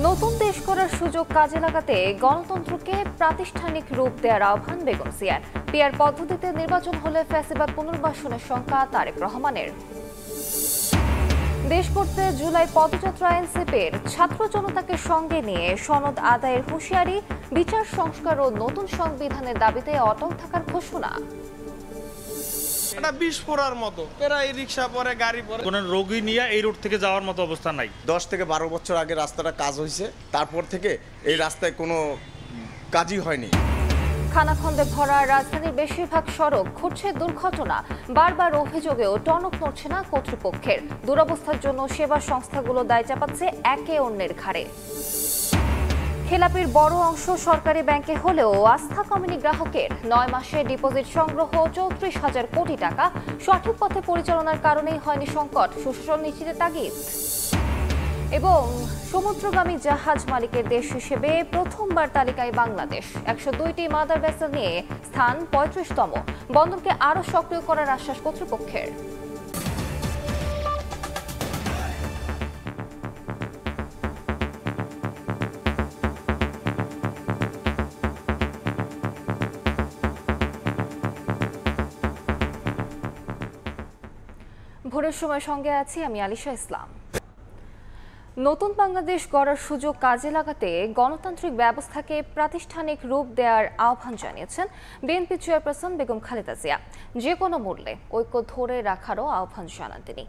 নতুন দেশ করার সুযোগ কাজে লাগাতে গণতন্ত্রকে প্রাতিষ্ঠানিক রূপ দেওয়ার আহ্বান বেগম জিয়ার। পিআর পদ্ধতিতে নির্বাচন হলে ফ্যাসিবাদ পুনর্বাসনের শঙ্কা তারেক রহমানের। দেশ করতে জুলাই পদযাত্রা এনসিপির, ছাত্র জনতাকে সঙ্গে নিয়ে সনদ আদায়ের হুঁশিয়ারি, বিচার সংস্কার ও নতুন সংবিধানের দাবিতে অটল থাকার ঘোষণা। এটা বিস্ফোরার মতো প্রায় রিক্সা পরে গাড়ি পরে কোন রোগী নিয়ে এই রোড থেকে যাওয়ার মতো অবস্থা নাই। 10 থেকে 12 বছর আগে রাস্তাটা কাজ হয়েছে, তারপর থেকে এই রাস্তায় কোনো কাজই হয়নি। খানাখন্দে ভরা রাজধানীর বেশিরভাগ সড়ক, ঘটছে দুর্ঘটনা, বারবার অভিযোগেও টনক নড়ছে না কর্তৃপক্ষের। দুরবস্থার জন্য সেবা সংস্থাগুলো দায় চাপাচ্ছে একে অন্যের ঘাড়ে। খেলাপির বড় অংশ সরকারি ব্যাংকে হলেও আস্থা কমেনি গ্রাহকের। 9 মাসে ডিপোজিট সংগ্রহ 34,000 কোটি টাকা। সঠিক পথে পরিচালনার কারণেই হয়নি সংকট, সুশাসন নিশ্চিতের তাগিদ। এবং সমুদ্রগামী জাহাজ মালিকের দেশ হিসেবে প্রথমবার তালিকায় বাংলাদেশ। 102টি মাদার ভেসেল নিয়ে স্থান 35তম। বন্দরকে আরও সক্রিয় করার আশ্বাস কর্তৃপক্ষের। ভোরের সময় সঙ্গে আছি আমি আলিশা ইসলাম। নতুন বাংলাদেশ গড়ার সুযোগ কাজে লাগাতে গণতান্ত্রিক ব্যবস্থাকে প্রাতিষ্ঠানিক রূপ দেওয়ার আহ্বান জানিয়েছেন বিএনপি চেয়ারপারসন বেগম খালেদা জিয়া। যে কোনো মূল্যে ঐক্য ধরে রাখারও আহ্বান জানান তিনি।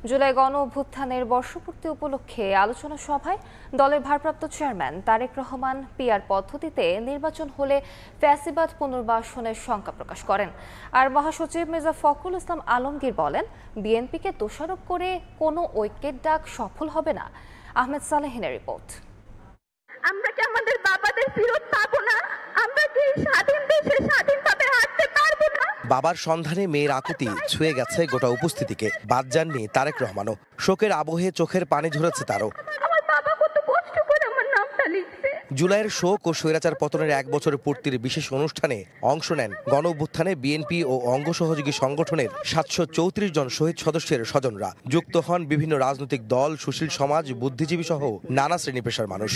জুলাই গণ অভ্যুত্থানের বর্ষপূর্তি উপলক্ষে আলোচনা সভায় দলের ভারপ্রাপ্ত চেয়ারম্যান তারেক রহমান পিআর পদ্ধতিতে নির্বাচন হলে ফ্যাসিবাদ পুনর্বাসনের শঙ্কা প্রকাশ করেন। আর মহাসচিব মির্জা ফখরুল ইসলাম আলমগীর বলেন, বিএনপিকে দোষারোপ করে কোনো ঐক্যের ডাক সফল হবে না। আহমেদ সালেহিনের রিপোর্ট। আমরা কি আমাদের বাবাদের ফেরত পাবো না? আমরা কি স্বাধীন দেশে স্বাধীনভাবে হাঁটতে পারবো না? বাবার সন্ধানে মেয়ের আকুতি ছুঁয়ে গেছে গোটা উপস্থিতিকে। বাদ যাননি তারেক রহমানও। শোকের আবহে চোখের পানি ঝরেছে তারও। আমার বাবা কত কষ্ট করে আমার নামটা লিখছে। জুলাইয়ের শোক ও স্বৈরাচার পতনের 1 বছর পূর্তির বিশেষ অনুষ্ঠানে অংশ নেন গণ অভ্যুত্থানে বিএনপি ও অঙ্গ সহযোগী সংগঠনের 734 জন শহীদ সদস্যের স্বজনরা। যুক্ত হন বিভিন্ন রাজনৈতিক দল, সুশীল সমাজ, বুদ্ধিজীবী সহ নানা শ্রেণী পেশার মানুষ।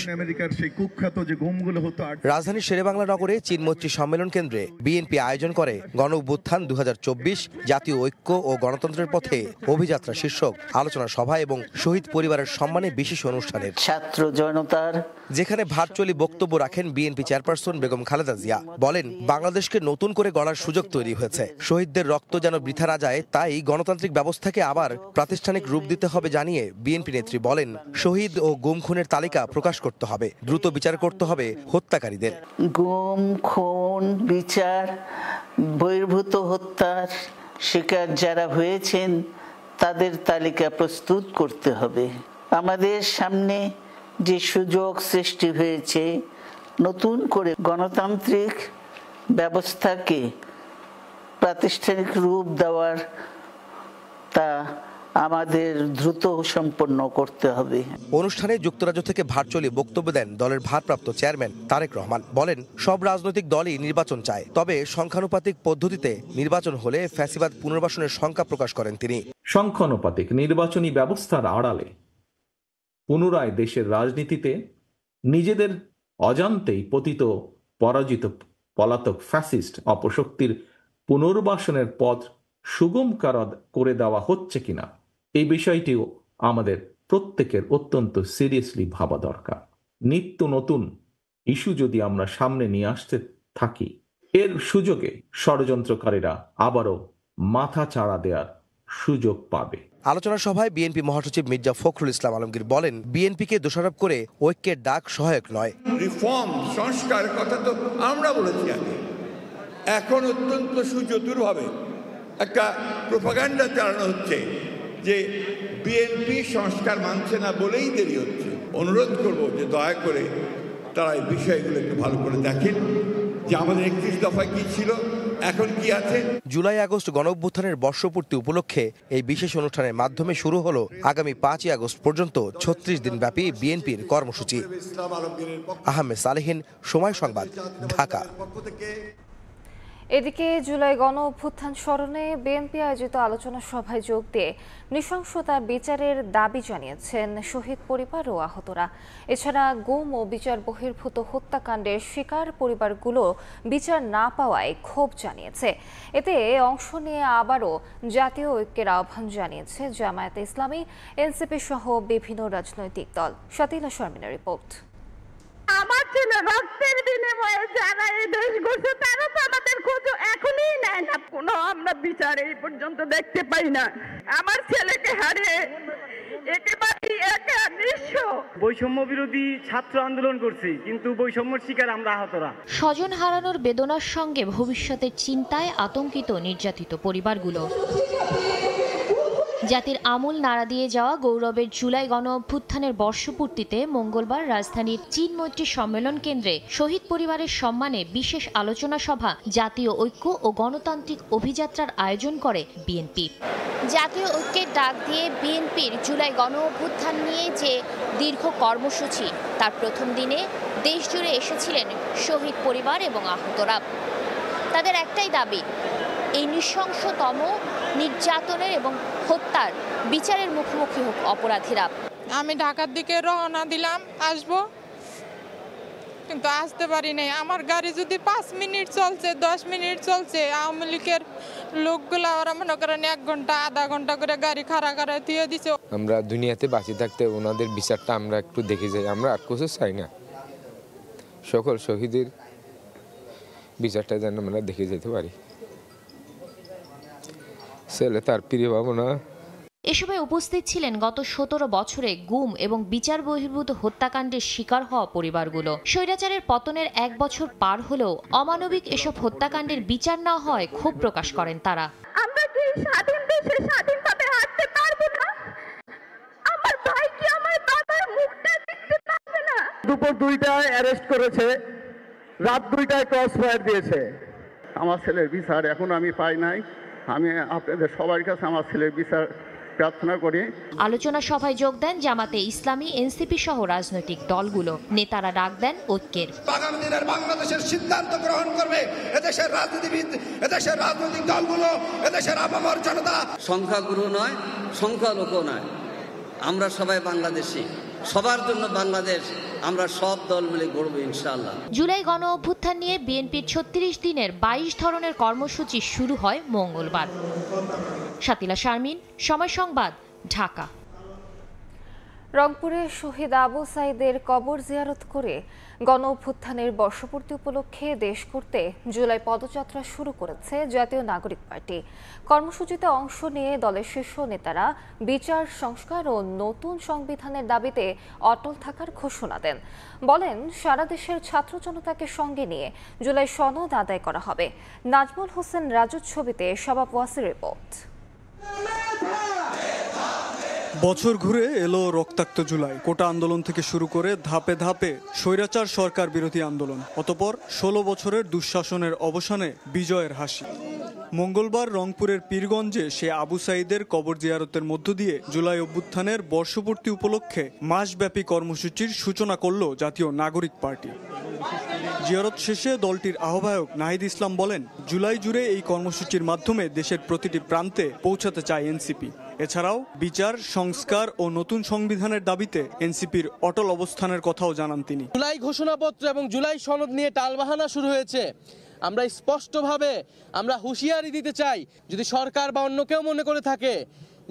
রাজধানীর শেরেবাংলা নগরে চীনমৈত্রী সম্মেলন কেন্দ্রে বিএনপি আয়োজন করে গণ অভ্যুত্থান 2024 জাতীয় ঐক্য ও গণতন্ত্রের পথে অভিযাত্রা শীর্ষক আলোচনা সভা এবং শহীদ পরিবারের সম্মানে বিশেষ অনুষ্ঠানের ছাত্র জনতার, যেখানে ভার্চুয়ালি বক্তব্য রাখেন বিএনপি চেয়ারপারসন বেগম খালেদা জিয়া। বলেন, বাংলাদেশকে নতুন করে গড়ার সুযোগ তৈরি হয়েছে। শহীদদের রক্ত যেন বৃথা না যায়, তাই গণতান্ত্রিক ব্যবস্থাকে আবার প্রাতিষ্ঠানিক রূপ দিতে হবে জানিয়ে বিএনপি নেত্রী বলেন, শহীদ ও গুম খুনের তালিকা প্রকাশ করতে হবে, দ্রুত বিচার করতে হবে হত্যাকারীদের। গুম খুন বিচার, বহির্ভূত হত্যার শিকার যারা হয়েছেন তাদের তালিকা প্রস্তুত করতে হবে। আমাদের সামনে যে সুযোগ সৃষ্টি হয়েছে নতুন করে গণতান্ত্রিক ব্যবস্থাকে প্রাতিষ্ঠানিক রূপ দেওয়ার, তা আমাদের দ্রুত সম্পন্ন করতে হবে। অনুষ্ঠানে যুক্তরাজ্য থেকে ভার্চুয়ালি বক্তব্য দেন দলের ভারপ্রাপ্ত চেয়ারম্যান তারেক রহমান। বলেন, সব রাজনৈতিক দলই নির্বাচন চায়, তবে সংখ্যানুপাতিক পদ্ধতিতে নির্বাচন হলে ফ্যাসিবাদ পুনর্বাসনের শঙ্কা প্রকাশ করেন তিনি। সংখ্যানুপাতিক নির্বাচনী ব্যবস্থার আড়ালে পুনরায় দেশের রাজনীতিতে নিজেদের অজান্তেই পতিত পরাজিত পলাতক ফ্যাসিস্ট অপশক্তির পুনর্বাসনের পথ সুগম করে দেওয়া হচ্ছে কিনা, এই বিষয়টিও আমাদের প্রত্যেকের অত্যন্ত সিরিয়াসলি ভাবা দরকার। নিত্য নতুন ইস্যু যদি আমরা সামনে নিয়ে আসতে থাকি, এর সুযোগে ষড়যন্ত্রকারীরা আবারও মাথা চাড়া দেওয়ার সুযোগ পাবে। আলোচনা সভায় বিএনপি মহাসচিব মির্জা ফখরুল ইসলাম আলমগীর বলেন, বিএনপিকে দোষারোপ করে ঐক্যের ডাক সহায়ক নয়। রিফর্ম সংস্কার কথা তো আমরা বলেছি আগে, এখন অত্যন্ত সুচতুরভাবে একটা প্রোপাগান্ডা চালানো হচ্ছে যে বিএনপি সংস্কার মানছে না বলেই দেরি হচ্ছে। অনুরোধ করব যে দয়া করে তারা এই বিষয়গুলো একটু ভালো করে দেখেন যে আমাদের 31 দফায় কি ছিল, এখন কি আছে। জুলাই আগস্ট গণ অভ্যুত্থানের বর্ষপূর্তি উপলক্ষে এই বিশেষ অনুষ্ঠানের মাধ্যমে শুরু হলো আগামী 5ই আগস্ট পর্যন্ত 36 দিন ব্যাপী বিএনপির কর্মসূচি। আহমেদ সালেহিন, সময় সংবাদ, ঢাকা। এদিকে জুলাই গণ অভ্যুত্থান স্মরণে বিএনপি আয়োজিত আলোচনা সভায় যোগ দিয়ে নৃশংসতা বিচারের দাবি জানিয়েছেন শহীদ পরিবার ও আহতরা। এছাড়া গুম ও বিচার বহির্ভূত হত্যাকাণ্ডের শিকার পরিবারগুলো বিচার না পাওয়ায় ক্ষোভ জানিয়েছে। এতে অংশ নিয়ে আবারও জাতীয় ঐক্যের আহ্বান জানিয়েছে জামায়াতে ইসলামী, এনসিপি সহ বিভিন্ন রাজনৈতিক দল। শাতিলা শারমিনের রিপোর্ট। আমার ছেলে রক্তের বিনিময়ে যারা এই দেশ গড়ছে তারা তো আমাদের খোঁজ এখনই নেয় না। কোনো আমরা বিচার এই পর্যন্ত দেখতে পাই না। আমার ছেলেকে হারিয়ে একেবারে একা নিঃস্ব। বৈষম্য বিরোধী ছাত্র আন্দোলন করছি, কিন্তু বৈষম্যের শিকার আমরা আহতরা। স্বজন হারানোর বেদনার সঙ্গে ভবিষ্যতের চিন্তায় আতঙ্কিত নির্যাতিত পরিবারগুলো। জাতির আমূল নাড়া দিয়ে যাওয়া গৌরবের জুলাই গণ অভ্যুত্থানের বর্ষপূর্তিতে মঙ্গলবার রাজধানীর চীন মৈত্রী সম্মেলন কেন্দ্রে শহীদ পরিবারের সম্মানে বিশেষ আলোচনা সভা জাতীয় ঐক্য ও গণতান্ত্রিক অভিযাত্রার আয়োজন করে বিএনপি। জাতীয় ঐক্যের ডাক দিয়ে বিএনপির জুলাই গণ অভ্যুত্থান নিয়ে যে দীর্ঘ কর্মসূচি, তার প্রথম দিনে দেশজুড়ে এসেছিলেন শহীদ পরিবার এবং আহতরা। তাদের একটাই দাবি, এই নৃশংসতম নির্যাতনের এবং হত্যার বিচারের মুখোমুখি হোক অপরাধীরা। আমি ঢাকার দিকে রওনা দিলাম, আসবো, কিন্তু আসতে পারি নাই। আমার গাড়ি যদি 5 মিনিট চলছে, 10 মিনিট চলছে, আওয়ামী লীগের লোকগুলা ওরা মনে করেন 1 ঘন্টা আধা ঘন্টা করে গাড়ি খাড়া করে দিয়ে দিছে। আমরা দুনিয়াতে বাঁচে থাকতে ওনাদের বিচারটা আমরা একটু দেখে যাই, আমরা আর কিছু চাই না। সকল শহীদের বিচারটা যেন আমরা দেখে যেতে পারি। ছেলে তার প্রিয় ভাবনা। এ সময় উপস্থিত ছিলেন গত 17 বছরে গুম এবং বিচার বহির্ভূত হত্যাকাণ্ডের শিকার হওয়া পরিবারগুলো। স্বৈরাচারের পতনের 1 বছর পার হলেও অমানবিক এসব হত্যাকাণ্ডের বিচার না হয় ক্ষোভ প্রকাশ করেন তারা। আমরা কি স্বাধীন দেশে স্বাধীনভাবে হাঁটতে পারবো না? আমার ভাই কি আমার বাবার মুখটা দেখতে পারবে না? দুপুর 2টায় অ্যারেস্ট করেছে, রাত 2টায় ক্রস ফায়ার দিয়েছে। আমার ছেলের বিচার এখন আমি পাই নাই। আমি আপনাদের সবার কাছে আমার ছেলের বিচার প্রার্থনা করি। আলোচনা সভায় যোগ দেন জামাতে ইসলামী, এনসিপি সহ রাজনৈতিক দলগুলো। নেতারা ডাক দেন ঐক্যের। আগামী দিনের বাংলাদেশের সিদ্ধান্ত গ্রহণ করবে এদেশের রাজনীতিবিদ, এদেশের রাজনৈতিক দলগুলো, এদেশের আপামর জনতা। সংখ্যাগুরু নয়, সংখ্যালঘু নয়, আমরা সবাই বাংলাদেশি, সবার জন্য বাংলাদেশ, আমরা সব দল মিলে গড়ব ইনশাআল্লাহ। জুলাই গণ অভ্যুত্থান নিয়ে বিএনপির 36 দিনের 22 ধরনের কর্মসূচি শুরু হয় মঙ্গলবার। শাতিলা শারমিন, সময় সংবাদ, ঢাকা। রংপুরে শহীদ আবু সাইদের কবর জিয়ারত করে গণ অভ্যুত্থানের বর্ষপূর্তি উপলক্ষে দেশ করতে জুলাই পদযাত্রা শুরু করেছে জাতীয় নাগরিক পার্টি। কর্মসূচিতে অংশ নিয়ে দলের শীর্ষ নেতারা বিচার, সংস্কার ও নতুন সংবিধানের দাবিতে অটল থাকার ঘোষণা দেন। বলেন, সারা দেশের ছাত্র জনতাকে সঙ্গে নিয়ে জুলাই সনদ আদায় করা হবে। নাজমুল হোসেন রাজুর ছবিতে শবাব ওয়াসির রিপোর্ট। বছর ঘুরে এলো রক্তাক্ত জুলাই। কোটা আন্দোলন থেকে শুরু করে ধাপে ধাপে স্বৈরাচার সরকার বিরোধী আন্দোলন, অতঃপর 16 বছরের দুঃশাসনের অবসানে বিজয়ের হাসি। মঙ্গলবার রংপুরের পীরগঞ্জে সে আবু সাইদের কবর জিয়ারতের মধ্য দিয়ে জুলাই অভ্যুত্থানের বর্ষপূর্তি উপলক্ষে মাসব্যাপী কর্মসূচির সূচনা করল জাতীয় নাগরিক পার্টি। জিয়ারত শেষে দলটির আহ্বায়ক নাহিদ ইসলাম বলেন, জুলাই জুড়ে এই কর্মসূচির মাধ্যমে দেশের প্রতিটি প্রান্তে পৌঁছাতে চায় এনসিপি। এছাড়াও বিচার, সংস্কার ও নতুন সংবিধানের দাবিতে এনসিপির অটল অবস্থানের কথাও জানান তিনি। জুলাই ঘোষণাপত্র এবং জুলাই সনদ নিয়ে টালবাহানা শুরু হয়েছে। আমরা স্পষ্টভাবে আমরা হুঁশিয়ারি দিতে চাই, যদি সরকার বা অন্য কেউ মনে করে থাকে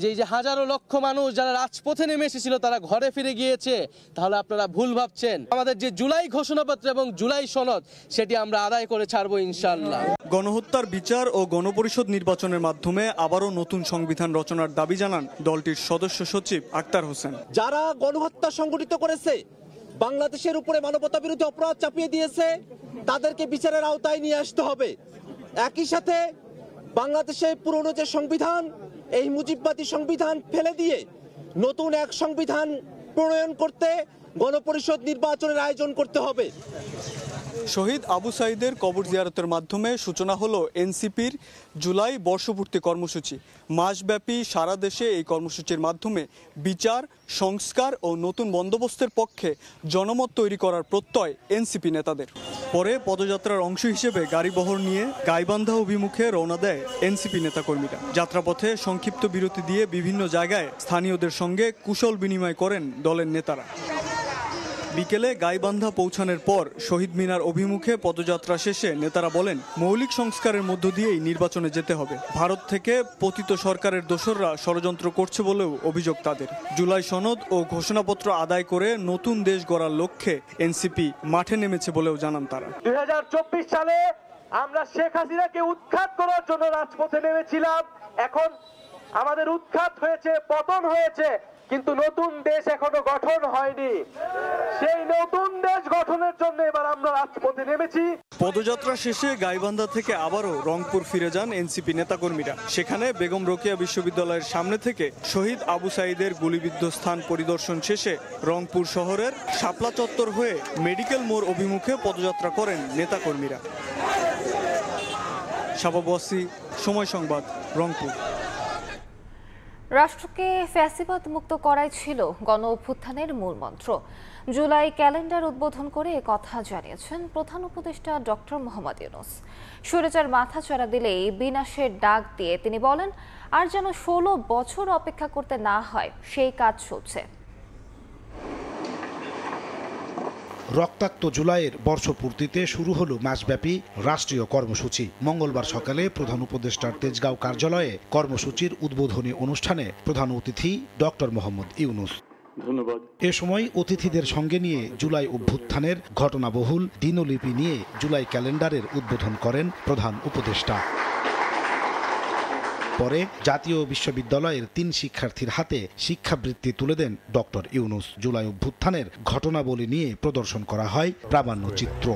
যে এই যে হাজারো লক্ষ মানুষ যারা রাজপথে নেমে এসেছিল তারা ঘরে ফিরে গিয়েছে, তাহলে আপনারা ভুল ভাবছেন। আমাদের যে জুলাই ঘোষণাপত্র এবং জুলাই সনদ, সেটি আমরা আদায় করে ছাড়বো ইনশাআল্লাহ। গণহত্যার বিচার ও গণপরিষদ নির্বাচনের মাধ্যমে আবারও নতুন সংবিধান রচনার দাবি জানান দলটির সদস্য সচিব আক্তার হোসেন। যারা গণহত্যা সংগঠিত করেছে, বাংলাদেশের উপরে মানবতা বিরোধী অপরাধ চাপিয়ে দিয়েছে, তাদেরকে বিচারের আওতায় নিয়ে আসতে হবে। একই সাথে বাংলাদেশের পুরনো যে সংবিধান, এই মুজিববাদী সংবিধান ফেলে দিয়ে নতুন এক সংবিধান প্রণয়ন করতে গণপরিষদ নির্বাচনের আয়োজন করতে হবে। শহীদ আবু সাইদের কবর জিয়ারতের মাধ্যমে সূচনা হলো এনসিপির জুলাই বর্ষপূর্তি কর্মসূচি। মাসব্যাপী সারা দেশে এই কর্মসূচির মাধ্যমে বিচার, সংস্কার ও নতুন বন্দোবস্তের পক্ষে জনমত তৈরি করার প্রত্যয় এনসিপি নেতাদের। পরে পদযাত্রার অংশ হিসেবে গাড়িবহর নিয়ে গাইবান্ধা অভিমুখে রওনা দেয় এনসিপি নেতাকর্মীরা। যাত্রাপথে সংক্ষিপ্ত বিরতি দিয়ে বিভিন্ন জায়গায় স্থানীয়দের সঙ্গে কুশল বিনিময় করেন দলের নেতারা। বিকেলে গাইবান্ধা পৌঁছানোর পর শহীদ মিনার অভিমুখে পদযাত্রা শেষে নেতারা বলেন, মৌলিক সংস্কারের মধ্য দিয়েই নির্বাচনে যেতে হবে। ভারত থেকে পতিত সরকারের দোসররা ষড়যন্ত্র করছে বলেও অভিযোগ তাদের। জুলাই সনদ ও ঘোষণাপত্র আদায় করে নতুন দেশ গড়ার লক্ষ্যে এনসিপি মাঠে নেমেছে বলেও জানান তারা। 2024 সালে আমরা শেখ হাসিনাকে উৎখাত করার জন্য রাজপথে নেমেছিলাম। এখন আমাদের উৎখাত হয়েছে, পতন হয়েছে, কিন্তু নতুন দেশ এখনো গঠন হয়নি। সেই নতুন দেশ গঠনের জন্য এবার আমরা রাজপথে নেমেছি। পদযাত্রা শেষে গাইবান্ধা থেকে আবারও রংপুর ফিরে যান এনসিপি নেতাকর্মীরা। সেখানে বেগম রোকেয়া বিশ্ববিদ্যালয়ের সামনে থেকে শহীদ আবু সাঈদের গুলিবিদ্ধ স্থান পরিদর্শন শেষে রংপুর শহরের শাপলা চত্বর হয়ে মেডিকেল মোড় অভিমুখে পদযাত্রা করেন নেতাকর্মীরা। শাবাব ওয়াসি, সময় সংবাদ, রংপুর। রাষ্ট্রকে ফ্যাসিবাদ মুক্ত করাই ছিল গণ অভ্যুত্থানের মূল মন্ত্র। জুলাই ক্যালেন্ডার উদ্বোধন করে কথা জানিয়েছেন প্রধান উপদেষ্টা ডক্টর মোহাম্মদ ইউনূস। স্বৈরাচার মাথা চড়া দিলেই বিনাশের ডাক দিয়ে তিনি বলেন, আর যেন 16 বছর অপেক্ষা করতে না হয় সেই কাজ চলছে। রক্তাক্ত জুলাইয়ের বর্ষপূর্তিতে শুরু হলো মাসব্যাপী রাষ্ট্রীয় কর্মসূচি। মঙ্গলবার সকালে প্রধান উপদেষ্টার তেজগাঁও কার্যালয়ে কর্মসূচির উদ্বোধনী অনুষ্ঠানে প্রধান অতিথি ডক্টর মোহাম্মদ ইউনূস। ধন্যবাদ। এ সময় অতিথিদের সঙ্গে নিয়ে জুলাই অভ্যুত্থানের ঘটনাবহুল দিনলিপি নিয়ে জুলাই ক্যালেন্ডারের উদ্বোধন করেন প্রধান উপদেষ্টা। পরে জাতীয় বিশ্ববিদ্যালয়ের 3 শিক্ষার্থীর হাতে শিক্ষাবৃত্তি তুলে দেন ডক্টর ইউনূস। জুলাই অভ্যুত্থানের ঘটনাবলী নিয়ে প্রদর্শন করা হয় প্রামাণ্য চিত্র।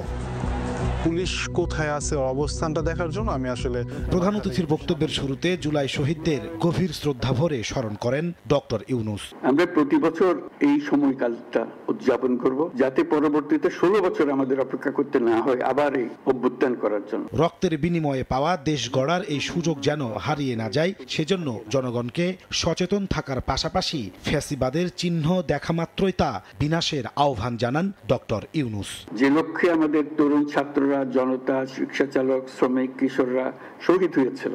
পুলিশ কোথায় আছে অবস্থানটা দেখার জন্য আমি আসলে প্রধান অতিথির বক্তব্যের শুরুতে জুলাই শহীদদের গভীর শ্রদ্ধা ভরে স্মরণ করেন ডক্টর ইউনূস। আমরা প্রতি বছর এই সময়কালটা উদযাপন করব, যাতে পরবর্তীতে 16 বছর আমাদের অপেক্ষা করতে না হয় আবার এই অভ্যুত্থান করার জন্য। রক্তের বিনিময়ে পাওয়া দেশ গড়ার এই সুযোগ যেন হারিয়ে না যায়, সেজন্য জনগণকে সচেতন থাকার পাশাপাশি ফ্যাসিবাদের চিহ্ন দেখা মাত্রই তা বিনাশের আহ্বান জানান ডক্টর ইউনূস। যে লক্ষ্যে আমাদের তরুণ ছাত্ররা, জনতা, রিক্সা চালক, শ্রমিক, কিশোররা শহীদ হয়েছিল,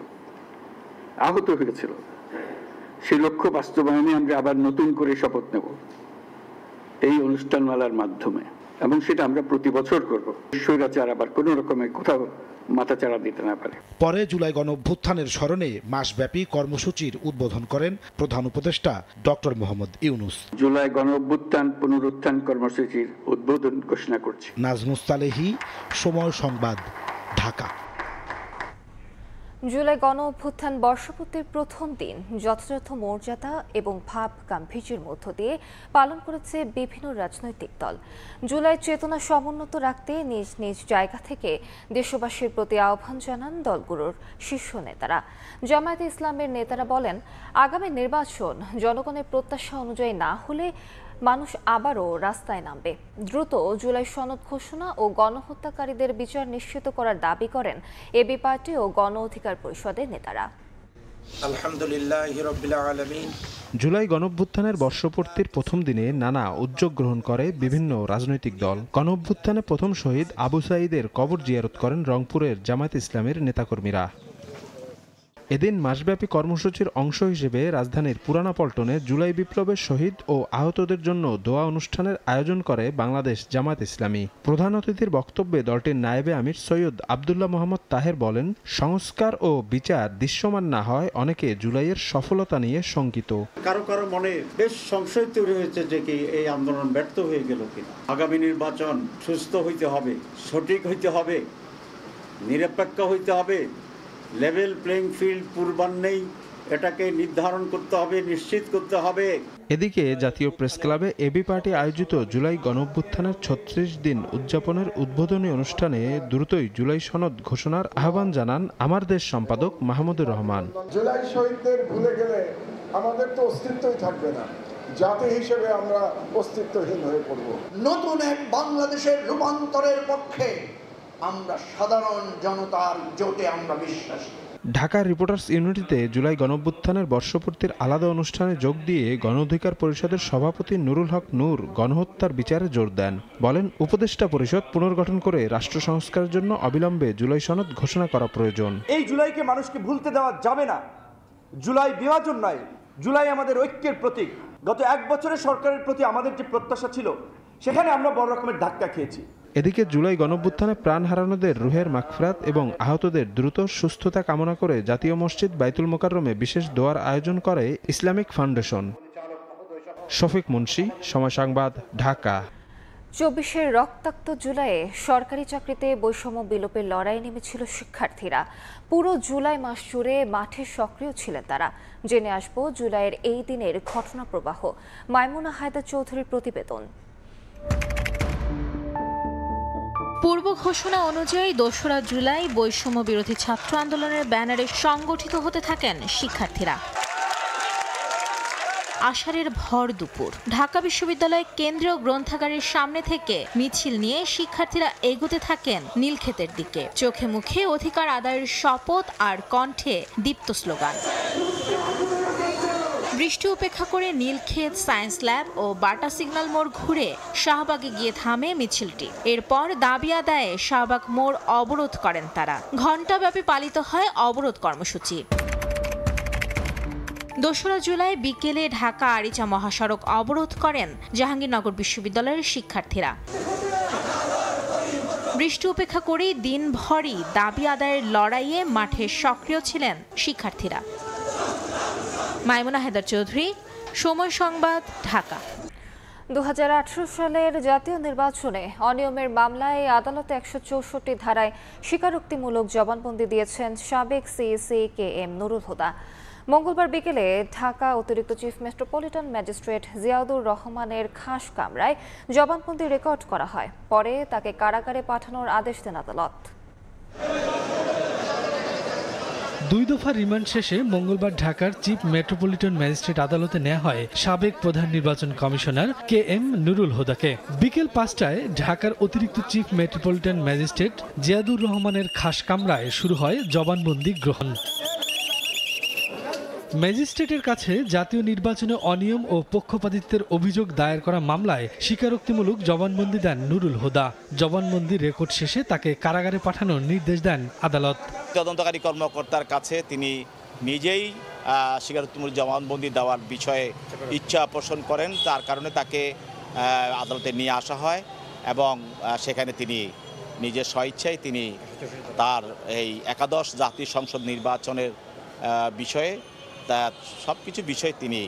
আহত হয়েছিল, সেই লক্ষ্য বাস্তবায়নে আমরা আবার নতুন করে শপথ নেব এই অনুষ্ঠানমালার মাধ্যমে, এবং সেটা আমরা প্রতি বছর করব। স্বৈরাচার আবার কোনো রকমের কোথাও মাথাচাড়া দিতে না পারে। পরে জুলাই গণ অভ্যুত্থানের স্মরণে মাসব্যাপী কর্মসূচির উদ্বোধন করেন প্রধান উপদেষ্টা ডক্টর মোহাম্মদ ইউনূস। জুলাই গণ অভ্যুত্থান পুনরুত্থান কর্মসূচির উদ্বোধন ঘোষণা করছি। নাজমুস তালেহী, সময় সংবাদ, ঢাকা। জুলাই গণ অভ্যুত্থান বর্ষপূর্তির প্রথম দিন যথাযথ মর্যাদা এবং ভাব গাম্ভীর্যের মধ্য দিয়ে পালন করেছে বিভিন্ন রাজনৈতিক দল। জুলাই চেতনা সমুন্নত রাখতে নিজ নিজ জায়গা থেকে দেশবাসীর প্রতি আহ্বান জানান দলগুলোর শীর্ষ নেতারা। জামায়াতে ইসলামের নেতারা বলেন, আগামী নির্বাচন জনগণের প্রত্যাশা অনুযায়ী না হলে মানুষ আবারও রাস্তায় নামবে। দ্রুত জুলাই সনদ ঘোষণা ও গণহত্যাকারীদের বিচার নিশ্চিত করার দাবি করেন এবি পার্টি ও গণ অধিকার পরিষদের নেতারা। জুলাই গণঅভ্যুত্থানের বর্ষপূর্তির প্রথম দিনে নানা উদ্যোগ গ্রহণ করে বিভিন্ন রাজনৈতিক দল। গণঅভ্যুত্থানে প্রথম শহীদ আবু সাঈদের কবর জিয়ারত করেন রংপুরের জামায়াত ইসলামের নেতাকর্মীরা। এদিন মাসব্যাপী কর্মসূচির অংশ হিসেবে রাজধানীর পুরানা পল্টনে জুলাই বিপ্লবের শহীদ ও আহতদের জন্য দোয়া অনুষ্ঠানের আয়োজন করে বাংলাদেশ জামায়াত ইসলামী। প্রধান অতিথির বক্তব্যে দলটির নায়েবে আমির সৈয়দ আব্দুল্লাহ মোহাম্মদ তাহের বলেন, সংস্কার ও বিচার দৃশ্যমান না হয় অনেকে জুলাইয়ের সফলতা নিয়ে শঙ্কিত। কারো কারো মনে বেশ সংশয় তৈরি হয়েছে যে কি এই আন্দোলন ব্যর্থ হয়ে গেল কিনা। আগামী নির্বাচন সুস্থ হইতে হবে, সঠিক হইতে হবে, নিরপেক্ষ হইতে হবে, লেভেল প্লেইং ফিল্ড পূর্বান্নেই এটাকে নির্ধারণ করতে হবে, নিশ্চিত করতে হবে। এদিকে জাতীয় প্রেস ক্লাবে এবি পার্টি আয়োজিত জুলাই গণঅভ্যুত্থানের 36 দিন উদযাপনের উদ্বোধনী অনুষ্ঠানে দ্রুতই জুলাই সনদ ঘোষণার আহ্বান জানান আমার দেশ সম্পাদক মাহমুদুর রহমান। জুলাই শহীদদের ভুলে গেলে আমাদের তো অস্তিত্বই থাকবে না, জাতি হিসেবে আমরা অস্তিত্বহীন হয়ে পড়ব। নতুন এক বাংলাদেশের রূপান্তরের পক্ষে আমরা সাধারণ জনতার জোটে আমরা বিশ্বাসী। ঢাকার রিপোর্টার্স ইউনিটিতে জুলাই গণঅভ্যুত্থানের বর্ষপূর্তির আলাদা অনুষ্ঠানে যোগ দিয়ে গণ অধিকার পরিষদের সভাপতি নুরুল হক নূর গণহত্যার বিচারে জোর দেন। বলেন, উপদেষ্টা পরিষদ পুনর্গঠন করে রাষ্ট্র সংস্কারের জন্য অবিলম্বে জুলাই সনদ ঘোষণা করা প্রয়োজন। এই জুলাইকে মানুষকে ভুলতে দেওয়া যাবে না। জুলাই বিভাজন নয়, জুলাই আমাদের ঐক্যের প্রতীক। গত 1 বছরের সরকারের প্রতি আমাদের যে প্রত্যাশা ছিল, সেখানে আমরা বড় রকমের ধাক্কা খেয়েছি। এদিকে জুলাই গণঅভ্যুত্থানে প্রাণ হারানোদের রুহের মাগফিরাত এবং আহতদের দ্রুত সুস্থতা কামনা করে জাতীয় মসজিদ বাইতুল মোকাররমে বিশেষ দোয়ার আয়োজন করে ইসলামিক ফাউন্ডেশন। শফিক মুন্সি, সময় সংবাদ, ঢাকা। 24-এর রক্তাক্ত জুলাইয়ে সরকারি চাকরিতে বৈষম্য বিলোপের লড়াইয়ে নেমেছিল শিক্ষার্থীরা। পুরো জুলাই মাস জুড়ে মাঠে সক্রিয় ছিলেন তারা। জেনে আসবো জুলাইয়ের এই দিনের ঘটনা প্রবাহ। মাইমুনা হায়দার চৌধুরীর প্রতিবেদন। পূর্ব ঘোষণা অনুযায়ী 2রা জুলাই বৈষম্য বিরোধী ছাত্র আন্দোলনের ব্যানারে সংগঠিত হতে থাকেন শিক্ষার্থীরা। আষাঢ়ের ভর দুপুর ঢাকা বিশ্ববিদ্যালয় কেন্দ্রীয় গ্রন্থাগারের সামনে থেকে মিছিল নিয়ে শিক্ষার্থীরা এগোতে থাকেন নীলক্ষেতের দিকে। চোখে মুখে অধিকার আদায়ের শপথ আর কণ্ঠে দীপ্ত স্লোগান। বৃষ্টি উপেক্ষা করে নীলক্ষেত, সায়েন্স ল্যাব ও বাটা সিগন্যাল মোড় ঘুরে শাহবাগে গিয়ে থামে মিছিলটি। এরপর দাবি আদায়ে শাহবাগ মোড় অবরোধ করেন তারা। ঘণ্টাব্যাপী পালিত হয় অবরোধ কর্মসূচি। 2রা জুলাই বিকেলে ঢাকা আরিচা মহাসড়ক অবরোধ করেন জাহাঙ্গীরনগর বিশ্ববিদ্যালয়ের শিক্ষার্থীরা। বৃষ্টি উপেক্ষা করে দিনভরই দাবি আদায়ের লড়াইয়ে মাঠে সক্রিয় ছিলেন শিক্ষার্থীরা। মাইমুনা হায়দার চৌধুরী, সময় সংবাদ, ঢাকা। 2018 সালের জাতীয় নির্বাচনে অনিয়মের মামলায় আদালতে 164 ধারায় স্বীকারোক্তিমূলক জবানবন্দি দিয়েছেন সাবেক সিইসি KM নুরুল হুদা। মঙ্গলবার বিকেলে ঢাকা অতিরিক্ত চিফ মেট্রোপলিটন ম্যাজিস্ট্রেট জিয়াউদুর রহমানের খাস কামরায় জবানবন্দি রেকর্ড করা হয়। পরে তাকে কারাগারে পাঠানোর আদেশ দেন আদালত। 2 দফা রিমান্ড শেষে মঙ্গলবার ঢাকার চিফ মেট্রোপলিটন ম্যাজিস্ট্রেট আদালতে নেওয়া হয় সাবেক প্রধান নির্বাচন কমিশনার KM নুরুল হুদাকে। বিকেল 5টায় ঢাকার অতিরিক্ত চিফ মেট্রোপলিটন ম্যাজিস্ট্রেট জিয়াউদুর রহমানের খাস কামরায় শুরু হয় জবানবন্দি গ্রহণ। ম্যাজিস্ট্রেটের কাছে জাতীয় নির্বাচনে অনিয়ম ও পক্ষপাতিত্বের অভিযোগ দায়ের করা মামলায় স্বীকারোক্তিমূলক জবানবন্দি দেন নুরুল হুদা। জবানবন্দি রেকর্ড শেষে তাকে কারাগারে পাঠানোর নির্দেশ দেন আদালত। তদন্তকারী কর্মকর্তার কাছে তিনি নিজেই স্বীকারোক্তিমূলক জবানবন্দি দেওয়ার বিষয়ে ইচ্ছা পোষণ করেন, তার কারণে তাকে আদালতে নিয়ে আসা হয় এবং সেখানে তিনি নিজের স্বইচ্ছায় তিনি তার এই একাদশ জাতীয় সংসদ নির্বাচনের বিষয়ে তার সবকিছু বিষয়ে তিনি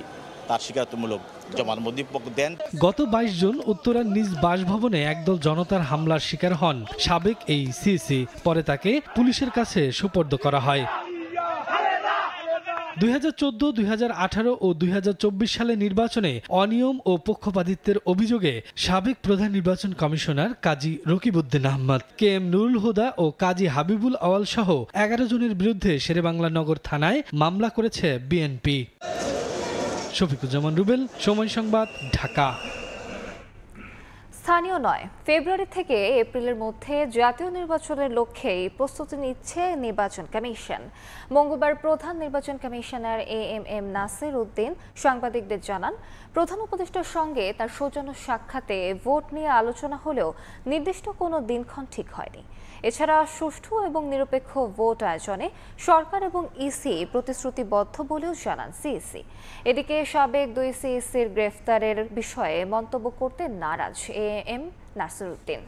তার স্বীকারোক্তিমূলক জবানবন্দি দেন। গত 22 জুন উত্তরার নিজ বাসভবনে একদল জনতার হামলার শিকার হন সাবেক এই সিইসি। পরে তাকে পুলিশের কাছে সোপর্দ করা হয়। 2014, 2018 ও 2024 সালে নির্বাচনে অনিয়ম ও পক্ষপাতিত্বের অভিযোগে সাবেক প্রধান নির্বাচন কমিশনার কাজী রকিবউদ্দিন আহমদ, KM নুরুল হুদা ও কাজী হাবিবুল আওয়াল সহ 11 জনের বিরুদ্ধে শেরেবাংলা নগর থানায় মামলা করেছে বিএনপি। শফিকুজ্জামান রুবেল, সময় সংবাদ, ঢাকা। স্থানীয় নয়, ফেব্রুয়ারি থেকে এপ্রিলের মধ্যে জাতীয় নির্বাচনের লক্ষ্যেই প্রস্তুতি নিচ্ছে নির্বাচন কমিশন। মঙ্গলবার প্রধান নির্বাচন কমিশনার AMM নাসির উদ্দিন সাংবাদিকদের জানান, প্রধান উপদেষ্টার সঙ্গে তার সৌজন্য সাক্ষাতে ভোট নিয়ে আলোচনা হলেও নির্দিষ্ট কোনো দিনক্ষণ ঠিক হয়নি। এছাড়া সুষ্ঠু এবং নিরপেক্ষ ভোট আয়োজনে সরকার এবং ইসি প্রতিশ্রুতিবদ্ধ বলেও জানান সিইসি। এদিকে সাবেক 2 সিইসির গ্রেফতারের বিষয়ে মন্তব্য করতে নারাজ AM নাসির উদ্দিন।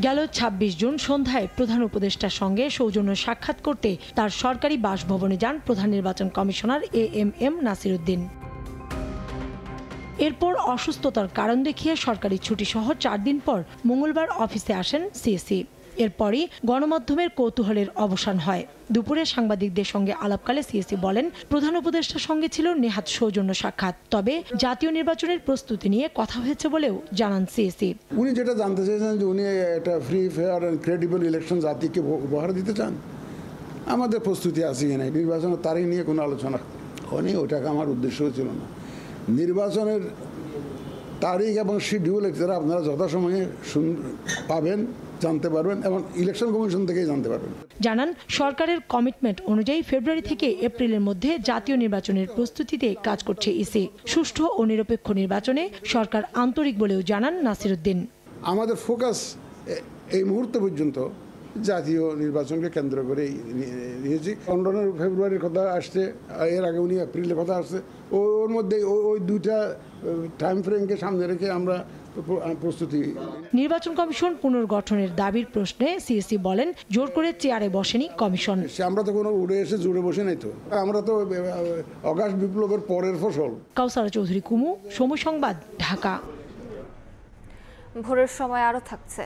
গেল 26 জুন সন্ধ্যায় প্রধান উপদেষ্টার সঙ্গে সৌজন্য সাক্ষাৎ করতে তার সরকারি বাসভবনে যান প্রধান নির্বাচন কমিশনার AMM নাসির উদ্দিন। এরপর অসুস্থতার কারণ দেখিয়ে সরকারি ছুটি সহ 4 দিন পর মঙ্গলবার অফিসে আসেন সিইসি। এরপরই গণমাধ্যমের কৌতূহলের অবসান হয়। দুপুরে সাংবাদিকদের সঙ্গে আলাপকালে সিইসি বলেন, প্রধান উপদেষ্টার সঙ্গে ছিল নেহাত সৌজন্য সাক্ষাৎ, তবে জাতীয় নির্বাচনের প্রস্তুতি নিয়ে কথা হয়েছে বলেও জানান সিইসি। উনি যেটা জানতে চেয়েছেন যে উনি একটা free, fair and credible election জাতিকে উপহার দিতে চান। আমাদের প্রস্তুতি আছে কিনা নির্বাচনের তারিখ নিয়ে কোনো আলোচনা হয়নি, ওটাকে আমার উদ্দেশ্য ছিল না। নির্বাচনের তারিখ এবং শিডিউল আপনারা যথাসময়ে পাবেন। জানতে পারবেন এবং ইলেকশন কমিশন থেকেই জানতে পারবেন। জানান সরকারের কমিটমেন্ট অনুযায়ী ফেব্রুয়ারি থেকে এপ্রিলের মধ্যে জাতীয় নির্বাচনের প্রস্তুতিতে কাজ করছে ইসি। সুষ্ঠু ও নিরপেক্ষ নির্বাচনে সরকার আন্তরিক বলেও জানান নাসিরউদ্দিন। আমাদের ফোকাস এই মুহূর্ত পর্যন্ত জাতীয় নির্বাচনকে কেন্দ্র করে নিয়েছি। 15 ফেব্রুয়ারির কথা আসছে, এর আগে উনি এপ্রিলের কথা আসছে। ওর মধ্যে ওই দুইটা টাইম ফ্রেমকে সামনে রেখে আমরা প্রস্তুতি। নির্বাচন কমিশন পুনর্গঠনের দাবির প্রশ্নে সিএসি বলেন, জোর করে চেয়ারে বসেনি কমিশন। আমরা তো কোনো উড়ে এসে জুড়ে বসে নাই তো, আমরা তো অগাস্ট বিপ্লবের পরের ফসল। কাউসারা চৌধুরী কুমু, সময় সংবাদ, ঢাকা। ভোরের সময় আরো থাকছে।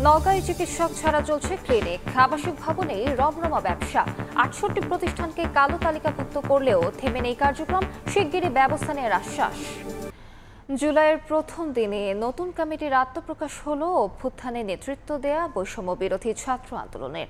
নওগাঁয় চিকিৎসক ছাড়া চলছে ক্লিনিক, আবাসিক ভবনে রমরমা ব্যবসা। 68 প্রতিষ্ঠানকে কালো তালিকাভুক্ত করলেও থেমে নেই কার্যক্রম, শিগগিরই ব্যবস্থা নেওয়ার আশ্বাস। জুলাইয়ের প্রথম দিনে নতুন কমিটির আত্মপ্রকাশ হলো অভ্যুত্থানে নেতৃত্ব দেয়া বৈষম্য বিরোধী ছাত্র আন্দোলনের।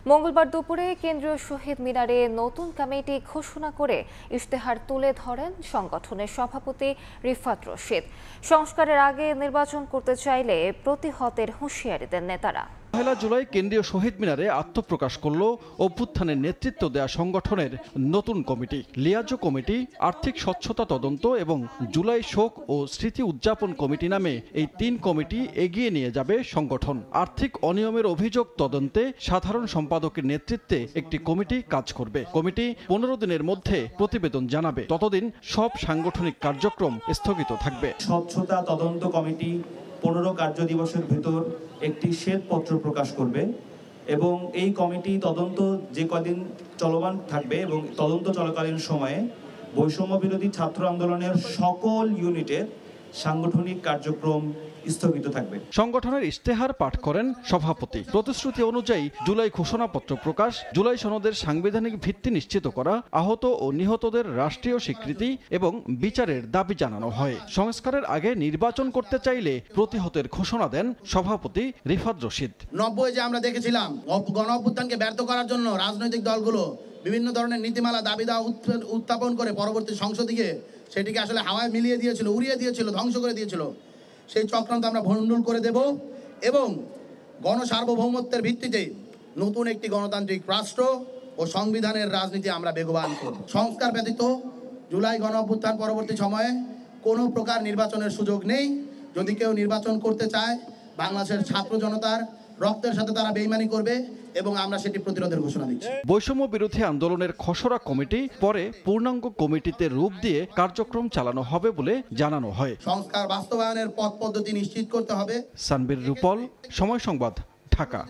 মঙ্গলবার দুপুরে কেন্দ্রীয় শহীদ মিনারে নতুন কমিটি ঘোষণা করে ইশতেহার তুলে ধরেন সংগঠনের সভাপতি রিফাত রশিদ। সংস্কারের আগে নির্বাচন করতে চাইলে প্রতিহতের হুঁশিয়ারি দেন নেতারা। 1 জুলাই কেন্দ্রীয় শহীদ মিনারে আত্মপ্রকাশ করল অভ্যুত্থানের নেতৃত্ব দেয়া সংগঠনের নতুন কমিটি। লিয়াজো কমিটি, আর্থিক স্বচ্ছতা তদন্ত এবং জুলাই শোক ও স্মৃতি উদযাপন কমিটি নামে এই 3 কমিটি এগিয়ে নিয়ে যাবে সংগঠন। আর্থিক অনিয়মের অভিযোগ তদন্তে সাধারণ সম্পাদকের নেতৃত্বে একটি কমিটি কাজ করবে। কমিটি 15 দিনের মধ্যে প্রতিবেদন জানাবে। ততদিন সব সাংগঠনিক কার্যক্রম স্থগিত থাকবে। স্বচ্ছতা তদন্ত কমিটি 15 কার্য দিবসের ভেতর একটি শ্বেতপত্র প্রকাশ করবে এবং এই কমিটি তদন্ত যে কদিন চলমান থাকবে এবং তদন্ত চলাকালীন সময়ে বৈষম্য বিরোধী ছাত্র আন্দোলনের সকল ইউনিটের সাংগঠনিক কার্যক্রম স্থগিত থাকবে। সংগঠনের ইশতেহার পাঠ করেন সভাপতি। প্রতিশ্রুতি অনুযায়ী জুলাই ঘোষণাপত্র প্রকাশ, জুলাই সনদের সাংবিধানিক ভিত্তি নিশ্চিত করা, আহত ও নিহতদের রাষ্ট্রীয় স্বীকৃতি এবং বিচারের দাবি জানানো হয়। সংস্কারের আগে নির্বাচন করতে চাইলে প্রতিহতের ঘোষণা দেন সভাপতি রিফাত রশিদ। 90 যে আমরা দেখেছিলাম গণ অভ্যুত্থানকে ব্যর্থ করার জন্য রাজনৈতিক দলগুলো বিভিন্ন ধরনের নীতিমালা দাবি দেওয়া উত্থাপন করে পরবর্তী সংসদে সেটিকে আসলে হাওয়ায় মিলিয়ে দিয়েছিল, উড়িয়ে দিয়েছিল, ধ্বংস করে দিয়েছিল। সেই চক্রান্ত আমরা ভণ্ডুল করে দেব এবং গণসার্বভৌমত্বের ভিত্তিতে নতুন একটি গণতান্ত্রিক রাষ্ট্র ও সংবিধানের রাজনীতি আমরা বেগবান করব। সংস্কার ব্যতীত জুলাই গণ অভ্যুত্থান পরবর্তী সময়ে কোনো প্রকার নির্বাচনের সুযোগ নেই। যদি কেউ নির্বাচন করতে চায়, বাংলাদেশের ছাত্র জনতার রক্তের সাথে তারা বেইমানি করবে এবং আমরা সেটি প্রতিরোধের ঘোষণা দিচ্ছি। বৈষম্য বিরোধী আন্দোলনের খসড়া কমিটি পরে পূর্ণাঙ্গ কমিটিতে রূপ দিয়ে কার্যক্রম চালানো হবে বলে জানানো হয়। সংস্কার বাস্তবায়নের পথ পদ্ধতি নিশ্চিত করতে হবে। সানবীর রূপল, সময় সংবাদ, ঢাকা।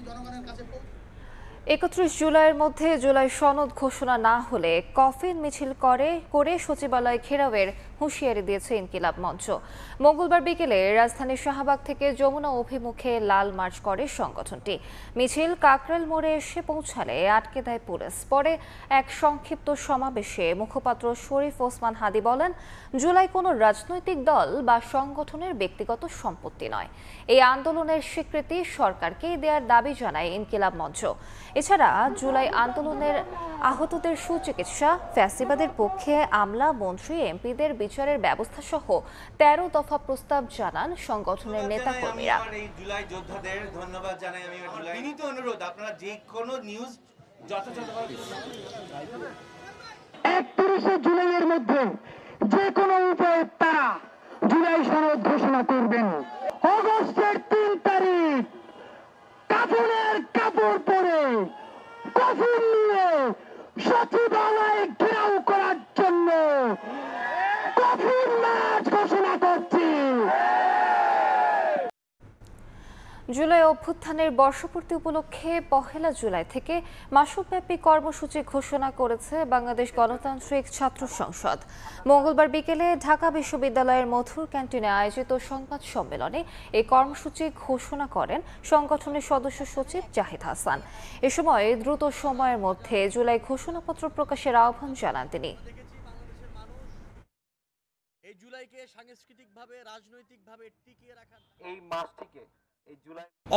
31 জুলাইয়ের মধ্যে জুলাই সনদ ঘোষণা না হলে কফিন মিছিল করে সচিবালয় ঘেরাওয়ের হুঁশিয়ারি দিয়েছে ইনকিলাব মঞ্চ। মঙ্গলবার বিকেলে রাজধানীর শাহবাগ থেকে যমুনা অভিমুখে লাল মার্চ করে সংগঠনটি। মিছিল কাকরাইল মোড়ে এসে পৌঁছালে আটকে দেয় পুলিশ। পরে এক সংক্ষিপ্ত সমাবেশে মুখপাত্র শরীফ ওসমান হাদি বলেন, জুলাই কোনো রাজনৈতিক দল বা সংগঠনের ব্যক্তিগত সম্পত্তি নয়। এই আন্দোলনের স্বীকৃতি সরকারকেই দেওয়ার দাবি জানায় ইনকিলাব মঞ্চ। এছাড়া জুলাই আন্দোলনের আহতদের সুচিকিৎসা, ফ্যাসিবাদের পক্ষে আমলা, মন্ত্রী, এমপিদের বিচারের ব্যবস্থা সহ 13 দফা প্রস্তাব জানান সংগঠনের নেতাকর্মীরা। জুলাই যোদ্ধাদের ধন্যবাদ জানাই আমি। বিনীত অনুরোধ, আপনারা যে কোনো নিউজ যথাযথভাবে 31 জুলাইয়ের মধ্যে যে কোনো উপায়ে তারা জুলাই সনদ ঘোষণা করবেন। অগস্টের 3 তারিখ কাফনের কাপড় পরে কফিন নিয়ে সচিবালয়ে ঘেরাও করার জন্য কফিন মার্চ ঘোষণা করছি। জুলাই অভ্যুত্থানের বর্ষপূর্তি উপলক্ষে 1 জুলাই থেকে মাসব্যাপী কর্মসূচি ঘোষণা করেছে বাংলাদেশ গণতান্ত্রিক ছাত্র সংসদ। মঙ্গলবার বিকেলে ঢাকা বিশ্ববিদ্যালয়ের মধুর ক্যান্টিনে আয়োজিত সংবাদ সম্মেলনে এই কর্মসূচি ঘোষণা করেন সংগঠনের সদস্য সচিব জাহিদ হাসান। এ সময় দ্রুত সময়ের মধ্যে জুলাই ঘোষণাপত্র প্রকাশের আহ্বান জানান তিনি। এই জুলাইকে সাংস্কৃতিকভাবে, রাজনৈতিকভাবে টিকিয়ে রাখার এই মাসটিকে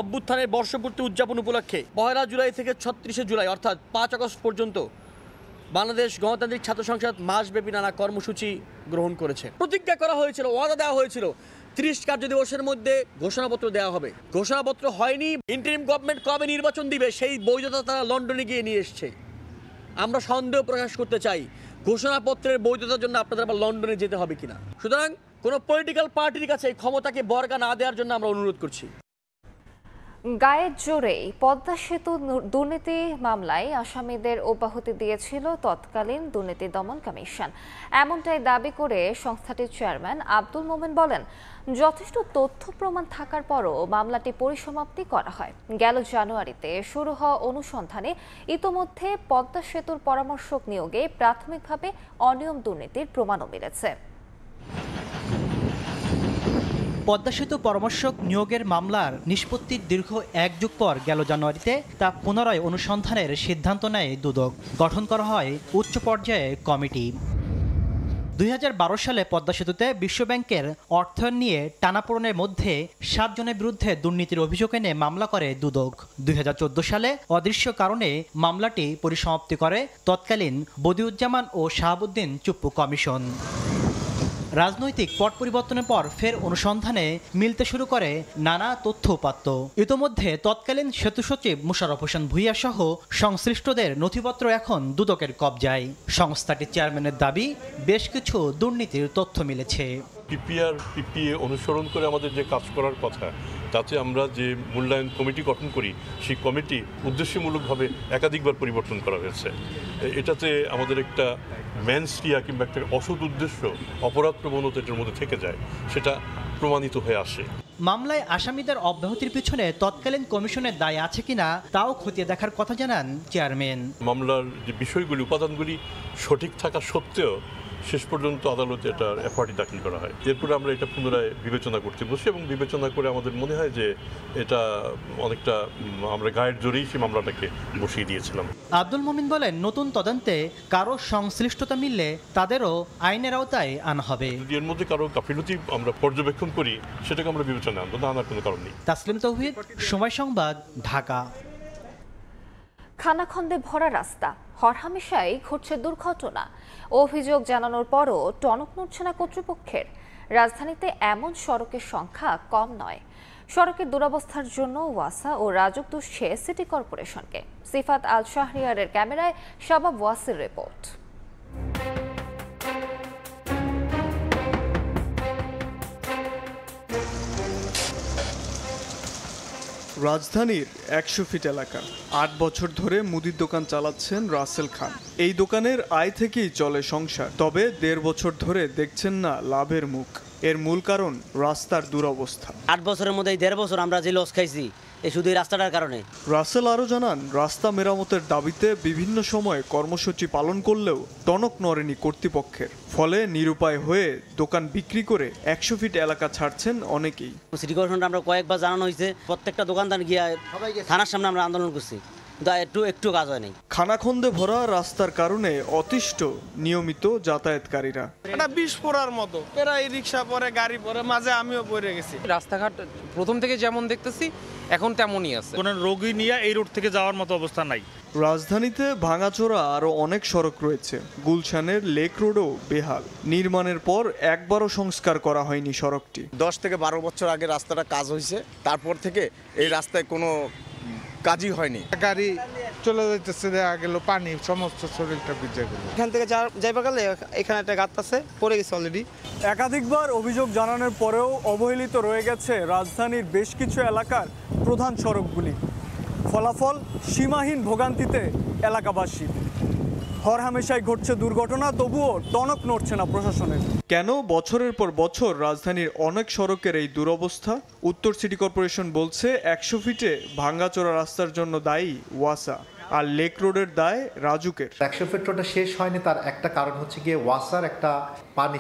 অভ্যুত্থানের বর্ষপূর্তি উদযাপন উপলক্ষে 1 জুলাই থেকে 36 জুলাই অর্থাৎ 5 আগস্ট পর্যন্ত বাংলাদেশ গণতান্ত্রিক ছাত্র সংসদ মাসব্যাপী নানা কর্মসূচি গ্রহণ করেছে। প্রতিজ্ঞা করা হয়েছিল, ওয়াদা দেওয়া হয়েছিল 30 কার্য দিবসের মধ্যে ঘোষণাপত্র দেওয়া হবে। ঘোষণাপত্র হয়নি, ইন্টারিম গভর্নমেন্ট কবে নির্বাচন দিবে সেই বৈধতা তারা লন্ডনে গিয়ে নিয়ে এসছে। আমরা সন্দেহ প্রকাশ করতে চাই ঘোষণাপত্রের বৈধতার জন্য আপনাদের আবার লন্ডনে যেতে হবে কিনা। সুতরাং কোনো পলিটিক্যাল পার্টির কাছে এই ক্ষমতাকে বর্গা না দেওয়ার জন্য আমরা অনুরোধ করছি। গায়ের জোরেই পদ্মা সেতু দুর্নীতি মামলায় আসামিদের অব্যাহতি দিয়েছিল তৎকালীন দুর্নীতি দমন কমিশন। এমনটাই দাবি করে সংস্থাটির চেয়ারম্যান আব্দুল মোমেন বলেন, যথেষ্ট তথ্য প্রমাণ থাকার পরও মামলাটি পরিসমাপ্তি করা হয়। গেল জানুয়ারিতে শুরু হওয়া অনুসন্ধানে ইতোমধ্যে পদ্মা সেতুর পরামর্শক নিয়োগে প্রাথমিকভাবে অনিয়ম দুর্নীতির প্রমাণও মিলেছে। পদ্মা সেতু পরামর্শক নিয়োগের মামলার নিষ্পত্তির দীর্ঘ 1 যুগ পর গেল জানুয়ারিতে তা পুনরায় অনুসন্ধানের সিদ্ধান্ত নেয় দুদক। গঠন করা হয় উচ্চ পর্যায়ে কমিটি। 2012 সালে পদ্মা সেতুতে বিশ্বব্যাংকের অর্থায়ন নিয়ে টানাপোড়েনের মধ্যে 7 জনের বিরুদ্ধে দুর্নীতির অভিযোগ এনে মামলা করে দুদক। 2014 সালে অদৃশ্য কারণে মামলাটি পরিসমাপ্তি করে তৎকালীন বদিউজ্জামান ও শাহাবুদ্দিন চুপ্পু কমিশন। রাজনৈতিক পট পরিবর্তনের পর ফের অনুসন্ধানে মিলতে শুরু করে নানা তথ্য উপাত্ত। ইতোমধ্যে তৎকালীন সেতু সচিব মুশাররফ হোসেন ভূঁইয়া সহ সংশ্লিষ্টদের নথিপত্র এখন দুদকের কবজায়। সংস্থাটির চেয়ারম্যানের দাবি, বেশ কিছু দুর্নীতির তথ্য মিলেছে। পিপিআর পিপিএ অনুসরণ করে আমাদের যে কাজ করার কথা, তাতে আমরা যে মূল্যায়ন কমিটি গঠন করি সেই কমিটি উদ্দেশ্যমূলকভাবে একাধিকবার পরিবর্তন করা হয়েছে। এটাতে আমাদের একটা ম্যানস্টিয়া কিংবা একটা অসৎ উদ্দেশ্য, অপরাধ প্রবণতা এটার মধ্যে থেকে যায়, সেটা প্রমাণিত হয়ে আসে। মামলায় আসামিদের অব্যাহতির পিছনে তৎকালীন কমিশনের দায় আছে কিনা তাও খতিয়ে দেখার কথা জানান চেয়ারম্যান। মামলার যে বিষয়গুলি, উপাদানগুলি সঠিক থাকা সত্ত্বেও শেষ পর্যন্ত আদালতে এটার এফআরটি দাখিল করা হয়। এরপরে আমরা এটা পুনরায় বিবেচনা করতে বসি এবং বিবেচনা করে আমাদের মনে হয় যে এটা অনেকটা আমরা গায়ের জোরেই সেই মামলাটাকে বসিয়ে দিয়েছিলাম। আব্দুল মোমিন বলেন, নতুন তদন্তে কারো সংশ্লিষ্টতা মিললে তাদেরও আইনের আওতায় আনা হবে। যদি এর মধ্যে কারো গাফিলতি আমরা পর্যবেক্ষণ করি, সেটাকে আমরা বিবেচনা আনবো, না আনার কোনো কারণ নেই। তাসলিম তৌহিদ, সময় সংবাদ, ঢাকা। খানাখন্দে ভরা রাস্তা, হরহামেশাই ঘটছে দুর্ঘটনা। অভিযোগ জানানোর পরও টনক নড়ছে না কর্তৃপক্ষের। রাজধানীতে এমন সড়কের সংখ্যা কম নয়। সড়কের দুরবস্থার জন্য ওয়াসা ও রাজুক দুষছে সিটি কর্পোরেশনকে। সিফাত আল শাহরিয়ারের ক্যামেরায় শাবাব ওয়াসির রিপোর্ট। রাজধানীর 100 ফিট এলাকা 8 বছর ধরে মুদির দোকান চালাচ্ছেন রাসেল খান। এই দোকানের আয় থেকেই চলে সংসার, তবে 1.5 বছর ধরে দেখছেন না লাভের মুখ। এর মূল কারণ রাস্তার দুরবস্থা। 8 বছরের মধ্যে 1.5 বছর আমরা যে লস খাইছি শুধু এই রাস্তাটার কারণে। রাসেল আরও জানান, রাস্তা মেরামতের দাবিতে বিভিন্ন সময় কর্মসূচি পালন করলেও টনক নড়েনি কর্তৃপক্ষের। ফলে নিরুপায় হয়ে দোকান বিক্রি করে 100 ফিট এলাকা ছাড়ছেন অনেকেই। সিটি কর্পোরেশনটা আমরা কয়েকবার জানানো হয়েছে, প্রত্যেকটা দোকানদার গিয়ে থানার সামনে আমরা আন্দোলন করছি, একটু কাজ হয় নাই। খানাখন্দে ভরা রাস্তার কারণে অতিষ্ঠ নিয়মিত যাতায়াতকারীরা। এটা 20 পড়ার মতো, প্রায় রিক্সা পরে, গাড়ি পরে, মাঝে আমিও পড়ে গেছি। রাস্তাঘাট প্রথম থেকে যেমন দেখতেছি এখন তেমনই আছে। কোনো রোগী নিয়ে এই রোড থেকে যাওয়ার মতো অবস্থা নাই। রাজধানীতে ভাঙাচোরা আরও অনেক সড়ক রয়েছে। গুলশানের লেক রোডও বেহাল। নির্মাণের পর একবারও সংস্কার করা হয়নি সড়কটি। 10 থেকে 12 বছর আগে রাস্তাটা কাজ হয়েছে, তারপর থেকে এই রাস্তায় কোনো কাজই হয়নি। গাড়ি চলে যাইতেছে, দেখা গেল পানি সমস্ত শরীরটা ভিজে গেল। এখান থেকে যাইবা গেলে এখানে একটা গাত আছে, পড়ে গেছে অলরেডি। একাধিকবার অভিযোগ জানানোর পরেও অবহেলিত রয়ে গেছে রাজধানীর বেশ কিছু এলাকার প্রধান সড়কগুলি। ফলাফল, সীমাহীন ভোগান্তিতে এলাকাবাসী। হরহামেশাই ঘটছে দুর্ঘটনা, তবুও টনক নড়ছে না প্রশাসনের। কেন বছরের পর বছর রাজধানীর অনেক সড়কের এই দুরবস্থা? উত্তর সিটি কর্পোরেশন বলছে 100 ফিটে ভাঙ্গাচোরা রাস্তার জন্য দায়ী ওয়াসা, আর লেক রোডের দায় রাজুকের। 100 ফিট রোডটা শেষ হয়নি, তার একটা কারণ হচ্ছে গিয়ে ওয়াসার একটা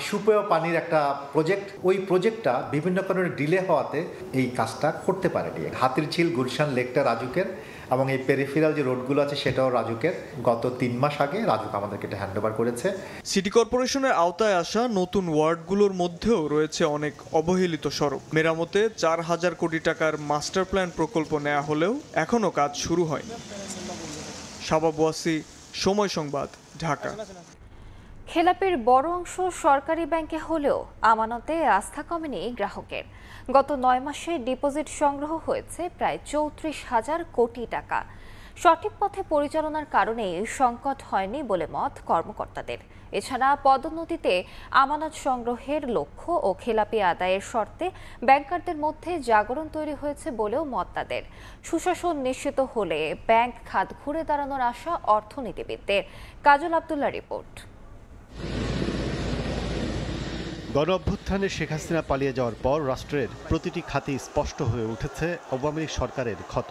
সুপেয় পানির একটা প্রজেক্ট। ওই প্রজেক্টটা বিভিন্ন কারণে ডিলে হওয়াতে এই কাজটা করতে পারেনি। হাতিরঝিল, গুলশান লেকটা রাজুকের, এবং এই পেরিফেরাল যে রোডগুলো আছে সেটাও রাজুকের। গত 3 মাস আগে রাজুক আমাদেরকে এটা হ্যান্ড ওভার করেছে। সিটি কর্পোরেশনের আওতায় আসা নতুন ওয়ার্ডগুলোর মধ্যেও রয়েছে অনেক অবহেলিত সড়ক। মেরামতে 4000 কোটি টাকার মাস্টার প্ল্যান প্রকল্প নেওয়া হলেও এখনও কাজ শুরু হয়নি। শাবাব ওয়াসি, সময় সংবাদ, ঢাকা। খেলাপির বড় অংশ সরকারি ব্যাংকে হলেও আমানতে আস্থা কমেনি গ্রাহকের। গত 9 মাসে ডিপোজিট সংগ্রহ হয়েছে প্রায় 34,000 কোটি টাকা। সঠিক পথে পরিচালনার কারণে সংকট হয়নি বলে মত কর্মকর্তাদের। এছাড়া পদোন্নতিতে আমানত সংগ্রহের লক্ষ্য ও খেলাপি আদায়ের শর্তে ব্যাংকারদের মধ্যে জাগরণ তৈরি হয়েছে বলেও মত তাদের। সুশাসন নিশ্চিত হলে ব্যাংক খাত ঘুরে দাঁড়ানোর আশা অর্থনীতিবিদদের। কাজল আব্দুল্লাহ রিপোর্ট। গণঅভ্যুত্থানে শেখ হাসিনা পালিয়ে যাওয়ার পর রাষ্ট্রের প্রতিটি খাতেই স্পষ্ট হয়ে উঠেছে আওয়ামী লীগ সরকারের ক্ষত।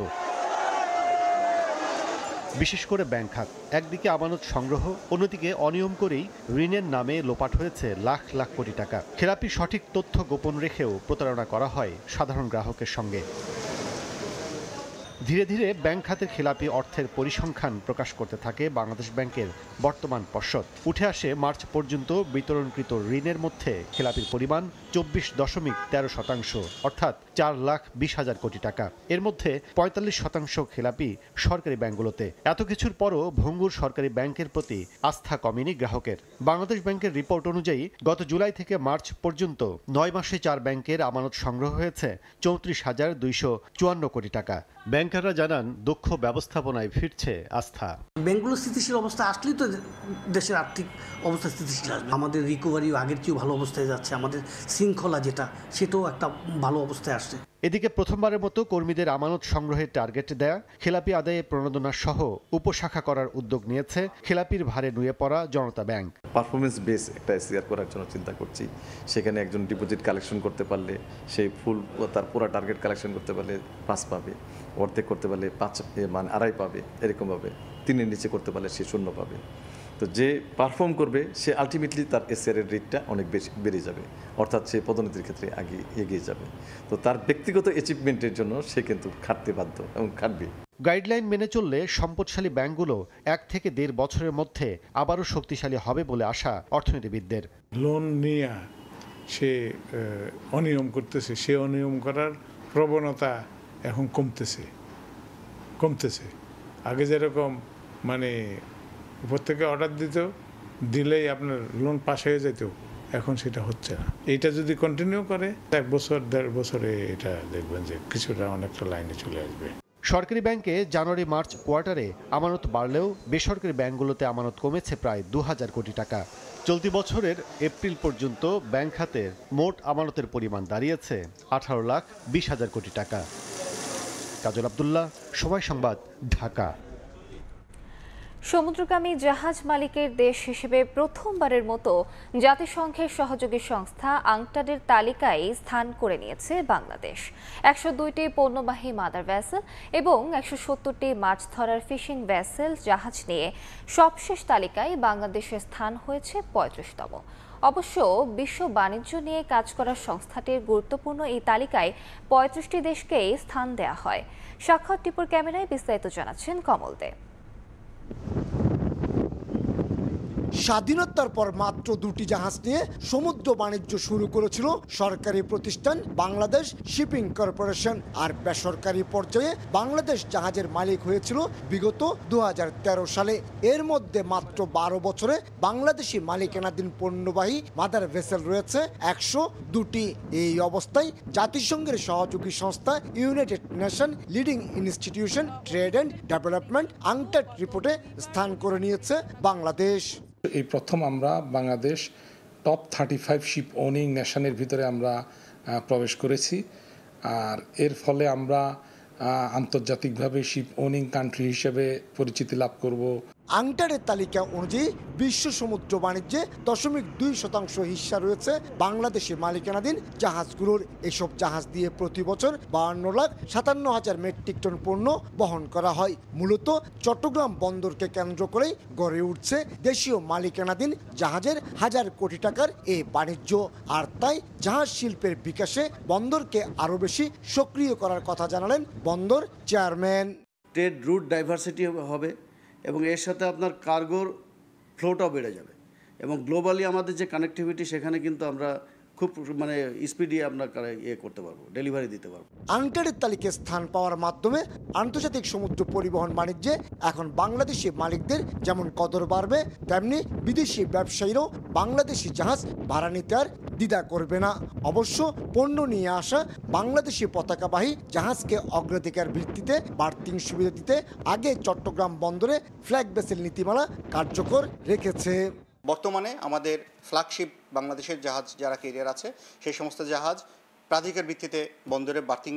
বিশেষ করে ব্যাংক খাত, একদিকে আমানত সংগ্রহ, অন্যদিকে অনিয়ম করেই ঋণের নামে লোপাট হয়েছে লাখ লাখ কোটি টাকা। খেলাপি সঠিক তথ্য গোপন রেখেও প্রতারণা করা হয় সাধারণ গ্রাহকের সঙ্গে। ধীরে ধীরে ব্যাংক খাতের খেলাপি অর্থের পরিসংখ্যান প্রকাশ করতে থাকে বাংলাদেশ ব্যাংকের বর্তমান পর্ষদ। উঠে আসে মার্চ পর্যন্ত বিতরণকৃত ঋণের মধ্যে খেলাপির পরিমাণ 24.13%, অর্থাৎ 4,20,000 কোটি টাকা। এর মধ্যে 45% খেলাপি সরকারি ব্যাংকগুলোতে। এত কিছুর পরও ভঙ্গুর সরকারি ব্যাংকের প্রতি আস্থা কমেনি গ্রাহকের। বাংলাদেশ ব্যাংকের রিপোর্ট অনুযায়ী গত জুলাই থেকে মার্চ পর্যন্ত 9 মাসে 4 ব্যাংকের আমানত সংগ্রহ হয়েছে 34,254 কোটি টাকা। ব্যাংকাররা জানান দক্ষ ব্যবস্থাপনায় ফিরছে আস্থা। ব্যাংকগুলো স্থিতিশীল অবস্থা আসলেই তো দেশের আর্থিক অবস্থা স্থিতিশীল আসবে। আমাদের রিকভারিও আগের চেয়েও ভালো অবস্থায় যাচ্ছে, আমাদের শৃঙ্খলা যেটা সেটাও একটা ভালো অবস্থায় আসছে। এদিকে প্রথমবারের মতো কর্মীদের আমানত সংগ্রহের টার্গেট দেয়া, খেলাপি আদায়ে প্রণোদনা সহ উপশাখা করার উদ্যোগ নিয়েছে খেলাপির ভারে নুয়ে পড়া জনতা ব্যাংক। পারফরমেন্স বেস একটা এসিআর করার জন্য চিন্তা করছি। সেখানে একজন ডিপোজিট কালেকশন করতে পারলে সেই ফুল তার পুরো টার্গেট কালেকশন করতে পারলে 5 পাবে, অর্ধেক করতে পারলে 5 মানে 2.5 পাবে, এরকমভাবে 3-এর নিচে করতে পারলে সে 0 পাবে। তো যে পারফর্ম করবে সে আলটিমেটলি তার এসিআরের রেটটা অনেক বেশি বেড়ে যাবে, অর্থাৎ সে পদোন্নতির ক্ষেত্রে আগে এগিয়ে যাবে। তো তার ব্যক্তিগত অ্যাচিভমেন্টের জন্য সে কিন্তু খাটতে বাধ্য এবং খাটবে। গাইডলাইন মেনে চললে সম্পদশালী ব্যাংকগুলো 1 থেকে 1.5 বছরের মধ্যে আবারও শক্তিশালী হবে বলে আশা অর্থনীতিবিদদের। লোন নিয়ে সে অনিয়ম করতেছে, সে অনিয়ম করার প্রবণতা এখন কমতেছে। আগে যেরকম মানে উপর থেকে অর্ডার দিলেই আপনার লোন পাস হয়ে যেত, এখন সেটা হচ্ছে না। এটা যদি কন্টিনিউ করে 1 বছর 1.5 বছরে এটা দেখবেন যে কিছুটা অনেকটা লাইনে চলে আসবে। সরকারি ব্যাংকে জানুয়ারি মার্চ কোয়ার্টারে আমানত বাড়লেও বেসরকারি ব্যাংকগুলোতে আমানত কমেছে প্রায় 2,000 কোটি টাকা। চলতি বছরের এপ্রিল পর্যন্ত ব্যাংক খাতের মোট আমানতের পরিমাণ দাঁড়িয়েছে 18,20,000 কোটি টাকা। কাজল আব্দুল্লাহ, সময় সংবাদ, ঢাকা। সমুদ্রগামী জাহাজ মালিকের দেশ হিসেবে প্রথমবারের মতো জাতিসংঘের সহযোগী সংস্থা আংটাডের তালিকায় স্থান করে নিয়েছে বাংলাদেশ। 102টি পণ্যবাহী মাদার ভেসেল এবং 170টি মাছ ধরার ফিশিং ভেসেল জাহাজ নিয়ে সবশেষ তালিকায় বাংলাদেশের স্থান হয়েছে 35তম। অবশ্য বিশ্ব বাণিজ্য নিয়ে কাজ করার সংস্থাটির গুরুত্বপূর্ণ এই তালিকায় 35টি দেশকেই স্থান দেওয়া হয়। সাক্ষাৎ টিপুর ক্যামেরায় বিস্তারিত জানাচ্ছেন কমল দে। স্বাধীনতার পর মাত্র 2টি জাহাজ নিয়ে সমুদ্র বাণিজ্য শুরু করেছিল সরকারি প্রতিষ্ঠান বাংলাদেশ শিপিং কর্পোরেশন, আর বেসরকারি পর্যায়ে বাংলাদেশ জাহাজের মালিক হয়েছিল বিগত 2013 সালে। এর মধ্যে মাত্র 12 বছরে বাংলাদেশি মালিকানাধীন পণ্যবাহী মাদার ভেসেল রয়েছে 102টি। এই অবস্থায় জাতিসংঘের সহযোগী সংস্থা United Nation leading institution trade and development UNCTAD রিপোর্টে স্থান করে নিয়েছে বাংলাদেশ। এই প্রথম আমরা বাংলাদেশ টপ 35 শিপ ওনিং নেশনের ভিতরে আমরা প্রবেশ করেছি, আর এর ফলে আমরা আন্তর্জাতিকভাবে শিপ ওনিং কান্ট্রি হিসেবে পরিচিতি লাভ করব। আংটাডের তালিকা অনুযায়ী বিশ্ব সমুদ্র বাণিজ্যে 0.2% হিস্সা রয়েছে বাংলাদেশের মালিকানাধীন জাহাজগুলোর। এসব জাহাজ দিয়ে প্রতি বছর 52,57,000 মেট্রিক টন পণ্য বহন করা হয়। মূলত চট্টগ্রাম বন্দরকে কেন্দ্র করেই গড়ে উঠছে দেশীয় মালিকানাধীন জাহাজের হাজার কোটি টাকার এই বাণিজ্য। আর তাই জাহাজ শিল্পের বিকাশে বন্দরকে আরও বেশি সক্রিয় করার কথা জানালেন বন্দর চেয়ারম্যান। ট্রেড রুট ডাইভার্সিটি হবে এবং এর সাথে আপনার কার্গোর ফ্লোটাও বেড়ে যাবে এবং গ্লোবালি আমাদের যে কানেক্টিভিটি সেখানে কিন্তু আমরা খুব মানে স্পিডি আমরা করতে পারবো, ডেলিভারি দিতে পারবো। আনট্রেডের তালিকায় স্থান পাওয়ার মাধ্যমে আন্তর্জাতিক সমুদ্র পরিবহন বাণিজ্যে এখন বাংলাদেশি মালিকদের যেমন কদর বাড়বে, তেমনি বিদেশি ব্যবসায়ীরাও বাংলাদেশি জাহাজ ভাড়া নিতে আর দ্বিধা করবে না। অবশ্য পণ্য নিয়ে আসা বাংলাদেশি পতাকাবাহী জাহাজকে অগ্রাধিকার ভিত্তিতে বাড়তি সুবিধা দিতে আগে চট্টগ্রাম বন্দরে ফ্ল্যাগ ভেসেল নীতিমালা কার্যকর রেখেছে। বর্তমানে আমাদের ফ্ল্যাগশিপ বাংলাদেশের জাহাজ যারা ক্যারিয়ার আছে সেই সমস্ত জাহাজ প্রাধিকার ভিত্তিতে বন্দরে বার্থিং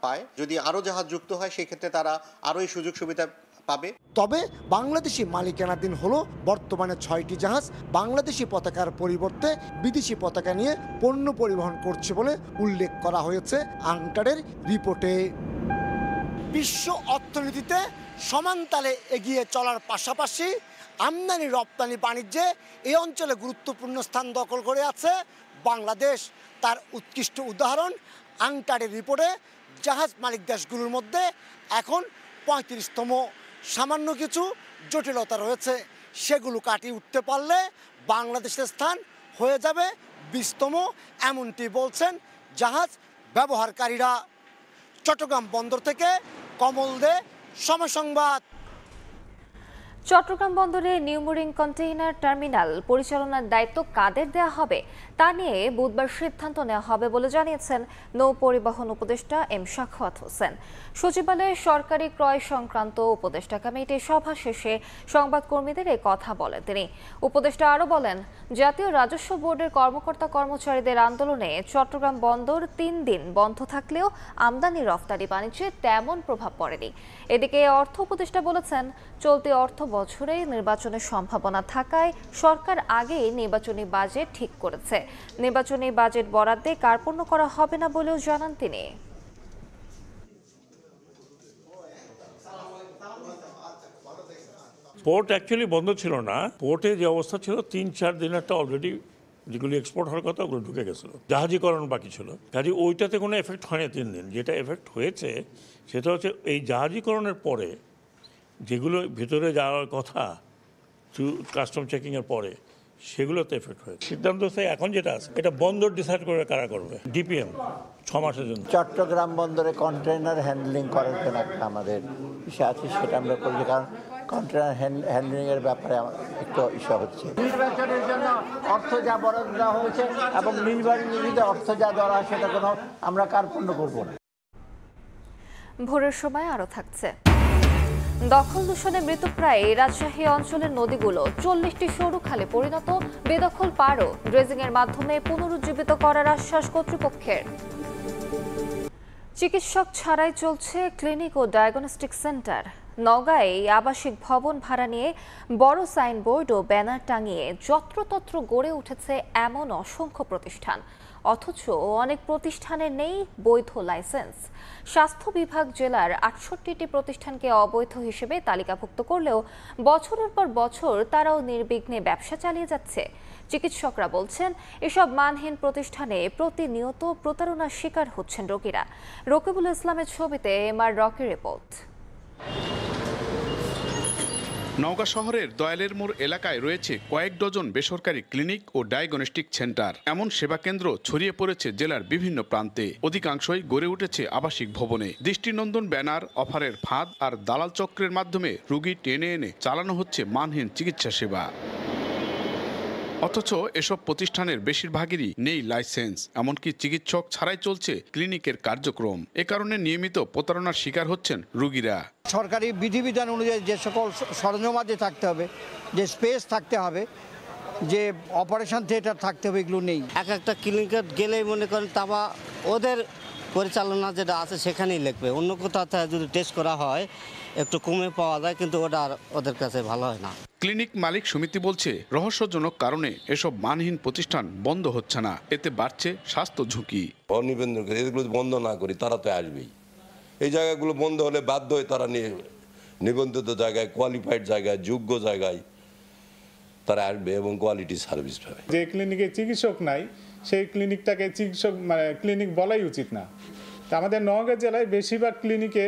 পায়। যদি আরও জাহাজ যুক্ত হয় সেই ক্ষেত্রে তারা আরও এই সুযোগ সুবিধা পাবে। তবে বাংলাদেশি মালিকানাধীন হলো বর্তমানে 6টি জাহাজ বাংলাদেশি পতাকার পরিবর্তে বিদেশি পতাকা নিয়ে পণ্য পরিবহন করছে বলে উল্লেখ করা হয়েছে আংটারের রিপোর্টে। বিশ্ব অর্থনীতিতে সমানতালে এগিয়ে চলার পাশাপাশি আমদানি রপ্তানি বাণিজ্যে এই অঞ্চলে গুরুত্বপূর্ণ স্থান দখল করে আছে বাংলাদেশ। তার উৎকৃষ্ট উদাহরণ আংটারের রিপোর্টে জাহাজ মালিক দেশগুলোর মধ্যে এখন 35তম। সামান্য কিছু জটিলতা রয়েছে, সেগুলো কাটিয়ে উঠতে পারলে বাংলাদেশের স্থান হয়ে যাবে 20তম, এমনটি বলছেন জাহাজ ব্যবহারকারীরা। চট্টগ্রাম বন্দর থেকে কমল দে, সময় সংবাদ। চট্টগ্রাম বন্দরে নিউ মুরিং কন্টেইনার টার্মিনাল পরিচালনার দায়িত্ব কাদের দেওয়া হবে তা নিয়ে বুধবার সিদ্ধান্ত নেওয়া হবে বলে জানিয়েছেন নৌ পরিবহন উপদেষ্টা এম সাখাওয়াত হোসেন। সচিবালয়ে সরকারি ক্রয় সংক্রান্ত উপদেষ্টা কমিটির সভা শেষে সংবাদকর্মীদের এই কথা বলেন তিনি। উপদেষ্টা আরও বলেন, জাতীয় রাজস্ব বোর্ডের কর্মকর্তা কর্মচারীদের আন্দোলনে চট্টগ্রাম বন্দর 3 দিন বন্ধ থাকলেও আমদানি রফতানি বাণিজ্যে তেমন প্রভাব পড়েনি। এদিকে অর্থ উপদেষ্টা বলেছেন, চলতি অর্থ বছরে নির্বাচনের সম্ভাবনা থাকায় সরকার আগেই নির্বাচনী বাজেট ঠিক করেছে। নির্বাচনী বাজেট বরাদ্দে কার্পণ্য করা হবে না বলেও জানান তিনি। পোর্ট অ্যাকচুয়ালি বন্ধ ছিল না, পোর্টে যে অবস্থা ছিল 3-4 দিন একটা অলরেডি যেগুলি এক্সপোর্ট হওয়ার কথা ওগুলো ঢুকে গেছিল, জাহাজীকরণ বাকি ছিল। কাজে ওইটাতে কোনো এফেক্ট হয়নি 3 দিন। যেটা এফেক্ট হয়েছে সেটা হচ্ছে এই জাহাজীকরণের পরে যেগুলো ভিতরে যাওয়ার কথা কাস্টম চেকিংয়ের পরে সেগুলোতে এফেক্ট হয়েছে। সিদ্ধান্ত হচ্ছে এখন যেটা আছে এটা বন্দর ডিসাইড করে কারা করবে, ডিপিএম 6 মাসের জন্য। চট্টগ্রাম বন্দরে কন্টেইনার হ্যান্ডলিং করার জন্য একটা আমাদের ইস্যু আছে, সেটা আমরা করছি, কারণ কন্টেইনার হ্যান্ডলিংয়ের ব্যাপারে একটু ইস্যু হচ্ছে। নির্বাচনের জন্য অর্থ যা বরাদ্দ দেওয়া হয়েছে এবং নির্বাচনের অর্থ যা দেওয়া হয় সেটা কোনো আমরা কার্পণ্য করব না। ভোরের সময় আরও থাকছে। দখল দূষণে মৃতপ্রায় রাজশাহী অঞ্চলের নদীগুলো 40টি সরু খালে পরিণত, বেদখল পারও ড্রেজিং এর মাধ্যমে পুনরুজ্জীবিত করার আশ্বাস কর্তৃপক্ষের। চিকিৎসক ছাড়াই চলছে ক্লিনিক ও ডায়াগনস্টিক সেন্টার। নওগাঁয় আবাসিক ভবন ভাড়া নিয়ে বড় সাইনবোর্ড ও ব্যানার টাঙিয়ে যত্রতত্র গড়ে উঠেছে এমন অসংখ্য প্রতিষ্ঠান, অথচ অনেক প্রতিষ্ঠানের নেই বৈধ লাইসেন্স। স্বাস্থ্য বিভাগ জেলার 68টি প্রতিষ্ঠানকে অবৈধ হিসেবে তালিকাভুক্ত করলেও বছরের পর বছর তারাও নির্বিঘ্নে ব্যবসা চালিয়ে যাচ্ছে। চিকিৎসকরা বলছেন, এসব মানহীন প্রতিষ্ঠানে প্রতিনিয়ত প্রতারণার শিকার হচ্ছেন রোগীরা। রকিবুল ইসলামের ছবিতে এমআর রকি রিপোর্ট। নওগাঁ শহরের দয়ালের মোড় এলাকায় রয়েছে কয়েক ডজন বেসরকারি ক্লিনিক ও ডায়াগনস্টিক সেন্টার। এমন সেবা কেন্দ্র ছড়িয়ে পড়েছে জেলার বিভিন্ন প্রান্তে, অধিকাংশই গড়ে উঠেছে আবাসিক ভবনে। দৃষ্টিনন্দন ব্যানার, অফারের ফাঁদ আর দালাল চক্রের মাধ্যমে রোগী টেনে এনে চালানো হচ্ছে মানহীন চিকিৎসা সেবা। অথচ এসব প্রতিষ্ঠানের বেশিরভাগেরই নেই লাইসেন্স, এমনকি চিকিৎসক ছাড়াই চলছে ক্লিনিকের কার্যক্রম। এ কারণে নিয়মিত প্রতারণার শিকার হচ্ছেন রোগীরা। সরকারি বিধিবিধান অনুযায়ী যে সকল সরঞ্জামাদি থাকতে হবে, যে স্পেস থাকতে হবে, যে অপারেশন থিয়েটার থাকতে হবে, এগুলো নেই। একটা ক্লিনিকে গেলেই মনে করেন তাবা ওদের পরিচালনা যেটা আছে সেখানেই লিখবে, অন্য কোথাও যদি টেস্ট করা হয় একটু কমে পাওয়া যায়, কিন্তু ওটা আর ওদের কাছে ভালো হয় না। ক্লিনিক মালিক সমিতি বলছে, রহস্যজনক কারণে এসব মানহীন প্রতিষ্ঠান বন্ধ হচ্ছে না, এতে বাড়ছে স্বাস্থ্য ঝুঁকি। অনিবেদন করে এগুলো বন্ধ না করি তারা তো আসবেই। এই জায়গাগুলো বন্ধ হলে বাধ্য হয়ে তারা নিবন্ধিত জায়গায়, কোয়ালিফাইড জায়গায়, যোগ্য জায়গায় তারা আসবে এবং কোয়ালিটি সার্ভিস পাবে। যে ক্লিনিকে চিকিৎসক নাই সেই ক্লিনিকটাকে চিকিৎসক ক্লিনিক বলাই উচিত না। তা আমাদের নওগাঁ জেলায় বেশিরভাগ ক্লিনিকে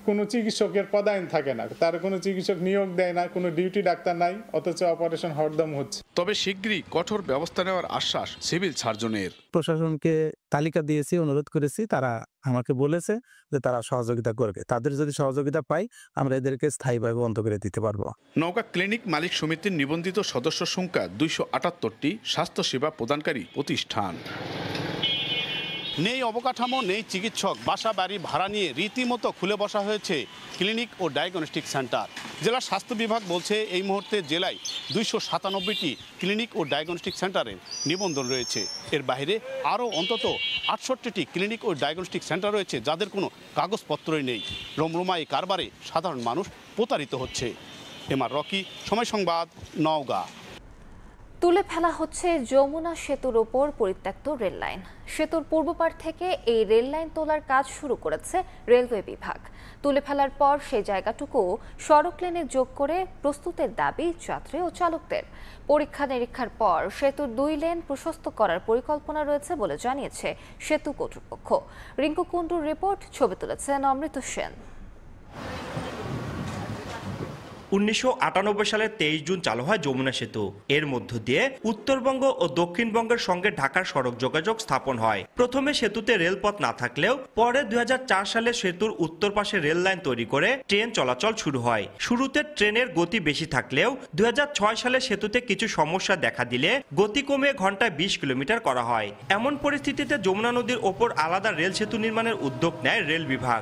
কোনো চিকিৎসকের পদায়ন থাকে না, তার কোনো চিকিৎসক নিয়োগ দেয় না, কোনো ডিউটি ডাক্তার নাই, অথচ অপারেশন হরদম হচ্ছে। তবে শিগগিরই কঠোর ব্যবস্থা নেওয়ার আশ্বাস সিভিল সার্জনের। প্রশাসনকে তালিকা দিয়েছি, অনুরোধ করেছি, তারা আমাকে বলেছে যে তারা সহযোগিতা করবে। তাদের যদি সহযোগিতা পাই আমরা এদেরকে স্থায়ীভাবে বন্ধ করে দিতে পারবো। নওগাঁ ক্লিনিক মালিক সমিতির নিবন্ধিত সদস্য সংখ্যা 278টি স্বাস্থ্যসেবা প্রদানকারী প্রতিষ্ঠান। নেই অবকাঠামো, নেই চিকিৎসক, বাসা বাড়ি ভাড়া নিয়ে রীতিমতো খুলে বসা হয়েছে ক্লিনিক ও ডায়াগনস্টিক সেন্টার। জেলা স্বাস্থ্য বিভাগ বলছে এই মুহূর্তে জেলায় 297টি ক্লিনিক ও ডায়াগনস্টিক সেন্টারের নিবন্ধন রয়েছে। এর বাইরে আরও অন্তত 68টি ক্লিনিক ও ডায়াগনস্টিক সেন্টার রয়েছে যাদের কোনো কাগজপত্রই নেই। রমরমা এই কারবারে সাধারণ মানুষ প্রতারিত হচ্ছে। এমআর রকি, সময় সংবাদ, নওগাঁ। তুলে ফেলা হচ্ছে যমুনা সেতুর ওপর পরিত্যক্ত রেল লাইন। সেতুর পূর্ব পাড় থেকে এই রেল লাইন তোলার কাজ শুরু করেছে রেলওয়ে বিভাগ। তুলে ফেলার পর সেই জায়গাটুকু সড়ক লেনে যোগ করে প্রস্তুতের দাবি যাত্রী ও চালকদের। পরীক্ষা নিরীক্ষার পর সেতুর 2 লেন প্রশস্ত করার পরিকল্পনা রয়েছে বলে জানিয়েছে সেতু কর্তৃপক্ষ। রিঙ্কু কুন্ডুর রিপোর্ট, ছবি তুলেছেন অমৃত সেন। 1998 সালের 23 জুন চালু হয় যমুনা সেতু। এর মধ্য দিয়ে উত্তরবঙ্গ ও দক্ষিণবঙ্গের সঙ্গে ঢাকার সড়ক যোগাযোগ স্থাপন হয়। প্রথমে সেতুতে রেলপথ না থাকলেও পরে 2004 সালে সেতুর উত্তর পাশে রেল লাইন তৈরি করে ট্রেন চলাচল শুরু হয়। শুরুতে ট্রেনের গতি বেশি থাকলেও 2006 সালে সেতুতে কিছু সমস্যা দেখা দিলে গতি কমে ঘন্টায় 20 কিলোমিটার করা হয়। এমন পরিস্থিতিতে যমুনা নদীর ওপর আলাদা রেল সেতু নির্মাণের উদ্যোগ নেয় রেল বিভাগ।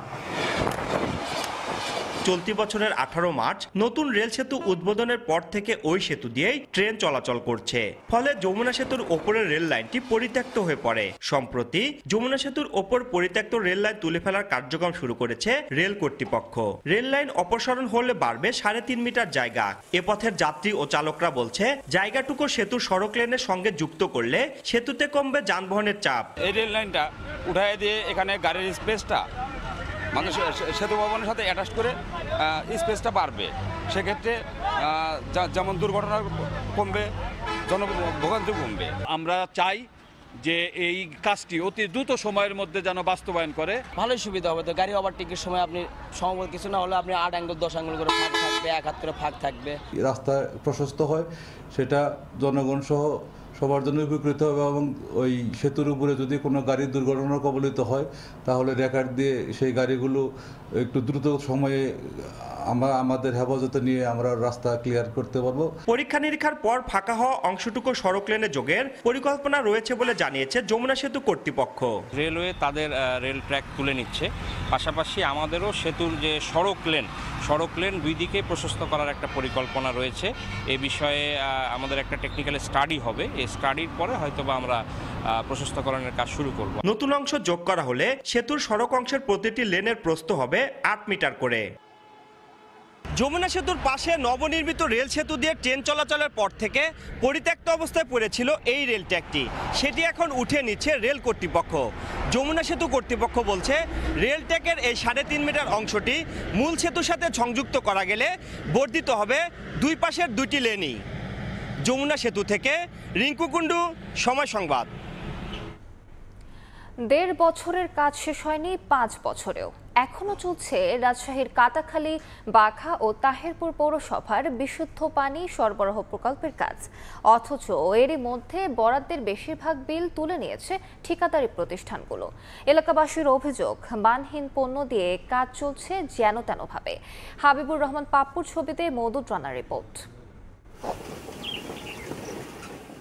চলতি বছরের 18 মার্চ নতুন রেল সেতু উদ্বোধনের পর থেকে ওই সেতু দিয়েই ট্রেন চলাচল করছে। ফলে যমুনা সেতুর ওপরের রেল লাইনটি পরিত্যক্ত হয়ে পড়ে। সম্প্রতি যমুনা সেতুর ওপর পরিত্যক্ত রেল লাইন তুলে ফেলার কার্যক্রম শুরু করেছে রেল কর্তৃপক্ষ। রেল লাইন অপসারণ হলে বাড়বে 3.5 মিটার জায়গা। এ পথের যাত্রী ও চালকরা বলছে জায়গাটুকু সেতুর সড়ক লেনের সঙ্গে যুক্ত করলে সেতুতে কমবে যানবাহনের চাপ। এই রেল লাইনটা উঠায় দিয়ে এখানে গাড়ির স্পেসটা মানুষ সেতু ভবনের সাথে অ্যাটাচ করে স্পেসটা বাড়বে। সেক্ষেত্রে যেমন দুর্ঘটনা কমবে, জনভোগান্তি কমবে। আমরা চাই যে এই কাজটি অতি দ্রুত সময়ের মধ্যে যেন বাস্তবায়ন করে। ভালোই সুবিধা হবে। তো গাড়ি ওভারটেকের সময় আপনি সম্ভব কিছু না হলে আপনি 8 আঙ্গুল 10 আঙ্গুল করে ফাঁক থাকবে, 1 হাত করে ফাঁক থাকবে। রাস্তা প্রশস্ত হয়, সেটা জনগণ সহ সবার জন্য উপকৃত হবে এবং ওই সেতুর উপরে যদি কোনো গাড়ি দুর্ঘটনা কবলিত হয় তাহলে রেকর্ড দিয়ে সেই গাড়িগুলো একটু দ্রুত সময়ে আমরা আমাদের হেফাজতে নিয়ে আমরা রাস্তা ক্লিয়ার করতে পারবো। পরীক্ষা নিরীক্ষার পর ফাঁকা হওয়া অংশটুকু সড়ক লেনে যোগের পরিকল্পনা রয়েছে বলে জানিয়েছে যমুনা সেতু কর্তৃপক্ষ। রেলওয়ে তাদের রেল ট্র্যাক তুলে নিচ্ছে, পাশাপাশি আমাদেরও সেতুর যে সড়ক লেন 2 দিকে প্রশস্ত করার একটা পরিকল্পনা রয়েছে। এ বিষয়ে আমাদের একটা টেকনিক্যাল স্টাডি হবে। এই স্টাডির পরে হয়তোবা আমরা প্রশস্তকরণের কাজ শুরু করব। নতুন অংশ যোগ করা হলে সেতুর সড়ক অংশের প্রতিটি লেনের প্রস্থ হবে 8 মিটার করে। যমুনা সেতুর পাশে নবনির্মিত রেল সেতু দিয়ে ট্রেন চলাচলের পর থেকে পরিত্যক্ত অবস্থায় পড়েছিল এই রেল ট্র্যাকটি। সেটি এখন উঠে নিচ্ছে রেল কর্তৃপক্ষ। যমুনা সেতু কর্তৃপক্ষ বলছে রেল ট্র্যাকের এই 3.5 মিটার অংশটি মূল সেতুর সাথে সংযুক্ত করা গেলে বর্ধিত হবে 2 পাশের 2টি লেনই। যমুনা সেতু থেকে রিঙ্কু কুন্ডু, সময় সংবাদ। 1.5 বছরের কাজ শেষ হয়নি 5 বছরেও এখনো চলছে রাজশাহীর কাটাখালী, বাঘা ও তাহিরপুর পৌরসভার বিশুদ্ধ পানি সরবরাহ প্রকল্পের কাজ। অথচ এরই মধ্যে বরাদ্দের বেশিরভাগ বিল তুলে নিয়েছে ঠিকাদারি প্রতিষ্ঠানগুলো। এলাকাবাসীর অভিযোগ, মানহীন পণ্য দিয়ে কাজ চলছে যেন তেনভাবে। হাবিবুর রহমান পাপ্পুর ছবিতে মওদুদ রানার রিপোর্ট।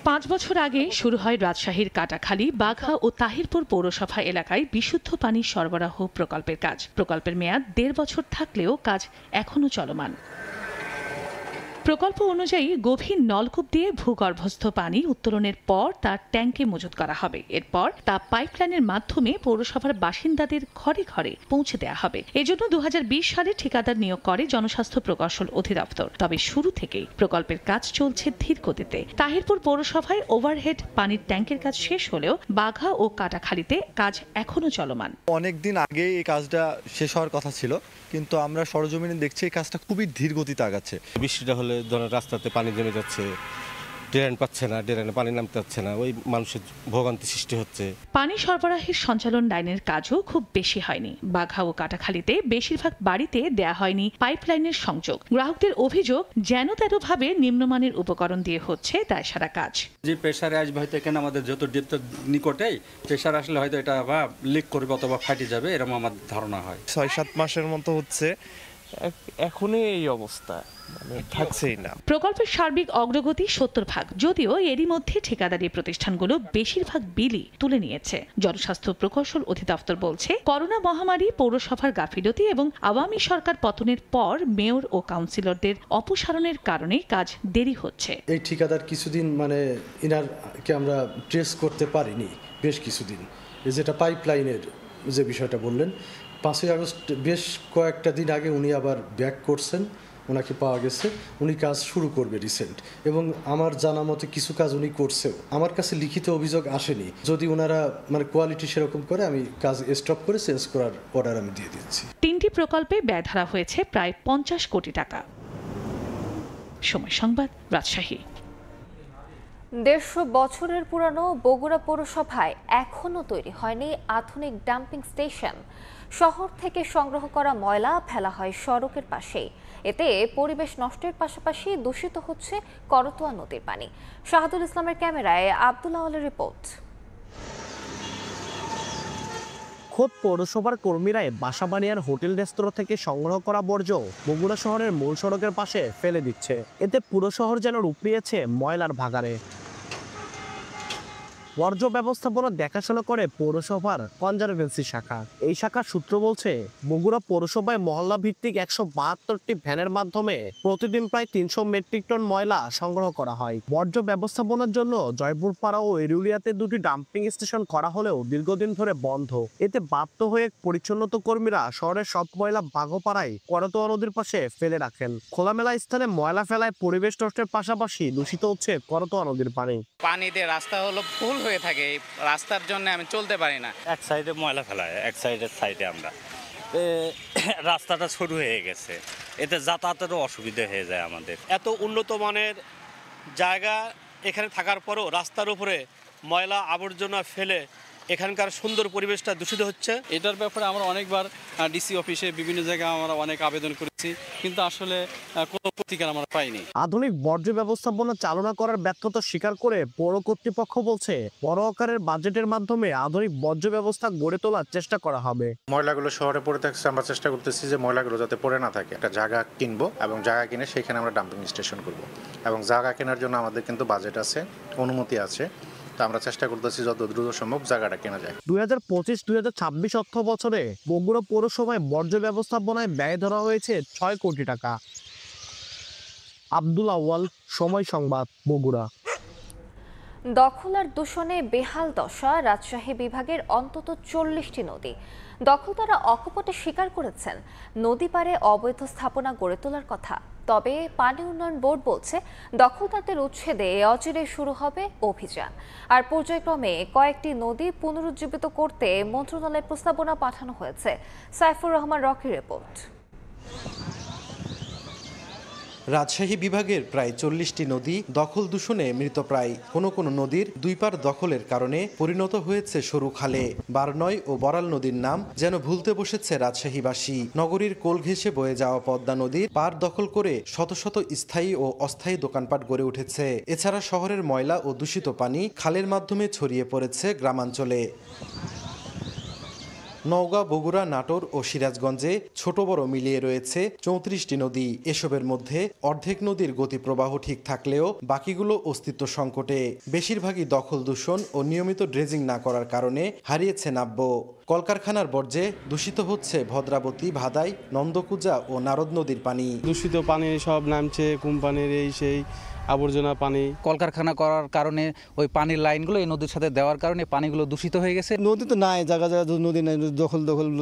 5 বছর আগে শুরু হয় রাজশাহীর কাটাখালী, বাঘা ও তাহিরপুর পৌরসভা এলাকায় বিশুদ্ধ পানি সরবরাহ প্রকল্পের কাজ। প্রকল্পের মেয়াদ 1.5 বছর থাকলেও কাজ এখনো চলমান। প্রকল্প অনুযায়ী গভীর নলকূপ দিয়ে ভূগর্ভস্থ পানি উত্তোলনের পর তা ট্যাঙ্কে মজুত করা হবে। এরপর তা পাইপলাইনের মাধ্যমে পৌরসভার বাসিন্দাদের ঘরে ঘরে পৌঁছে দেওয়া হবে। এজন্য 2020 সালে ঠিকাদার নিয়োগ করে জনস্বাস্থ্য প্রকৌশল অধিদপ্তর। তবে শুরু থেকেই প্রকল্পের কাজ চলছে ধীর গতিতে। তাহিরপুর পৌরসভায় ওভারহেড পানির ট্যাঙ্কের কাজ শেষ হলেও বাঘা ও কাটাখালীতে কাজ এখনো চলমান। অনেকদিন আগে এই কাজটা শেষ হওয়ার কথা ছিল, কিন্তু আমরা সরজমিনে দেখছি এই কাজটা খুবই ধীর গতিতে আগাচ্ছে। বৃষ্টিটা হলে ধরো রাস্তাতে পানি জমে যাচ্ছে, ড্রেন পাচ্ছে না, ড্রেনে পানি নামতে পারছে না, ওই মানুষের ভোগান্তি সৃষ্টি হচ্ছে। পানি সরবরাহের সঞ্চালন লাইনের কাজও খুব বেশি হয়নি। বাঘা ও কাটাখালীতে বেশিরভাগ বাড়িতে দেয়া হয়নি পাইপলাইনের সংযোগ। গ্রাহকদের অভিযোগ যেন তেরোভাবে নিম্নমানের উপকরণ দিয়ে হচ্ছে দায়সারা কাজ। যে প্রেসারে আসবে হয়তো এখানে আমাদের যত ডিপের নিকটেই প্রেসার আসলে হয়তো এটা বা লিক করবে অথবা ফাটে যাবে, এরকম আমার ধারণা হয়। ৬-৭ মাসের মতো হচ্ছে, এখনই এই অবস্থা, থাকছেই না। প্রকল্পের সার্বিক অগ্রগতি ৭০%, যদিও এরই মধ্যে ঠিকাদারি প্রতিষ্ঠানগুলো বেশিরভাগ বিলই তুলে নিয়েছে। জনস্বাস্থ্য প্রকৌশল অধিদপ্তর বলছে, করোনা মহামারী, পৌরসভার গাফিলতি এবং আওয়ামী সরকার পতনের পর মেয়র ও কাউন্সিলরদের অপসারণের কারণে কাজ দেরি হচ্ছে। এই ঠিকাদার কিছুদিন ইনারকে আমরা ট্রেস করতে পারিনি বেশ কিছুদিন। যেটা পাইপলাইনের যে বিষয়টা বললেন, 5ই আগস্ট বেশ কয়েকটা দিন আগে উনি আবার ব্যাক করছেন, ওনাকে পাওয়া গেছে, উনি কাজ শুরু করবে রিসেন্ট, এবং আমার জানা মতে কিছু কাজ উনি করছেও। আমার কাছে লিখিত অভিযোগ আসেনি। যদি ওনারা কোয়ালিটি সেরকম করে, আমি কাজ স্টপ করে চেঞ্জ করার অর্ডার আমি দিয়ে দিচ্ছি। 3টি প্রকল্পে ব্যয় ধরা হয়েছে প্রায় 50 কোটি টাকা। সময় সংবাদ, রাজশাহী। 150 বছরের পুরানো বগুড়া পৌরসভায় এখনো তৈরি হয়নি আধুনিক ডাম্পিং স্টেশন। শহর থেকে সংগ্রহ করা ময়লা ফেলা হয় সড়কের পাশেই। এতে পরিবেশ নষ্টের পাশাপাশি দূষিত হচ্ছে করতোয়া নদীর পানি। শাহাদুল ইসলামের ক্যামেরায় আব্দুল্লাহ আলের রিপোর্ট। খোদ পৌরসভার কর্মীরাই বাসাবাড়িয়ার হোটেল রেস্তোরাঁ থেকে সংগ্রহ করা বর্জ্য বগুড়া শহরের মূল সড়কের পাশে ফেলে দিচ্ছে। এতে পুরো শহর যেন রূপ নিয়েছে ময়লার ভাগাড়ে। বর্জ্য ব্যবস্থাপনা দেখাশোনা করে পৌরসভার কনজারভেন্সি শাখা। এই শাখার সূত্র বলছে, বগুড়া পৌরসভায় মহল্লা ভিত্তিক 172টি ভ্যানের মাধ্যমে প্রতিদিন প্রায় 300 মেট্রিক টন ময়লা সংগ্রহ করা হয়। বর্জ্য ব্যবস্থাপনার জন্য জয়পুরপাড়া ও এরুলিয়াতে 2টি ডাম্পিং স্টেশন করা হলেও দীর্ঘদিন ধরে বন্ধ। এতে বাধ্য হয়ে পরিচ্ছন্নতা কর্মীরা শহরের সব ময়লা বাঘপাড়ায় করতোয়া নদীর পাশে ফেলে রাখেন। খোলামেলা স্থানে ময়লা ফেলায় পরিবেশ নষ্টের পাশাপাশি দূষিত হচ্ছে করতোয়া নদীর পানি। পানিতে রাস্তা হলো ফুল হয়ে থাকে, এই রাস্তার জন্য আমি চলতে পারি না। এক সাইডে ময়লা ফেলায়, এক সাইডে আমরা রাস্তাটা সরু হয়ে গেছে, এতে যাতায়াতেরও অসুবিধা হয়ে যায় আমাদের। এত উন্নত মানের জায়গা এখানে থাকার পরও রাস্তার উপরে ময়লা আবর্জনা ফেলে এখানকার সুন্দর পরিবেশটা দূষিত হচ্ছে। এটার ব্যাপারে আমরা অনেকবার ডিসি অফিসে বিভিন্ন জায়গায় আমরা অনেক আবেদন করেছি, কিন্তু আসলে কোনো প্রতিকার আমরা পাইনি। আধুনিক বর্জ্য ব্যবস্থাপনা চালনা করার ব্যর্থতা স্বীকার করে পৌর কর্তৃপক্ষ বলছে, বড় আকারের বাজেটের মাধ্যমে আধুনিক বর্জ্য ব্যবস্থা গড়ে তোলার চেষ্টা করা হবে। ময়লাগুলো শহরে পড়ে থাকছে, আমরা চেষ্টা করতেছি যে ময়লাগুলো যাতে পড়ে না থাকে। একটা জায়গা কিনবো এবং জায়গা কিনে সেখানে আমরা ডাম্পিং স্টেশন করব, এবং জায়গা কেনার জন্য আমাদের কিন্তু বাজেট আছে, অনুমতি আছে। আমরা চেষ্টা করতেছি যত দ্রুত সম্ভব জায়গাটা কেনা যায়। 2025-2026 অর্থ বছরে বগুড়া পৌরসভায় বর্জ্য ব্যবস্থাপনায় ব্যয় ধরা হয়েছে 6 কোটি টাকা। আব্দুল আউয়াল, সময় সংবাদ, বগুড়া। দখল আর দূষণে বেহাল দশা রাজশাহী বিভাগের অন্তত 40টি নদী। দখলদাররা অকপটে স্বীকার করেছেন নদী পাড়ে অবৈধ স্থাপনা গড়ে তোলার কথা। তবে পানি উন্নয়ন বোর্ড বলছে, দখলদারদের উচ্ছেদে অচিরেই শুরু হবে অভিযান। আর পর্যায়ক্রমে কয়েকটি নদী পুনরুজ্জীবিত করতে মন্ত্রণালয়ে প্রস্তাবনা পাঠানো হয়েছে। সাইফুর রহমান রকির রিপোর্ট। রাজশাহী বিভাগের প্রায় 40টি নদী দখল দূষণে মৃতপ্রায়। কোনো নদীর দুই পার দখলের কারণে পরিণত হয়েছে সরু খালে। বারনয় ও বড়াল নদীর নাম যেন ভুলতে বসেছে রাজশাহীবাসী। নগরীর কোল ঘেঁষে বয়ে যাওয়া পদ্মা নদীর পার দখল করে শত শত স্থায়ী ও অস্থায়ী দোকানপাট গড়ে উঠেছে। এছাড়া শহরের ময়লা ও দূষিত পানি খালের মাধ্যমে ছড়িয়ে পড়েছে গ্রামাঞ্চলে। নওগাঁ, বগুড়া, নাটোর ও সিরাজগঞ্জে ছোট বড় মিলিয়ে রয়েছে 34টি নদী। এসবের মধ্যে অর্ধেক নদীর গতিপ্রবাহ ঠিক থাকলেও বাকিগুলো অস্তিত্ব সংকটে। বেশিরভাগই দখল দূষণ ও নিয়মিত ড্রেজিং না করার কারণে হারিয়েছে নাব্য। কলকারখানার বর্জ্যে দূষিত হচ্ছে ভদ্রাবতী, ভাদাই, নন্দকুজা ও নারদ নদীর পানি। দূষিত পানি সব নামছে, কোম্পানির এই সেই আবর্জনা পানি। কলকারখানা করার কারণে ওই পানির লাইনগুলো এই নদীর সাথে দেওয়ার কারণে পানিগুলো দূষিত হয়ে গেছে। নদী তো নাই, জায়গা নদী নাই, দখল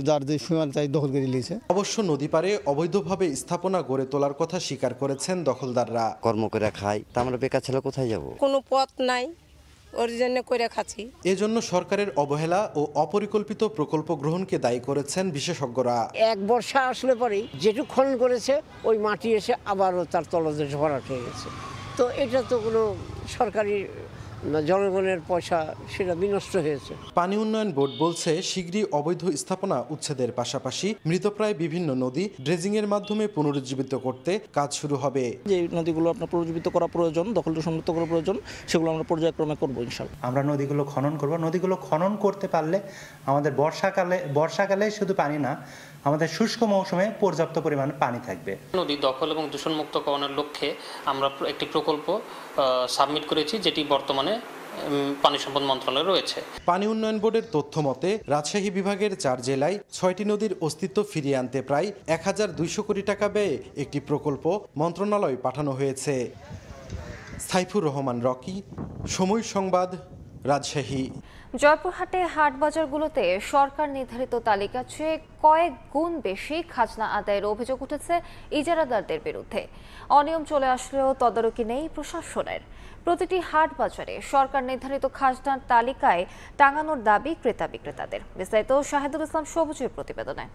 যার যে সীমানা চাই দখল করে নিয়েছে। অবশ্য নদী পারে অবৈধভাবে স্থাপনা গড়ে তোলার কথা স্বীকার করেছেন দখলদাররা। কর্ম করে খাই, তা আমরা বেকার ছেলে কোথায় যাব? কোনো পথ নাই, ওর জন্য করে খাচ্ছি। এজন্য সরকারের অবহেলা ও অপরিকল্পিত প্রকল্প গ্রহণকে দায়ী করেছেন বিশেষজ্ঞরা। এক বর্ষা আসলে পরেই যেটুকু খনন করেছে ওই মাটি এসে আবারও তার তলদেশে ভরাট হয়ে গেছে। তো এটা তো কোনো সরকারি জনগণের পয়সা সেটা বিনষ্ট হয়েছে। পানি উন্নয়ন বোর্ড বলছে শীঘ্রই অবৈধ স্থাপনা উচ্ছেদের পাশাপাশি মৃতপ্রায় বিভিন্ন নদী ড্রেজিংয়ের মাধ্যমে পুনরুজ্জীবিত করতে কাজ শুরু হবে। যে নদীগুলো আপনার পুনরুজ্জীবিত করা প্রয়োজন, দখল মুক্ত করা প্রয়োজন, সেগুলো আমরা পর্যায়ক্রমে করবো ইনশাআল্লাহ। আমরা নদীগুলো খনন করব। নদীগুলো খনন করতে পারলে আমাদের বর্ষাকালে শুধু পানি না, আমাদের শুষ্ক মৌসুমে পর্যাপ্ত পরিমাণে পানি থাকবে। নদী দখল এবং দূষণমুক্তকরণের লক্ষ্যে আমরা একটি প্রকল্প সাবমিট করেছি, যেটি বর্তমানে পানি সম্পদ মন্ত্রণালয়ে রয়েছে। পানি উন্নয়ন বোর্ডের তথ্য মতে রাজশাহী বিভাগের 4 জেলায় 6টি নদীর অস্তিত্ব ফিরিয়ে আনতে প্রায় 1200 কোটি টাকা ব্যয়ে একটি প্রকল্প মন্ত্রণালয়ে পাঠানো হয়েছে। সাইফুর রহমান রকি, সময় সংবাদ, রাজশাহী। জয়পুরহাটে হাট বাজারগুলোতে সরকার নির্ধারিত তালিকা চেয়ে কয়েক গুণ বেশি খাজনা আদায়ের অভিযোগ উঠেছে ইজারাদারদের বিরুদ্ধে। অনিয়ম চলে আসলেও তদারকি নেই প্রশাসনের। প্রতিটি হাট বাজারে সরকার নির্ধারিত খাজনার তালিকায় টাঙানোর দাবি ক্রেতা বিক্রেতাদের। বিস্তারিত শাহেদুল ইসলাম সবুজের প্রতিবেদনে।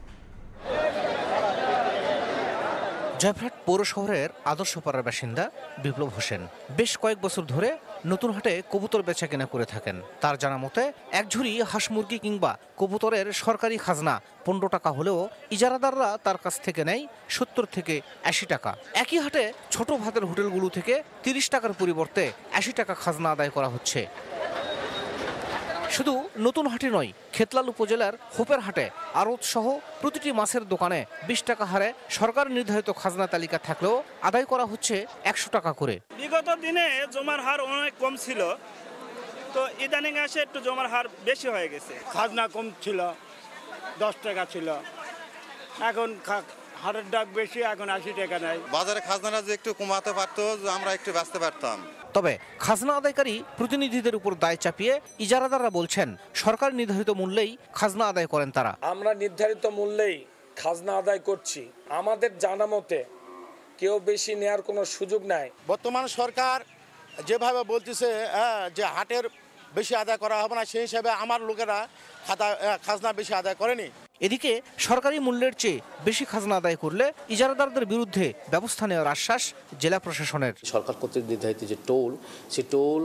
জয়পুরহাট পৌর শহরের আদর্শপাড়ার বাসিন্দা বিপ্লব হোসেন বেশ কয়েক বছর ধরে নতুন হাটে কবুতর বেচা কেনা করে থাকেন। তার জানা মতে এক ঝুড়ি হাঁস মুরগি কিংবা কবুতরের সরকারি খাজনা 15 টাকা হলেও ইজারাদাররা তার কাছ থেকে নেয় 70 থেকে 80 টাকা। একই হাটে ছোট ভাতের হোটেলগুলো থেকে 30 টাকার পরিবর্তে 80 টাকা খাজনা আদায় করা হচ্ছে। শুধু নতুন হাটে নয়, খেতলাল উপজেলার হোপের হাটে আড়ত সহ প্রতিটি মাছের দোকানে 20 টাকা হারে সরকার নির্ধারিত খাজনা তালিকা থাকলেও আদায় করা হচ্ছে 100 টাকা করে। বিগত দিনে জমার হার অনেক কম ছিল, তো ইদানিং আসে একটু জমার হার বেশি হয়ে গেছে। খাজনা কম ছিল, 10 টাকা ছিল, এখন হারের ডাক বেশি, এখন 80 টাকা নেয়। বাজারে খাজনাটা যে একটু কমাতে পারতো, আমরা একটু বাঁচতে পারতাম। তবে খাজনা আদায়কারী প্রতিনিধিদের উপর দায় চাপিয়ে ইজারাদাররা বলছেন সরকার নির্ধারিত মূল্যেই খাজনা আদায় করেন তারা। আমরা নির্ধারিত মূল্যেই খাজনা আদায় করছি। আমাদের জানা মতে কেউ বেশি নেয়ার কোনো সুযোগ নাই। বর্তমান সরকার যেভাবে বলতেছে যে হাটের বেশি আদায় করা হবে না, সেই হিসাবে আমার লোকেরা খাজনা বেশি আদায় করেনি। এদিকে সরকারি মূল্যের চেয়ে বেশি খাজনা আদায় করলে ইজারাদারদের বিরুদ্ধে ব্যবস্থা নেওয়ার আশ্বাস জেলা প্রশাসনের। সরকার কর্তৃক নির্ধারিত যে টোল, সেই টোল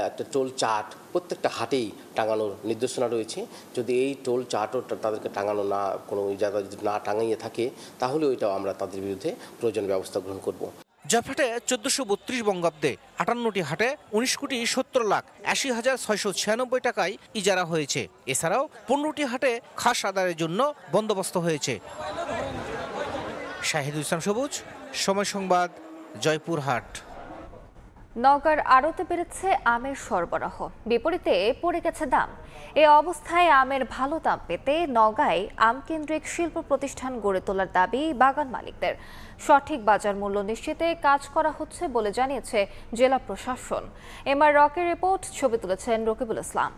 একটা টোল চার্ট প্রত্যেকটা হাটেই টাঙানোর নির্দেশনা রয়েছে। যদি এই টোল চার্টও তাদেরকে টাঙানো না, কোনো ইজারাদার যদি না টাঙাইয়ে থাকে, তাহলে ওইটাও আমরা তাদের বিরুদ্ধে প্রয়োজনীয় ব্যবস্থা গ্রহণ করব। জয়পুরহাটে 1432 বঙ্গাব্দে 58টি হাটে 19,70,80,696 টাকায় ইজারা হয়েছে। এছাড়াও 15টি হাটে খাস আদায়ের জন্য বন্দোবস্ত হয়েছে। শাহিদুল ইসলাম সবুজ, সময় সংবাদ, জয়পুরহাট। নওগাঁর আড়তে বেড়েছে আমের সরবরাহ, বিপরীতে পড়ে গেছে দাম। এ অবস্থায় আমের ভালো দাম পেতে নওগাঁয় আমকেন্দ্রিক শিল্প প্রতিষ্ঠান গড়ে তোলার দাবি বাগান মালিকদের। সঠিক বাজার মূল্য নিশ্চিতে কাজ করা হচ্ছে বলে জানিয়েছে জেলা প্রশাসন। এমআর রকের রিপোর্ট, ছবি তুলেছেন রকিবুল ইসলাম।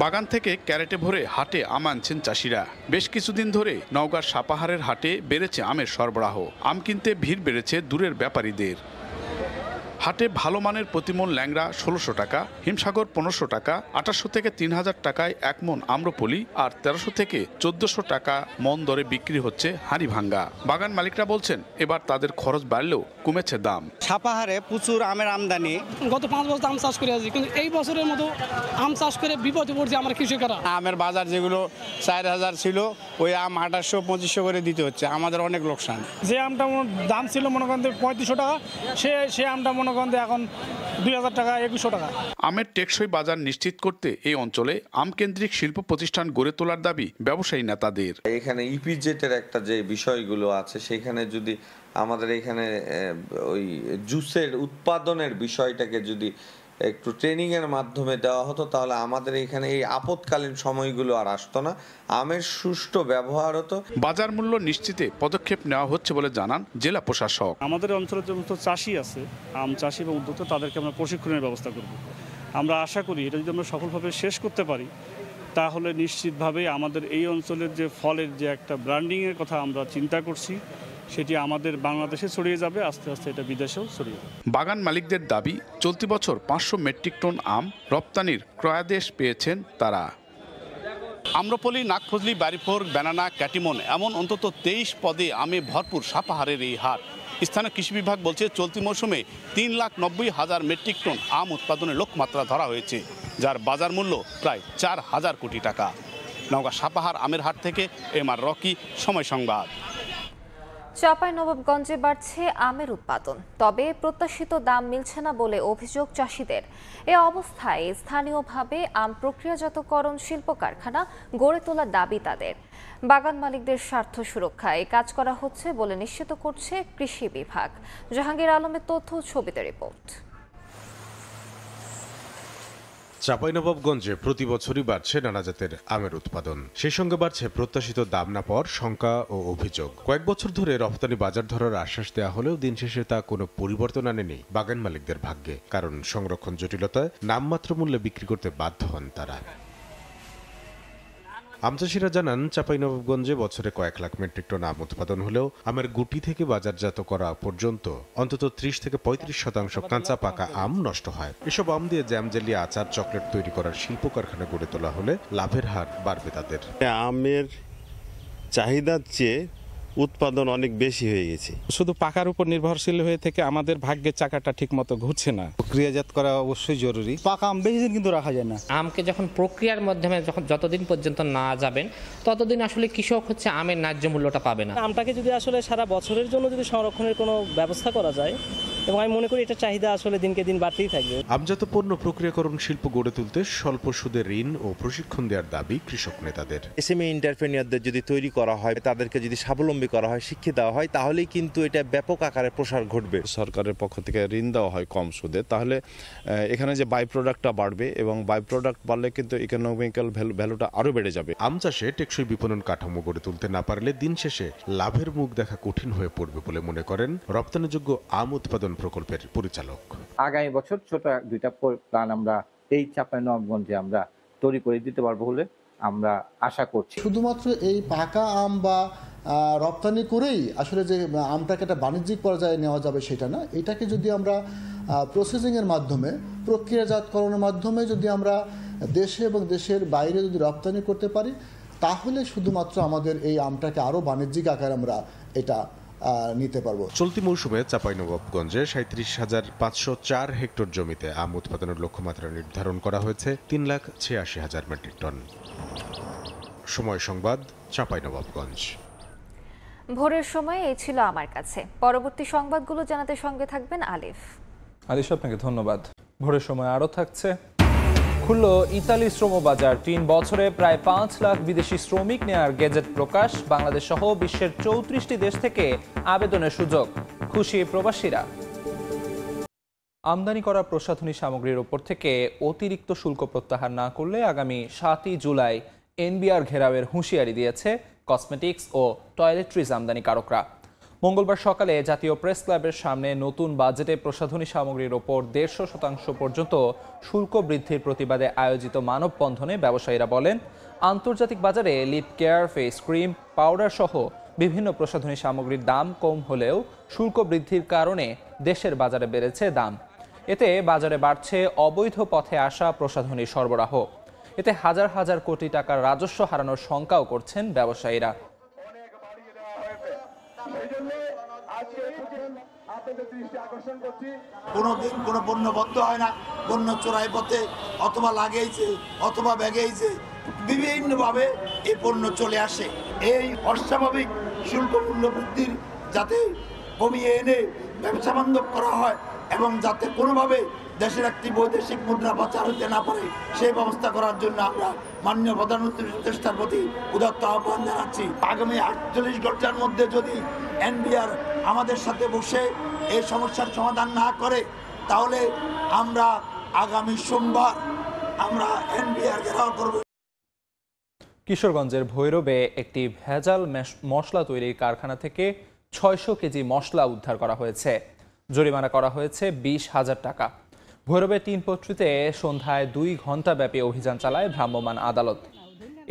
বাগান থেকে ক্যারেটে ভরে হাটে আম আনছেন চাষিরা। বেশ কিছুদিন ধরে নওগাঁর সাপাহারের হাটে বেড়েছে আমের সরবরাহ। আম কিনতে ভিড় বেড়েছে দূরের ব্যাপারীদের। হাটে ভালো মানের প্রতিমন ল্যাংড়া 1600 টাকা, হিমসাগর 1500 টাকা, 2800 থেকে 3000 টাকায় 1 মন আম্রপলি, আর 1300 থেকে 1400 টাকা মন দরে বিক্রি হচ্ছে হাঁড়ি ভাঙ্গা। বাগান মালিকরা বলছেন এবার তাদের খরচ বাড়লেও কমেছে দাম। সাপাহারে প্রচুর আমের আমদানি। গত 5 বছর আম চাষ করে আছি, কিন্তু এই বছরের মতো আম চাষ করে বিপদে পড়ছে আমরা কৃষকেরা। আমের বাজার যেগুলো 4000 ছিল, ওই আম 2800-2500 করে দিতে হচ্ছে, আমাদের অনেক লোকসান। যে আমটা দাম ছিল মনে করেন 3500 টাকা, সে আমটা মনে করেন এখন 2000 টাকা, 2100 টাকা। আমের টেকসই বাজার নিশ্চিত করতে এই অঞ্চলে আমকেন্দ্রিক শিল্প প্রতিষ্ঠান গড়ে তোলার দাবি ব্যবসায়ী নেতাদের। এখানে ইপিজেটের একটা যে বিষয়গুলো আছে, সেখানে যদি আমাদের এখানে ওই জুসের উৎপাদনের বিষয়টাকে যদি একটু ট্রেনিংয়ের মাধ্যমে দেওয়া হতো, তাহলে আমাদের এখানে এই আপৎকালীন সময়গুলো আর আসতো না, আমের সুষ্ঠু ব্যবহার হতো। বাজার মূল্য নিশ্চিতে পদক্ষেপ নেওয়া হচ্ছে বলে জানান জেলা প্রশাসক। আমাদের অঞ্চলের যে চাষি আছে, আম চাষি এবং উদ্যোক্তা, তাদেরকে আমরা প্রশিক্ষণের ব্যবস্থা করব। আমরা আশা করি এটা যদি আমরা সফলভাবে শেষ করতে পারি, তাহলে নিশ্চিতভাবে আমাদের এই অঞ্চলের যে ফলের যে একটা ব্র্যান্ডিংয়ের কথা আমরা চিন্তা করছি, সেটি আমাদের বাংলাদেশে ছড়িয়ে যাবে, আস্তে আস্তে এটা বিদেশেও ছড়িয়ে যাবে। বাগান মালিকদের দাবি, চলতি বছর 500 মেট্রিক টন আম রপ্তানির ক্রয়াদেশ পেয়েছেন তারা। আম্রপলি, নাগফজলি, বাড়িফোর, ব্যানানা, ক্যাটিমন এমন অন্তত 23 পদে আমে ভরপুর সাপাহারের এই হাট। স্থানীয় কৃষি বিভাগ বলছে চলতি মৌসুমে 3,90,000 মেট্রিক টন আম উৎপাদনের লক্ষ্যমাত্রা ধরা হয়েছে, যার বাজার মূল্য প্রায় 4,000 কোটি টাকা। নওগাঁ সাপাহার আমের হাট থেকে এমআর রকি, সময় সংবাদ। চাঁপাইনবাবগঞ্জে বাড়ছে আমের উৎপাদন, তবে প্রত্যাশিত দাম মিলছে না বলে অভিযোগ চাষিদের। এ অবস্থায় স্থানীয়ভাবে আম প্রক্রিয়াজাতকরণ শিল্প কারখানা গড়ে তোলার দাবি তাদের। বাগান মালিকদের স্বার্থ সুরক্ষায় কাজ করা হচ্ছে বলে নিশ্চিত করছে কৃষি বিভাগ। জাহাঙ্গীর আলমের তথ্য, ছবিতে রিপোর্ট। চাঁপাইনবাবগঞ্জে প্রতি বছরই বাড়ছে নানা জাতের আমের উৎপাদন, সেই সঙ্গে বাড়ছে প্রত্যাশিত দাম না পাওয়ার শঙ্কা ও অভিযোগ। কয়েক বছর ধরে রপ্তানি বাজার ধরার আশ্বাস দেওয়া হলেও দিন শেষে তা কোনো পরিবর্তন আনেনি বাগান মালিকদের ভাগ্যে, কারণ সংরক্ষণ জটিলতায় নামমাত্র মূল্যে বিক্রি করতে বাধ্য হন তারা। আমচাষিরা জানান, চাঁপাইনবাবগঞ্জে বছরে কয়েক লাখ মেট্রিক টন আম উৎপাদন হলেও আমের গুটি থেকে বাজারজাত করা পর্যন্ত অন্তত 30 থেকে 35% কাঁচা পাকা আম নষ্ট হয়। এসব আম দিয়ে জ্যাম, জেলি, আচার, চকলেট তৈরি করার শিল্প কারখানা গড়ে তোলা হলে লাভের হার বাড়বে তাদের। আমের চাহিদার চেয়ে উৎপাদন অনেক বেশি হয়ে গেছে। শুধু পাকার উপর নির্ভরশীল হয়ে থেকে আমাদের ভাগ্যের চাকাটা ঠিক মতো ঘুরছে না। প্রক্রিয়াজাত করা অবশ্যই জরুরি। পাকা আম বেশি দিন কিন্তু রাখা যায় না। আমকে যখন প্রক্রিয়ার মাধ্যমে যতদিন পর্যন্ত না যাবেন ততদিন আসলে কৃষক হচ্ছে আমের ন্যায্য মূল্যটা পাবে না। আমটাকে যদি আসলে সারা বছরের জন্য যদি সংরক্ষণের কোনো ব্যবস্থা করা যায়, এবং আমি মনে করি এটা চাহিদা আসলে দিনকে দিন বাড়তেই থাকবে। আমজাত পণ্য প্রক্রিয়াকরণ শিল্প গড়ে তুলতে স্বল্প সুদে ঋণ ও প্রশিক্ষণ দেওয়ার দাবি কৃষক নেতাদের। এসএমই এন্টারপ্রেনিয়ারদের যদি তৈরি করা হয়, তাদেরকে যদি স্বাবলম্বী করা হয়, শিক্ষা দেওয়া হয়, তাহলেই কিন্তু এটা ব্যাপক আকারে প্রসার ঘটবে। সরকারের পক্ষ থেকে ঋণ দেওয়া হয় কম সুদে, তাহলে এখানে যে বাই প্রোডাক্টটা বাড়বে এবং বাই প্রোডাক্ট বাড়লে কিন্তু ইকোনমিক্যাল ভ্যালুটা আরো বেড়ে যাবে। আম চাষে টেকসই বিপণন কাঠামো গড়ে তুলতে না পারলে দিন শেষে লাভের মুখ দেখা কঠিন হয়ে পড়বে বলে মনে করেন রপ্তানিযোগ্য আম উৎপাদন প্রকল্পের পরিচালক। আগামী বছর ছোট দুইটা প্ল্যান আমরা এই চাঁপাইনবাবগঞ্জে আমরা তৈরি করে দিতে পারবো বলে আমরা আশা করছি। শুধুমাত্র এই পাকা আম বা রপ্তানি করেই আসলে যে আমটাকে একটা বাণিজ্যিক পর্যায়ে নেওয়া যাবে সেটা না। এটাকে যদি আমরা প্রসেসিংয়ের মাধ্যমে, প্রক্রিয়াজাতকরণের মাধ্যমে যদি আমরা দেশে এবং দেশের বাইরে যদি রপ্তানি করতে পারি, তাহলে শুধুমাত্র আমাদের এই আমটাকে আরও বাণিজ্যিক আকারে আমরা এটা নিতে পারবো। চলতি মৌসুমে চাঁপাইনবাবগঞ্জে 37,504 হেক্টর জমিতে আম উৎপাদনের লক্ষ্যমাত্রা নির্ধারণ করা হয়েছে 3,86,000 মেট্রিক টন। সময় সংবাদ, চাঁপাইনবাবগঞ্জ। ভোরের সময় এই ছিল আমার কাছে। পরবর্তী সংবাদগুলো জানাতে সঙ্গে থাকবেন আলিফ। আলিফ, আপনাকে ধন্যবাদ। ভোরের সময় আরও থাকছে, খুলল ইতালি শ্রম বাজার। 3 বছরে প্রায় 5 লাখ বিদেশি শ্রমিক নেয়ার গেজেট প্রকাশ। বাংলাদেশ সহ বিশ্বের 34টি দেশ থেকে আবেদনের সুযোগ, খুশি প্রবাসীরা। আমদানি করা প্রসাধনী সামগ্রীর ওপর থেকে অতিরিক্ত শুল্ক প্রত্যাহার না করলে আগামী 7ই জুলাই এনবিআর ঘেরাওয়ের হুঁশিয়ারি দিয়েছে কসমেটিক্স ও টয়লেট্রিজ আমদানিকারকরা। মঙ্গলবার সকালে জাতীয় প্রেস ক্লাবের সামনে নতুন বাজেটে প্রসাধনী সামগ্রীর ওপর 150% পর্যন্ত শুল্ক বৃদ্ধির প্রতিবাদে আয়োজিত মানববন্ধনে ব্যবসায়ীরা বলেন, আন্তর্জাতিক বাজারে lip care, face cream, powder সহ বিভিন্ন প্রসাধনী সামগ্রীর দাম কম হলেও শুল্ক বৃদ্ধির কারণে দেশের বাজারে বেড়েছে দাম। এতে বাজারে বাড়ছে অবৈধ পথে আসা প্রসাধনী সরবরাহ। এতে হাজার হাজার কোটি টাকার রাজস্ব হারানোর শঙ্কাও করছেন ব্যবসায়ীরা। কোনোদিন কোনো পণ্য বন্ধ হয় না, পণ্য চোরাই পথে অথবা লাগেইছে অথবা ব্যাগেইছে, বিভিন্নভাবে এই পণ্য চলে আসে। এই অস্বাভাবিক শুল্ক মূল্য বৃদ্ধির যাতে কমিয়ে এনে ব্যবসা বান্ধব করা হয় এবং যাতে কোনোভাবে দেশের একটি বৈদেশিক মুদ্রা পাচার হতে না পারে, সেই ব্যবস্থা করার জন্য আমরা মাননীয় প্রধানমন্ত্রীর উপদেষ্টার প্রতি উদাত্ত আহ্বান জানাচ্ছি। আগামী 48 ঘন্টার মধ্যে যদি এনবিআর আমাদের সাথে বসে এই সমস্যার সমাধান না করে, তাহলে আমরা আগামী সোমবার আমরা এনবিআর ঘেরাও করব। কিশোরগঞ্জের ভৈরবে একটি ভেজাল মশলা তৈরির কারখানা থেকে 600 কেজি মশলা উদ্ধার করা হয়েছে। জরিমানা করা হয়েছে 20,000 টাকা। ভৈরবের 3 পট্টিতে সন্ধ্যায় 2 ঘণ্টা ব্যাপী অভিযান চালায় ভ্রাম্যমাণ আদালত।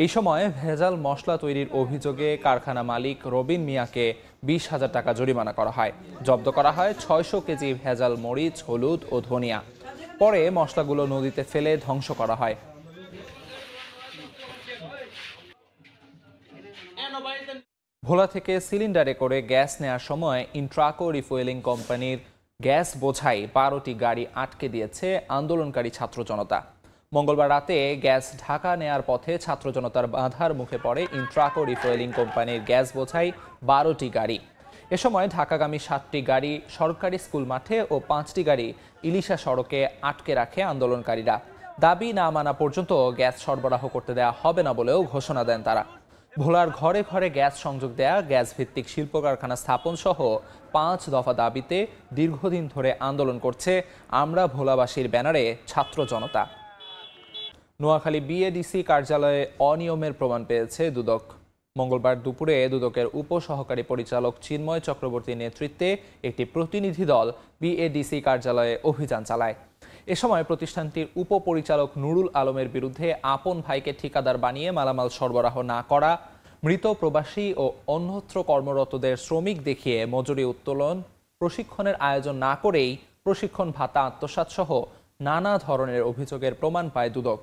এই সময় ভেজাল মশলা তৈরির অভিযোগে কারখানা মালিক রবিন মিয়াকে 20,000 টাকা জরিমানা করা হয়। জব্দ করা হয় 600 কেজি ভেজাল মরিচ, হলুদ ও ধনিয়া। পরে মশলাগুলো নদীতে ফেলে ধ্বংস করা হয়। ভোলা থেকে সিলিন্ডারে করে গ্যাস নেওয়ার সময় ইন্ট্রাকো রিফুয়েলিং কোম্পানির গ্যাস বোঝাই 12টি গাড়ি আটকে দিয়েছে আন্দোলনকারী ছাত্র জনতা। মঙ্গলবার রাতে গ্যাস ঢাকা নেয়ার পথে ছাত্র জনতার বাধার মুখে পড়ে ইন্ট্রাকো রিফুয়েলিং কোম্পানির গ্যাস বোঝাই 12টি গাড়ি। এ সময় ঢাকাগামী 7টি গাড়ি সরকারি স্কুল মাঠে ও 5টি গাড়ি ইলিশা সড়কে আটকে রাখে আন্দোলনকারীরা। দাবি না মানা পর্যন্ত গ্যাস সরবরাহ করতে দেওয়া হবে না বলেও ঘোষণা দেন তারা। ভোলার ঘরে ঘরে গ্যাস সংযোগ দেয়া, গ্যাস ভিত্তিক শিল্প কারখানা স্থাপন সহ 5 দফা দাবিতে দীর্ঘদিন ধরে আন্দোলন করছে আমরা ভোলাবাসীর ব্যানারে ছাত্র জনতা। নোয়াখালী বিএডিসি কার্যালয়ে অনিয়মের প্রমাণ পেয়েছে দুদক। মঙ্গলবার দুপুরে দুদকের উপসহকারী পরিচালক চিন্ময় চক্রবর্তীর নেতৃত্বে একটি প্রতিনিধি দল বিএডিসি কার্যালয়ে অভিযান চালায়। এ সময় প্রতিষ্ঠানটির উপপরিচালক নুরুল আলমের বিরুদ্ধে আপন ভাইকে ঠিকাদার বানিয়ে মালামাল সরবরাহ না করা, মৃত প্রবাসী ও অন্যত্র কর্মরতদের শ্রমিক দেখিয়ে মজুরি উত্তোলন, প্রশিক্ষণের আয়োজন না করেই প্রশিক্ষণ ভাতা আত্মসাৎ সহ নানা ধরনের অভিযোগের প্রমাণ পায় দুদক।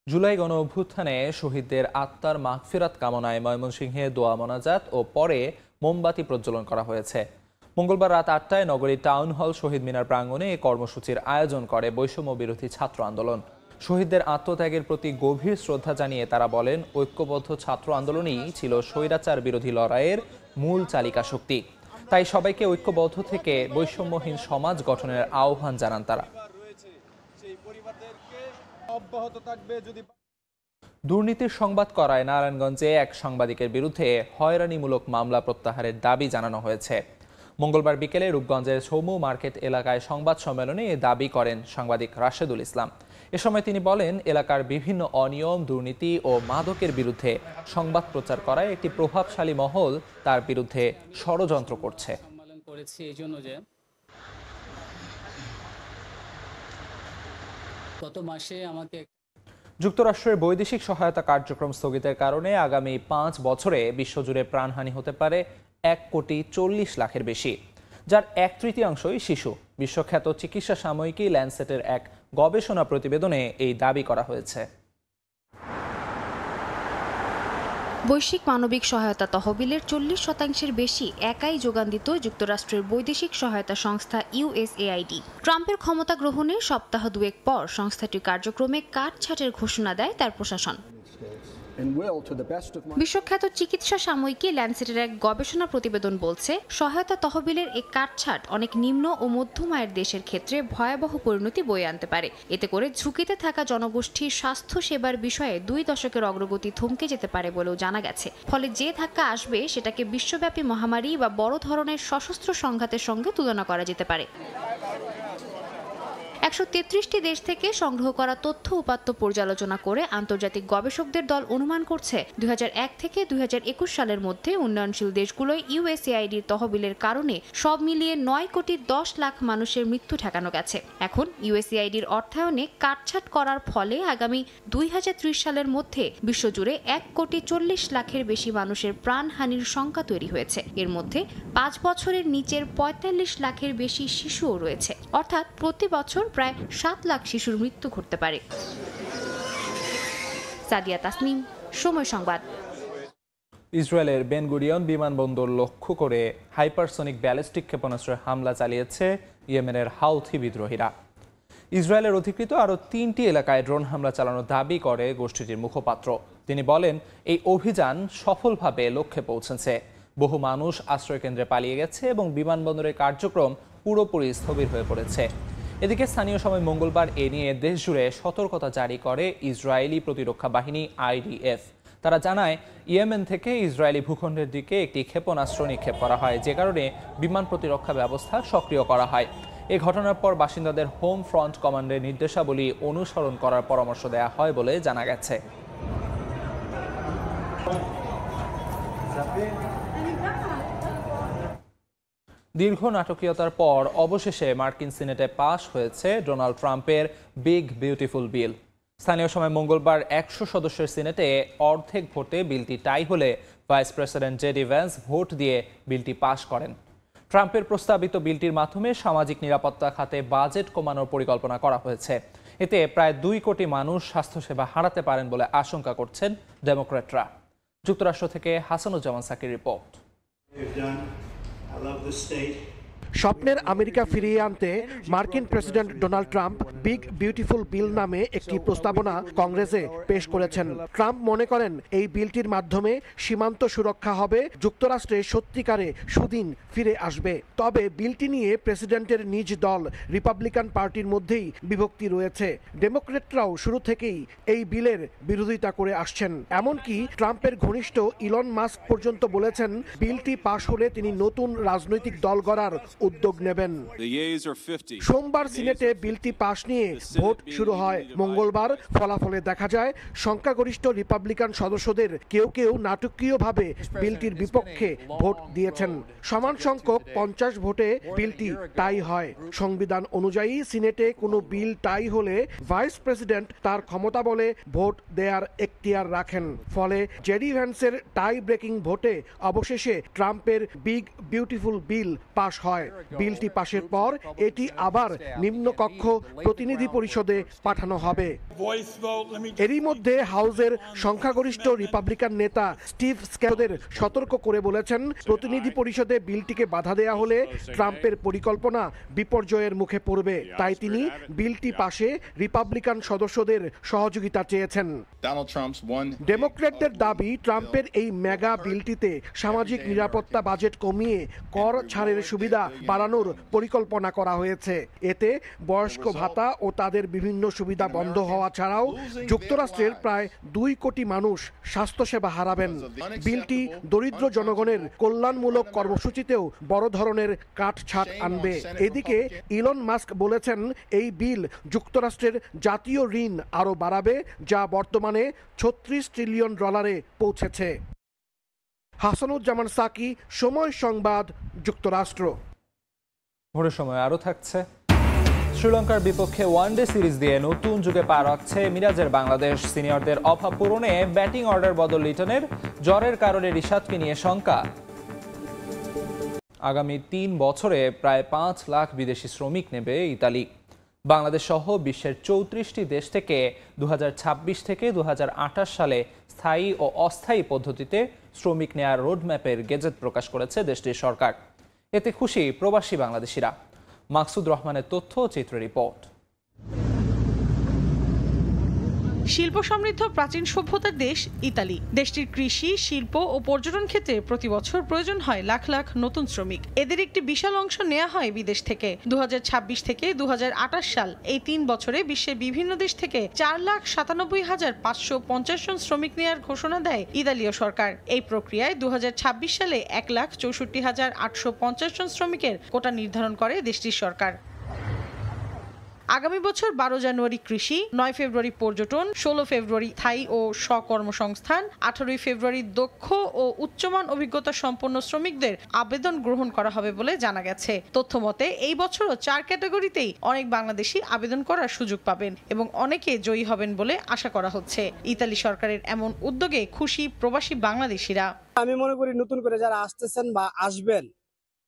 জুলাই গণ অভ্যুত্থানে শহীদদের আত্মার মাগফিরাত কামনায় ময়মনসিংহে দোয়া মোনাজাত ও পরে মোমবাতি প্রজ্বলন করা হয়েছে। মঙ্গলবার রাত 8টায় নগরী টাউন হল শহীদ মিনার প্রাঙ্গণে এই কর্মসূচির আয়োজন করে বৈষম্য বিরোধী ছাত্র আন্দোলন। শহীদদের আত্মত্যাগের প্রতি গভীর শ্রদ্ধা জানিয়ে তারা বলেন, ঐক্যবদ্ধ ছাত্র আন্দোলনই ছিল স্বৈরাচার বিরোধী লড়াইয়ের মূল চালিকা শক্তি। তাই সবাইকে ঐক্যবদ্ধ থেকে বৈষম্যহীন সমাজ গঠনের আহ্বান জানান তারা। দুর্নীতির সংবাদ করায় নারায়ণগঞ্জে এক সাংবাদিকের বিরুদ্ধে হয়রানিমূলক মামলা প্রত্যাহারের দাবি জানানো হয়েছে। মঙ্গলবার বিকেলে রূপগঞ্জের সৌমু মার্কেট এলাকায় সংবাদ সম্মেলনে এ দাবি করেন সাংবাদিক রাশেদুল ইসলাম। এ সময় তিনি বলেন, এলাকার বিভিন্ন অনিয়ম, দুর্নীতি ও মাদকের বিরুদ্ধে সংবাদ প্রচার করায় একটি প্রভাবশালী মহল তার বিরুদ্ধে ষড়যন্ত্র করছে। গত মাসে আমাকে যুক্তরাষ্ট্রের বৈদেশিক সহায়তা কার্যক্রম স্থগিতের কারণে আগামী 5 বছরে বিশ্বজুড়ে প্রাণহানি হতে পারে 1,40,00,000-এর বেশি, যার 1/3 শিশু। বিশ্বখ্যাত চিকিৎসা সাময়িকী ল্যান্সেটের এক গবেষণা প্রতিবেদনে এই দাবি করা হয়েছে। বৈশ্বিক মানবিক সহায়তা তহবিলের 40% বেশি একাই যোগান দিত যুক্তরাষ্ট্রের বৈদেশিক সহায়তা সংস্থা USAID। ট্রাম্পের ক্ষমতা গ্রহণের সপ্তাহ দুয়েক পর সংস্থাটির কার্যক্রমে কাটছাঁটের ঘোষণা দেয় তার প্রশাসন। বিশ্বখ্যাত চিকিৎসা সাময়িকী ল্যান্সেটের এক গবেষণা প্রতিবেদন বলছে, সহায়তা তহবিলের এই কাটছাঁট অনেক নিম্ন ও মধ্যম আয়ের দেশের ক্ষেত্রে ভয়াবহ পরিণতি বয়ে আনতে পারে। এতে করে ঝুঁকিতে থাকা জনগোষ্ঠীর স্বাস্থ্য সেবার বিষয়ে 2 দশকের অগ্রগতি থমকে যেতে পারে বলেও জানা গেছে। ফলে যে ধাক্কা আসবে সেটাকে বিশ্বব্যাপী মহামারী বা বড় ধরনের সশস্ত্র সংঘাতের সঙ্গে তুলনা করা যেতে পারে। 133টি দেশ থেকে সংগ্রহ করা তথ্য উপাত্ত পর্যালোচনা করে আন্তর্জাতিক গবেষকদের দল অনুমান করছে 2001 থেকে 2021 সালের মধ্যে উন্নয়নশীল দেশগুলোয় USAIDর তহবিলের কারণে সব মিলিয়ে 9,10,00,000 মানুষের মৃত্যু ঠেকানো গেছে। এখন USAIDর অর্থায়নে কাটছাঁট করার ফলে আগামী 2030 সালের মধ্যে বিশ্বজুড়ে 1,40,00,000-এর বেশি মানুষের প্রাণহানির শঙ্কা তৈরি হয়েছে। এর মধ্যে 5 বছরের নিচের 45,00,000-এর বেশি শিশুও রয়েছে। অর্থাৎ প্রতি বছর প্রায় 7 লাখ শিশুর মৃত্যু ঘটতে পারে। সাদিয়া তাসনিম, সময় সংবাদ। ইসরায়েলের বেন গুরিয়ন বিমানবন্দর লক্ষ্য করে হাইপারসনিক ব্যালিস্টিক ক্ষেপণাস্ত্রের হামলা চালিয়েছে ইয়েমেনের হাউথি বিদ্রোহীরা। ইসরায়েলের অধিকৃত আরও 3টি এলাকায় ড্রোন হামলা চালানোর দাবি করে গোষ্ঠীটির মুখপাত্র। তিনি বলেন, এই অভিযান সফলভাবে লক্ষ্যে পৌঁছেছে। বহু মানুষ আশ্রয়কেন্দ্রে পালিয়ে গেছে এবং বিমানবন্দরের কার্যক্রম পুরোপুরি স্থবির হয়ে পড়েছে। এদিকে স্থানীয় সময় মঙ্গলবার এ নিয়ে দেশজুড়ে সতর্কতা জারি করে ইসরায়েলি প্রতিরক্ষা বাহিনী IDF। তারা জানায়, ইয়েমেন থেকে ইসরায়েলি ভূখণ্ডের দিকে একটি ক্ষেপণাস্ত্র নিক্ষেপ করা হয়, যে কারণে বিমান প্রতিরক্ষা ব্যবস্থা সক্রিয় করা হয়। এ ঘটনার পর বাসিন্দাদের হোম ফ্রন্ট কমান্ডের নির্দেশাবলী অনুসরণ করার পরামর্শ দেওয়া হয় বলে জানা গেছে। দীর্ঘ নাটকীয়তার পর অবশেষে মার্কিন সিনেটে পাশ হয়েছে ডোনাল্ড ট্রাম্পের বিগ বিউটিফুল বিল। স্থানীয় সময় মঙ্গলবার 100 সদস্যের সিনেটে অর্ধেক ভোটে বিলটি টাই হলে vice president JD Vance vote দিয়ে বিলটি পাশ করেন। ট্রাম্পের প্রস্তাবিত বিলটির মাধ্যমে সামাজিক নিরাপত্তা খাতে বাজেট কমানোর পরিকল্পনা করা হয়েছে। এতে প্রায় 2 কোটি মানুষ স্বাস্থ্যসেবা হারাতে পারেন বলে আশঙ্কা করছেন ডেমোক্র্যাটরা। যুক্তরাষ্ট্র থেকে হাসানুজ্জামান সাকির রিপোর্ট। স্বপ্নের আমেরিকা ফিরিয়ে আনতে মার্কিন president Donald Trump big beautiful bill নামে একটি প্রস্তাবনা কংগ্রেসে পেশ করেছেন। ট্রাম্প মনে করেন এই বিলটির মাধ্যমে সীমান্ত সুরক্ষা হবে, যুক্তরাষ্ট্রে সত্যিকারে সুদিন ফিরে আসবে। তবে বিলটি নিয়ে প্রেসিডেন্টের নিজ দল রিপাবলিকান পার্টির মধ্যেই বিভক্তি রয়েছে। ডেমোক্রেটরাও শুরু থেকেই এই বিলের বিরোধিতা করে আসছেন। এমনকি ট্রাম্পের ঘনিষ্ঠ ইলন মাস্ক পর্যন্ত বলেছেন বিলটি পাশ হলে তিনি নতুন রাজনৈতিক দল গড়ার উদ্যোগ নেবেন। সোমবার সিনেটে বিলটি পাশ নিয়ে ভোট শুরু হয়। মঙ্গলবার ফলাফলে দেখা যায় সংখ্যাগরিষ্ঠ রিপাবলিকান সদস্যদের কেউ কেউ নাটকীয়ভাবে বিলটির বিপক্ষে ভোট দিয়েছেন। সমান সংখ্যক 50 ভোটে বিলটি টাই হয়। সংবিধান অনুযায়ী সিনেটে কোনো বিল টাই হলে ভাইস প্রেসিডেন্ট তার ক্ষমতা বলে ভোট দেয়ার এখতিয়ার রাখেন। ফলে জেডি ভ্যান্সের টাই ব্রেকিং ভোটে অবশেষে ট্রাম্পের বিগ বিউটিফুল বিল পাশ হয়। বিলটি পাশের পর এটি আবার নিম্নকক্ষ প্রতিনিধি পরিষদে পাঠানো হবে। এরই মধ্যে হাউসের সংখ্যাগরিষ্ঠ রিপাবলিকান নেতা স্টিভ স্ক্যারোদের সতর্ক করে বলেছেন প্রতিনিধি পরিষদে বিলটিকে বাধা দেয়া হলে ট্রাম্পের পরিকল্পনা বিপর্যয়ের মুখে পড়বে। তাই তিনি বিলটি পাশে রিপাবলিকান সদস্যদের সহযোগিতা চেয়েছেন। ডেমোক্র্যাটদের দাবি ট্রাম্পের এই মেগা বিলটিতে সামাজিক নিরাপত্তা বাজেট কমিয়ে কর ছাড়ের সুবিধা বাড়ানোর পরিকল্পনা করা হয়েছে। এতে বয়স্ক ভাতা ও তাদের বিভিন্ন সুবিধা বন্ধ হওয়া ছাড়াও যুক্তরাষ্ট্রের প্রায় 2 কোটি মানুষ স্বাস্থ্যসেবা হারাবেন। বিলটি দরিদ্র জনগণের কল্যাণমূলক কর্মসূচিতেও বড় ধরনের কাটছাঁট আনবে। এদিকে ইলন মাস্ক বলেছেন এই বিল যুক্তরাষ্ট্রের জাতীয় ঋণ আরও বাড়াবে, যা বর্তমানে $36 ট্রিলিয়ন পৌঁছেছে। হাসানুজ্জামান সাকি, সময় সংবাদ, যুক্তরাষ্ট্র। ভোরের সময় আরও থাকছে। শ্রীলঙ্কার বিপক্ষে ওয়ানডে সিরিজ দিয়ে নতুন যুগে পা রাখছে মিরাজের বাংলাদেশ। সিনিয়রদের অভাব পূরণে ব্যাটিং অর্ডার বদল লিটনের, জ্বরের কারণে রিশাদকে নিয়ে শঙ্কা। আগামী 3 বছরে প্রায় 5 লাখ বিদেশি শ্রমিক নেবে ইতালি। বাংলাদেশ সহ বিশ্বের 34টি দেশ থেকে 2026 থেকে 2028 সালে স্থায়ী ও অস্থায়ী পদ্ধতিতে শ্রমিক নেয়ার রোডম্যাপের গেজেট প্রকাশ করেছে দেশটির সরকার। এতে খুশি প্রবাসী বাংলাদেশিরা। মাকসুদ রহমানের তথ্য ও চিত্র রিপোর্ট। শিল্প সমৃদ্ধ প্রাচীন সভ্যতার দেশ ইতালি। দেশটির কৃষি, শিল্প ও পর্যটন ক্ষেত্রে প্রতি বছর প্রয়োজন হয় লাখ লাখ নতুন শ্রমিক। এদের একটি বিশাল অংশ নেওয়া হয় বিদেশ থেকে। 2026 থেকে 2028 সাল এই 3 বছরে বিশ্বের বিভিন্ন দেশ থেকে 4,97,550 জন শ্রমিক নেওয়ার ঘোষণা দেয় ইতালীয় সরকার। এই প্রক্রিয়ায় 2026 সালে 1,64,850 জন শ্রমিকের কোটা নির্ধারণ করে দেশটির সরকার। আগামী বছর 12 জানুয়ারি কৃষি, 9 ফেব্রুয়ারি পর্যটন, 16 ফেব্রুয়ারি স্থায়ী ও স্বকর্মসংস্থান, 18 ফেব্রুয়ারি দক্ষ ও উচ্চমান অভিজ্ঞতা সম্পন্ন শ্রমিকদের আবেদন গ্রহণ করা হবে বলে জানা গেছে। তথ্য মতে এই বছরও 4 ক্যাটাগরিতেই অনেক বাংলাদেশি আবেদন করার সুযোগ পাবেন এবং অনেকে জয়ী হবেন বলে আশা করা হচ্ছে। ইতালি সরকারের এমন উদ্যোগে খুশি প্রবাসী বাংলাদেশিরা। আমি মনে করি নতুন করে যারা আসতেছেন বা আসবেন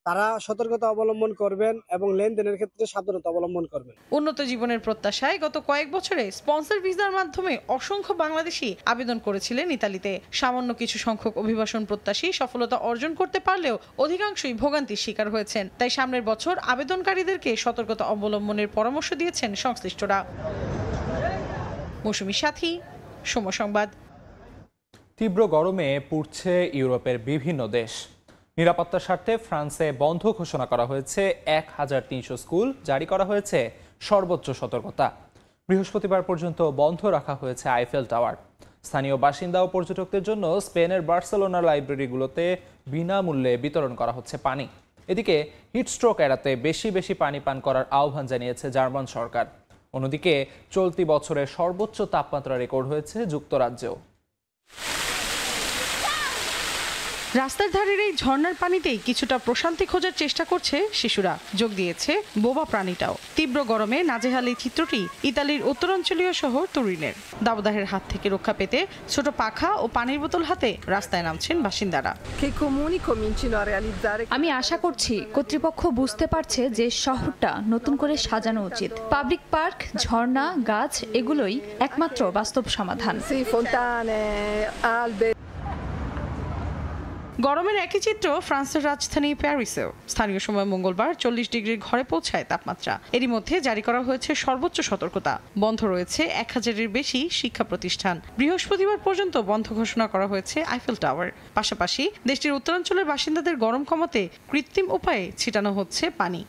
তারা সতর্কতা অবলম্বন করবেন এবং লেনদেনের ক্ষেত্রে সাবধানতা অবলম্বন করবেন। উন্নত জীবনের প্রত্যাশায় গত কয়েক বছরে স্পন্সর ভিসার মাধ্যমে অসংখ্য বাংলাদেশি আবেদন করেছিলেন ইতালিতে। সামান্য কিছু সংখ্যক অভিবাসন প্রত্যাশী সফলতা অর্জন করতে পারলেও অধিকাংশই ভোগান্তির শিকার হয়েছেন। তাই সামনের বছর আবেদনকারীদেরকে সতর্কতা অবলম্বনের পরামর্শ দিয়েছেন সংশ্লিষ্টরা। মৌসুমী সাথী, সময় সংবাদ। তীব্র গরমে পুড়ছে ইউরোপের বিভিন্ন দেশ। নিরাপত্তার স্বার্থে ফ্রান্সে বন্ধ ঘোষণা করা হয়েছে 1300 স্কুল, জারি করা হয়েছে সর্বোচ্চ সতর্কতা। বৃহস্পতিবার পর্যন্ত বন্ধ রাখা হয়েছে আইফেল টাওয়ার। স্থানীয় বাসিন্দা ও পর্যটকদের জন্য স্পেনের বার্সেলোনা লাইব্রেরিগুলোতে বিনামূল্যে বিতরণ করা হচ্ছে পানি। এদিকে হিটস্ট্রোক এড়াতে বেশি বেশি পানি পান করার আহ্বান জানিয়েছে জার্মান সরকার। অন্যদিকে চলতি বছরের সর্বোচ্চ তাপমাত্রা রেকর্ড হয়েছে যুক্তরাজ্যেও। রাস্তার ধারের এই ঝর্ণার পানিতেই কিছুটা প্রশান্তি খোঁজার চেষ্টা করছে শিশুরা, যোগ দিয়েছে বোবা প্রাণীটাও। তীব্র গরমে নাজেহাল এই চিত্রটি ইতালির উত্তরাঞ্চলীয় শহর তুরিনের। দাবদাহের হাত থেকে রক্ষা পেতে ছোট পাখা ও পানির বোতল হাতে রাস্তায় নামছেন বাসিন্দারা। আমি আশা করছি কর্তৃপক্ষ বুঝতে পারছে যে শহরটা নতুন করে সাজানো উচিত। পাবলিক পার্ক, ঝর্ণা, গাছ এগুলোই একমাত্র বাস্তব সমাধান। গরমের একই চিত্র ফ্রান্সের রাজধানী প্যারিসেও। স্থানীয় সময় মঙ্গলবার 40 ডিগ্রির ঘরে পৌঁছায় তাপমাত্রা। এরই মধ্যে জারি করা হয়েছে সর্বোচ্চ সতর্কতা। বন্ধ রয়েছে 1000-এর বেশি শিক্ষা প্রতিষ্ঠান। বৃহস্পতিবার পর্যন্ত বন্ধ ঘোষণা করা হয়েছে আইফেল টাওয়ার। পাশাপাশি দেশটির উত্তরাঞ্চলের বাসিন্দাদের গরম কমাতে কৃত্রিম উপায়ে ছিটানো হচ্ছে পানি।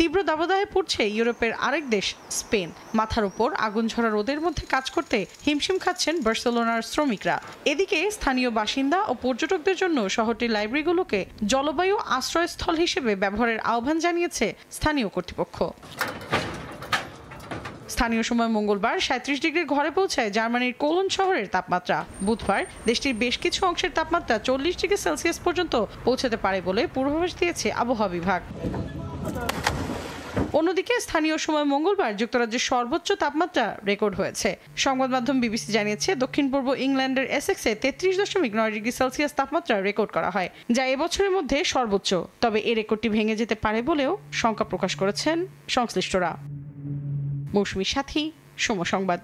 তীব্র দাবদাহে পড়ছে ইউরোপের আরেক দেশ স্পেন। মাথার উপর আগুন ঝরা রোদের মধ্যে কাজ করতে হিমশিম খাচ্ছেন বার্সেলোনার শ্রমিকরা। এদিকে স্থানীয় বাসিন্দা ও পর্যটকদের জন্য শহরটির লাইব্রেরিগুলোকে জলবায়ু আশ্রয়স্থল হিসেবে ব্যবহারের আহ্বান জানিয়েছে স্থানীয় কর্তৃপক্ষ। স্থানীয় সময় মঙ্গলবার 37 ডিগ্রির ঘরে পৌঁছায় জার্মানির কোলন শহরের তাপমাত্রা। বুধবার দেশটির বেশ কিছু অংশের তাপমাত্রা 40 ডিগ্রি সেলসিয়াস পর্যন্ত পৌঁছাতে পারে বলে পূর্বাভাস দিয়েছে আবহাওয়া বিভাগ। অন্যদিকে স্থানীয় সময় মঙ্গলবার যুক্তরাজ্যের সর্বোচ্চ তাপমাত্রা রেকর্ড হয়েছে। সংবাদ মাধ্যম বিবিসি জানিয়েছে দক্ষিণ পূর্ব ইংল্যান্ডের এসেক্সে 33.9 ডিগ্রি সেলসিয়াস তাপমাত্রা রেকর্ড করা হয়, যা এবছরের মধ্যে সর্বোচ্চ। তবে এই রেকর্ডটি ভেঙে যেতে পারে বলেও শঙ্কা প্রকাশ করেছেন সংশ্লিষ্টরা। মৌসুমী সাথী, সময় সংবাদ।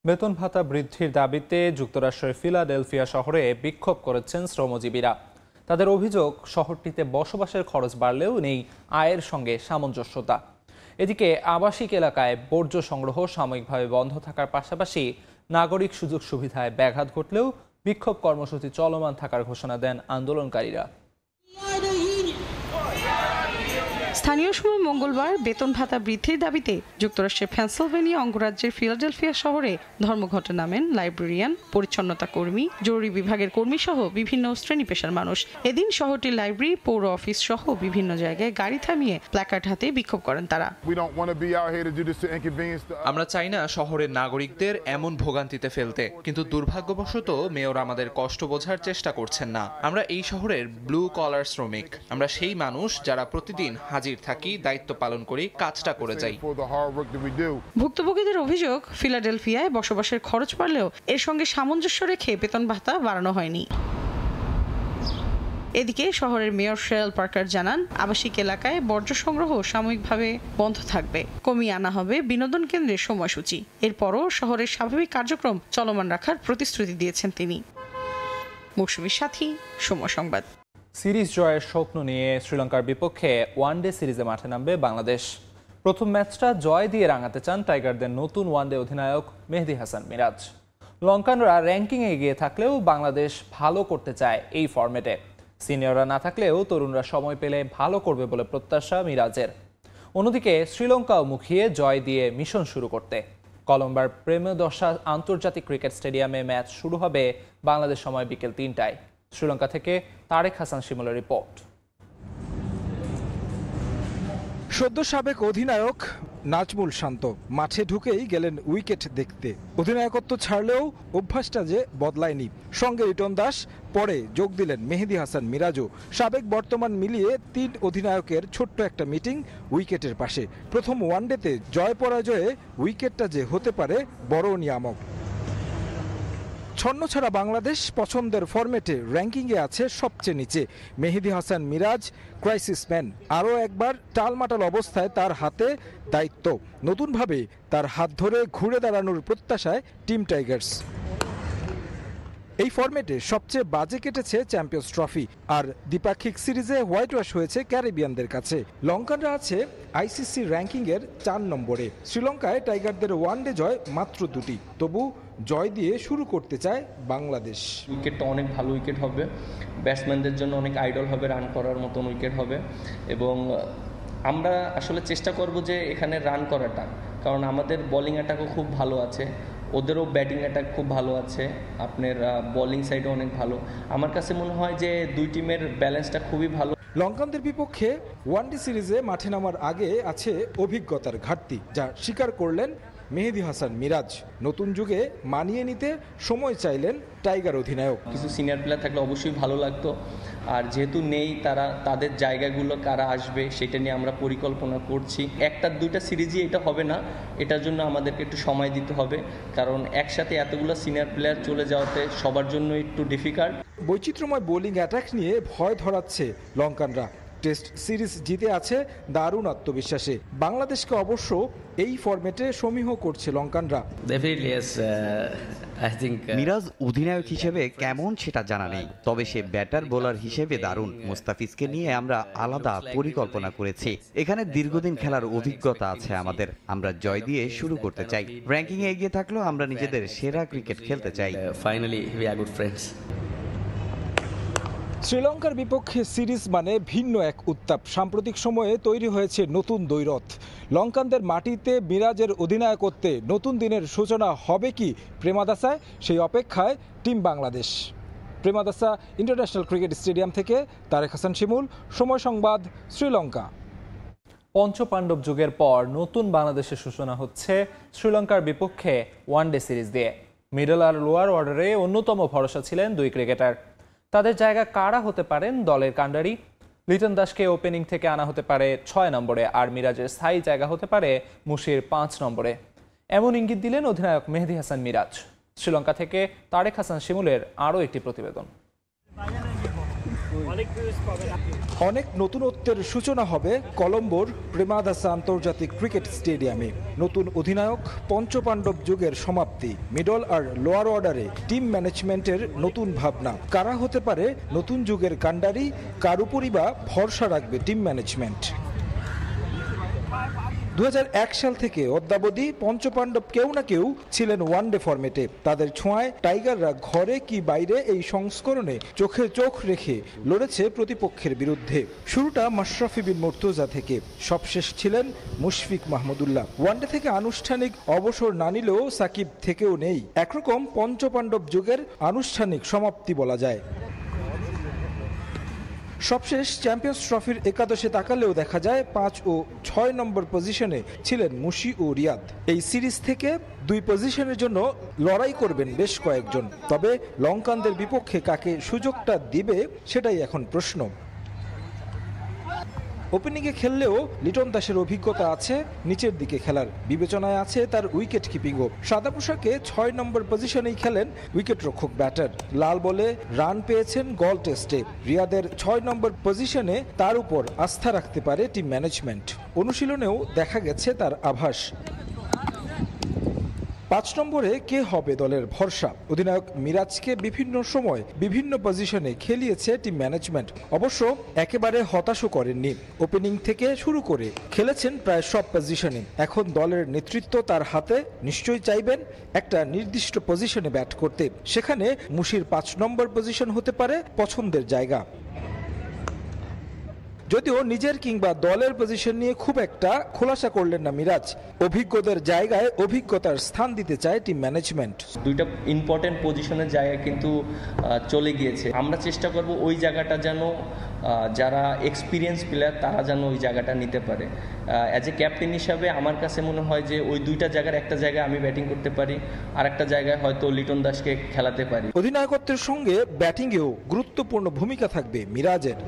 বেতন ভাতা বৃদ্ধির দাবিতে যুক্তরাষ্ট্রের ফিলাডেলফিয়া শহরে বিক্ষোভ করেছেন শ্রমজীবীরা। তাদের অভিযোগ, শহরটিতে বসবাসের খরচ বাড়লেও নেই আয়ের সঙ্গে সামঞ্জস্যতা। এদিকে আবাসিক এলাকায় বর্জ্য সংগ্রহ সাময়িকভাবে বন্ধ থাকার পাশাপাশি নাগরিক সুযোগ সুবিধায় ব্যাঘাত ঘটলেও বিক্ষোভ কর্মসূচি চলমান থাকার ঘোষণা দেন আন্দোলনকারীরা। স্থানীয় সময় মঙ্গলবার বেতন ভাতা বৃদ্ধির দাবিতে যুক্তরাষ্ট্রের পেনসিলভেনিয়া অঙ্গরাজ্যের ফিলাডেলফিয়া শহরে ধর্মঘটে নামেন লাইব্রেরিয়ান, পরিচ্ছন্নতা কর্মী, জরুরি বিভাগের কর্মী সহ বিভিন্ন শ্রেণী পেশার মানুষ। এদিন শহরটির লাইব্রেরি, পৌর অফিস সহ বিভিন্ন জায়গায় গাড়ি থামিয়ে প্ল্যাকার্ড হাতে বিক্ষোভ করেন তারা। আমরা চাই না শহরের নাগরিকদের এমন ভোগান্তিতে ফেলতে, কিন্তু দুর্ভাগ্যবশত মেয়র আমাদের কষ্ট বোঝার চেষ্টা করছেন না। আমরা এই শহরের ব্লু কলার শ্রমিক। আমরা সেই মানুষ যারা প্রতিদিন হাজির থাকি, দায়িত্ব পালন করি, কাজটা করে যাই। ভুক্তভোগীদের অভিযোগ, ফিলাডেলফিয়ায় বসবাসের খরচ বাড়লেও এর সঙ্গে সামঞ্জস্য রেখে বেতন ভাতা বাড়ানো হয়নি। এদিকে শহরের মেয়র শেরল পার্কার জানান, আবাসিক এলাকায় বর্জ্য সংগ্রহ সাময়িকভাবে বন্ধ থাকবে। কমিয়ে আনা হবে বিনোদন কেন্দ্রের সময়সূচি। এরপরও শহরের স্বাভাবিক কার্যক্রম চলমান রাখার প্রতিশ্রুতি দিয়েছেন তিনি। মৌসুমীর সাথী, সময় সংবাদ। সিরিজ জয়ের স্বপ্ন নিয়ে শ্রীলঙ্কার বিপক্ষে ওয়ানডে সিরিজে মাঠে নামবে বাংলাদেশ। প্রথম ম্যাচটা জয় দিয়ে রাঙাতে চান টাইগারদের নতুন ওয়ানডে অধিনায়ক মেহেদী হাসান মিরাজ। লঙ্কানরা র্যাঙ্কিংয়ে এগিয়ে থাকলেও বাংলাদেশ ভালো করতে চায় এই ফরম্যাটে। সিনিয়ররা না থাকলেও তরুণরা সময় পেলে ভালো করবে বলে প্রত্যাশা মিরাজের। অন্যদিকে শ্রীলঙ্কাও মুখিয়ে জয় দিয়ে মিশন শুরু করতে। কলম্বার প্রেমদশা আন্তর্জাতিক ক্রিকেট স্টেডিয়ামে ম্যাচ শুরু হবে বাংলাদেশ সময় বিকেল 3টায়। শ্রীলঙ্কা থেকে তারেক হাসান শিমুলের রিপোর্ট। সদ্য সাবেক অধিনায়ক নাজমুল শান্ত মাঠে ঢুকেই গেলেন উইকেট দেখতে। অধিনায়কত্ব ছাড়লেও অভ্যাসটা যে বদলায়নি। সঙ্গে রিটন দাস, পরে যোগ দিলেন মেহেদী হাসান মিরাজও। সাবেক বর্তমান মিলিয়ে 3 অধিনায়কের ছোট্ট একটা মিটিং উইকেটের পাশে। প্রথম ওয়ানডেতে জয় পরাজয়ে উইকেটটা যে হতে পারে বড় নিয়ামক। ছন্ন ছাড়া বাংলাদেশ পছন্দের ফরম্যাটে র্যাঙ্কিংয়ে আছে সবচেয়ে নিচে। মেহেদী হাসান মিরাজ ক্রাইসিস ম্যান। আরও একবার টালমাটাল অবস্থায় তার হাতে দায়িত্ব। নতুনভাবে তার হাত ধরে ঘুরে দাঁড়ানোর প্রত্যাশায় টিম টাইগার্স। এই ফরম্যাটে সবচেয়ে বাজে কেটেছে চ্যাম্পিয়ন্স ট্রফি, আর দ্বিপাক্ষিক সিরিজে হোয়াইট ওয়াশ হয়েছে ক্যারিবিয়ানদের কাছে। লঙ্কানরা আছে আইসিসি র্যাঙ্কিংয়ের 4 নম্বরে। শ্রীলঙ্কায় টাইগারদের ওয়ানডে জয় মাত্র 2টি, তবু জয় দিয়ে শুরু করতে চায় বাংলাদেশ। উইকেটটা অনেক ভালো উইকেট হবে, ব্যাটসম্যানদের জন্য অনেক আইডল হবে, রান করার মতন উইকেট হবে এবং আমরা আসলে চেষ্টা করব যে এখানে রান করাটা, কারণ আমাদের বোলিং অ্যাটাকও খুব ভালো আছে, ওদেরও ব্যাটিং অ্যাটাক খুব ভালো আছে, আপনার বোলিং সাইডও অনেক ভালো। আমার কাছে মনে হয় যে দুই টিমের ব্যালেন্সটা খুবই ভালো। লঙ্কানদের বিপক্ষে ওয়ানডে সিরিজে মাঠে নামার আগে আছে অভিজ্ঞতার ঘাটতি, যা স্বীকার করলেন মেহেদী হাসান মিরাজ। নতুন যুগে মানিয়ে নিতে সময় চাইলেন টাইগার অধিনায়ক। কিছু সিনিয়র প্লেয়ার থাকলে অবশ্যই ভালো লাগতো, আর যেহেতু নেই তাদের জায়গাগুলো কারা আসবে সেটা নিয়ে আমরা পরিকল্পনা করছি। একটা দুইটা সিরিজই এটা হবে না, এটার জন্য আমাদেরকে একটু সময় দিতে হবে, কারণ একসাথে এতগুলো সিনিয়র প্লেয়ার চলে যাওয়াতে সবার জন্য একটু ডিফিকাল্ট। বৈচিত্র্যময় বোলিং অ্যাটাক নিয়ে ভয় ধরাচ্ছে লঙ্কানরা। টেস্ট সিরিজ জিতে আছে দারুণ আত্মবিশ্বাসে। বাংলাদেশকে অবশ্য এই ফরম্যাটে সমীহ করছে লঙ্কানরা। মিরাজ অধিনায়ক হিসেবে কেমন সেটা জানা নেই, তবে সে ব্যাটার বোলার হিসেবে দারুণ। মুস্তাফিজকে নিয়ে আমরা আলাদা পরিকল্পনা করেছি। এখানে দীর্ঘদিন খেলার অভিজ্ঞতা আছে আমাদের। আমরা জয় দিয়ে শুরু করতে চাই। র্যাঙ্কিংয়ে এগিয়ে থাকলেও আমরা নিজেদের সেরা ক্রিকেট খেলতে চাই। Finally we are good friends. শ্রীলঙ্কার বিপক্ষে সিরিজ মানে ভিন্ন এক উত্তাপ। সাম্প্রতিক সময়ে তৈরি হয়েছে নতুন দ্বৈরথ। লঙ্কানদের মাটিতে মিরাজের অধিনায়কত্বে নতুন দিনের সূচনা হবে কি প্রেমাদাসায়, সেই অপেক্ষায় team Bangladesh. Premadasa international cricket stadium থেকে তারেক হাসান শিমুল, সময় সংবাদ, শ্রীলঙ্কা। পঞ্চপাণ্ডব যুগের পর নতুন বাংলাদেশের সূচনা হচ্ছে শ্রীলঙ্কার বিপক্ষে ওয়ানডে সিরিজ দিয়ে। মিডল আর লোয়ার অর্ডারে অন্যতম ভরসা ছিলেন দুই ক্রিকেটার। তাদের জায়গা কারা হতে পারেন দলের কাণ্ডারি? লিটন দাসকে ওপেনিং থেকে আনা হতে পারে 6 নম্বরে, আর মিরাজের স্থায়ী জায়গা হতে পারে মুশির 5 নম্বরে। এমন ইঙ্গিত দিলেন অধিনায়ক মেহেদী হাসান মিরাজ। শ্রীলঙ্কা থেকে তারেক হাসান শিমুলের আরও একটি প্রতিবেদন। অনেক নতুনত্বের সূচনা হবে কলম্বোর প্রেমাদাসা আন্তর্জাতিক ক্রিকেট স্টেডিয়ামে। নতুন অধিনায়ক, পঞ্চপাণ্ডব যুগের সমাপ্তি, মিডল আর লোয়ার অর্ডারে টিম ম্যানেজমেন্টের নতুন ভাবনা। কারা হতে পারে নতুন যুগের কাণ্ডারি, কার উপরই বা ভরসা রাখবে টিম ম্যানেজমেন্ট? 2001 সাল থেকে অদ্যাবধি পঞ্চপাণ্ডব কেউ না কেউ ছিলেন ওয়ানডে ফরম্যাটে। তাদের ছোঁয়ায় টাইগাররা ঘরে কি বাইরে এই সংস্করণে চোখে চোখ রেখে লড়েছে প্রতিপক্ষের বিরুদ্ধে। শুরুটা মাশরাফি বিন মুর্তজা থেকে, সবশেষ ছিলেন মুশফিক মাহমুদুল্লাহ। ওয়ানডে থেকে আনুষ্ঠানিক অবসর না নিলেও সাকিব থেকেও নেই। একরকম পঞ্চপাণ্ডব যুগের আনুষ্ঠানিক সমাপ্তি বলা যায়। সবশেষ চ্যাম্পিয়ন্স ট্রফির একাদশে তাকালেও দেখা যায় 5 ও 6 নম্বর পজিশনে ছিলেন মুশি ও রিয়াদ। এই সিরিজ থেকে দুই পজিশনের জন্য লড়াই করবেন বেশ কয়েকজন। তবে লঙ্কানদের বিপক্ষে কাকে সুযোগটা দিবে সেটাই এখন প্রশ্ন। ওপেনিংয়ে খেললেও লিটন দাসের অভিজ্ঞতা আছে নিচের দিকে খেলার, বিবেচনায় আছে তার উইকেট কিপিংও। সাদা পোশাকে 6 নম্বর পজিশনেই খেলেন উইকেট রক্ষক ব্যাটার। লাল বলে রান পেয়েছেন গল টেস্টে। রিয়াদের 6 নম্বর পজিশনে তার উপর আস্থা রাখতে পারে টিম ম্যানেজমেন্ট। অনুশীলনেও দেখা গেছে তার আভাস। 5 নম্বরে কে হবে দলের ভরসা? অধিনায়ক মিরাজকে বিভিন্ন সময় বিভিন্ন পজিশনে খেলিয়েছে টিম ম্যানেজমেন্ট। অবশ্য একেবারে হতাশও করেননি। ওপেনিং থেকে শুরু করে খেলেছেন প্রায় সব পজিশনে। এখন দলের নেতৃত্ব তার হাতে, নিশ্চয়ই চাইবেন একটা নির্দিষ্ট পজিশনে ব্যাট করতে। সেখানে মুশির 5 নম্বর পজিশন হতে পারে পছন্দের জায়গা। যদিও নিজের কিংবা দলের পজিশন নিয়ে খুব একটা খোলাসা করলেন না মিরাজ। অভিজ্ঞদের জায়গায় অভিজ্ঞতার স্থান দিতে চায় টিম ম্যানেজমেন্ট। দুইটা ইম্পর্টেন্ট পজিশনের জায়গা কিন্তু চলে গিয়েছে। আমরা চেষ্টা করব ওই জায়গাটা যেন যারা এক্সপিরিয়েন্স প্লেয়ার তারা যেন ওই জায়গাটা নিতে পারে। অ্যাজ এ ক্যাপ্টেন হিসাবে আমার কাছে মনে হয় যে ওই দুইটা জায়গার একটা জায়গায় আমি ব্যাটিং করতে পারি, আর একটা জায়গায় হয়তো লিটন দাসকে খেলাতে পারি। অধিনায়কত্বের সঙ্গে ব্যাটিংয়েও গুরুত্বপূর্ণ ভূমিকা থাকবে মিরাজের।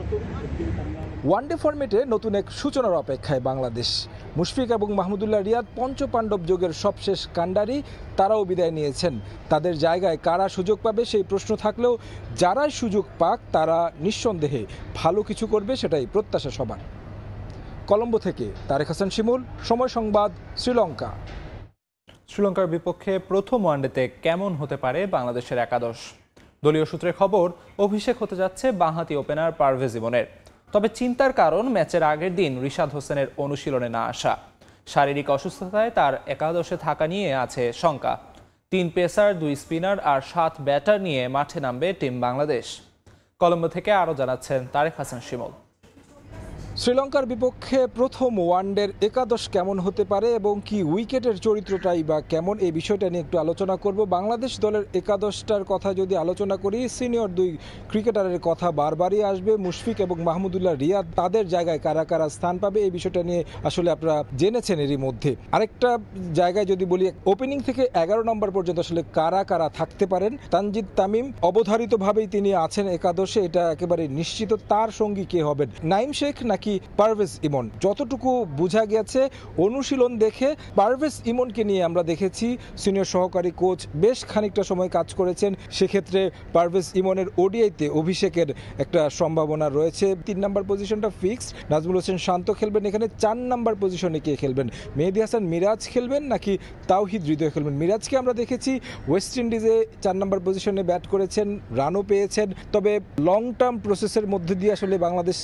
ওয়ানডে ফরম্যাটে নতুন এক সূচনার অপেক্ষায় বাংলাদেশ। মুশফিক এবং মাহমুদুল্লাহ রিয়াদ পঞ্চপাণ্ডব যুগের সবশেষ কাণ্ডারি, তারাও বিদায় নিয়েছেন। তাদের জায়গায় কারা সুযোগ পাবে সেই প্রশ্ন থাকলেও যারাই সুযোগ পাক তারা নিঃসন্দেহে ভালো কিছু করবে, সেটাই প্রত্যাশা সবার। কলম্বো থেকে তারেক হাসান শিমুল, সময় সংবাদ, শ্রীলঙ্কা। শ্রীলঙ্কার বিপক্ষে প্রথম ওয়ানডেতে কেমন হতে পারে বাংলাদেশের একাদশ? দলীয় সূত্রে খবর, অভিষেক হতে যাচ্ছে বাঁহাতি ওপেনার পারভেজ ইমনের। তবে চিন্তার কারণ ম্যাচের আগের দিন রিশাদ হোসেনের অনুশীলনে না আসা। শারীরিক অসুস্থতায় তার একাদশে থাকা নিয়ে আছে শঙ্কা। 3 পেসার, 2 স্পিনার আর 7 ব্যাটার নিয়ে মাঠে নামবে টিম বাংলাদেশ। কলম্বো থেকে আরও জানাচ্ছেন তারেক হাসান শিমুল। শ্রীলঙ্কার বিপক্ষে প্রথম ওয়ানডের একাদশ কেমন হতে পারে এবং কি উইকেটের চরিত্রটাই বা কেমন, এই বিষয়টা নিয়ে একটু আলোচনা করব। বাংলাদেশ দলের একাদশটার কথা যদি আলোচনা করি, সিনিয়র দুই ক্রিকেটারের কথা বারবারই আসবে। মুশফিক এবং মাহমুদুল্লাহ রিয়াদ, তাদের জায়গায় কারা কারা স্থান পাবে এই বিষয়টা নিয়ে আসলে আপনারা জেনেছেন এরই মধ্যে। আরেকটা জায়গায় যদি বলি, ওপেনিং থেকে 11 নম্বর পর্যন্ত আসলে কারা কারা থাকতে পারেন। তানজিদ তামিম অবধারিতভাবেই তিনি আছেন একাদশে, এটা একেবারে নিশ্চিত। তার সঙ্গী কে হবেন, নাইম শেখ নাকি পারভেজ ইমন? যতটুকু বোঝা গেছে অনুশীলন দেখে পারভেজ ইমনকে নিয়ে আমরা দেখেছি সিনিয়র সহকারী কোচ বেশ খানিকটা সময় কাজ করেছেন। সেক্ষেত্রে পারভেজ ইমনের ওডিআইতে অভিষেকের একটা সম্ভাবনা রয়েছে। 3 নম্বর পজিশনটা ফিক্সড, নাজমুল হোসেন শান্ত খেলবেন এখানে। 4 নম্বর পজিশনে কে খেলবেন, মেহেদী হাসান মিরাজ খেলবেন নাকি তাওহিদ হৃদয় খেলবেন? মিরাজকে আমরা দেখেছি ওয়েস্ট ইন্ডিজে 4 নম্বর পজিশনে ব্যাট করেছেন, রানও পেয়েছেন। তবে লং টার্ম প্রসেসের মধ্যে দিয়ে আসলে বাংলাদেশ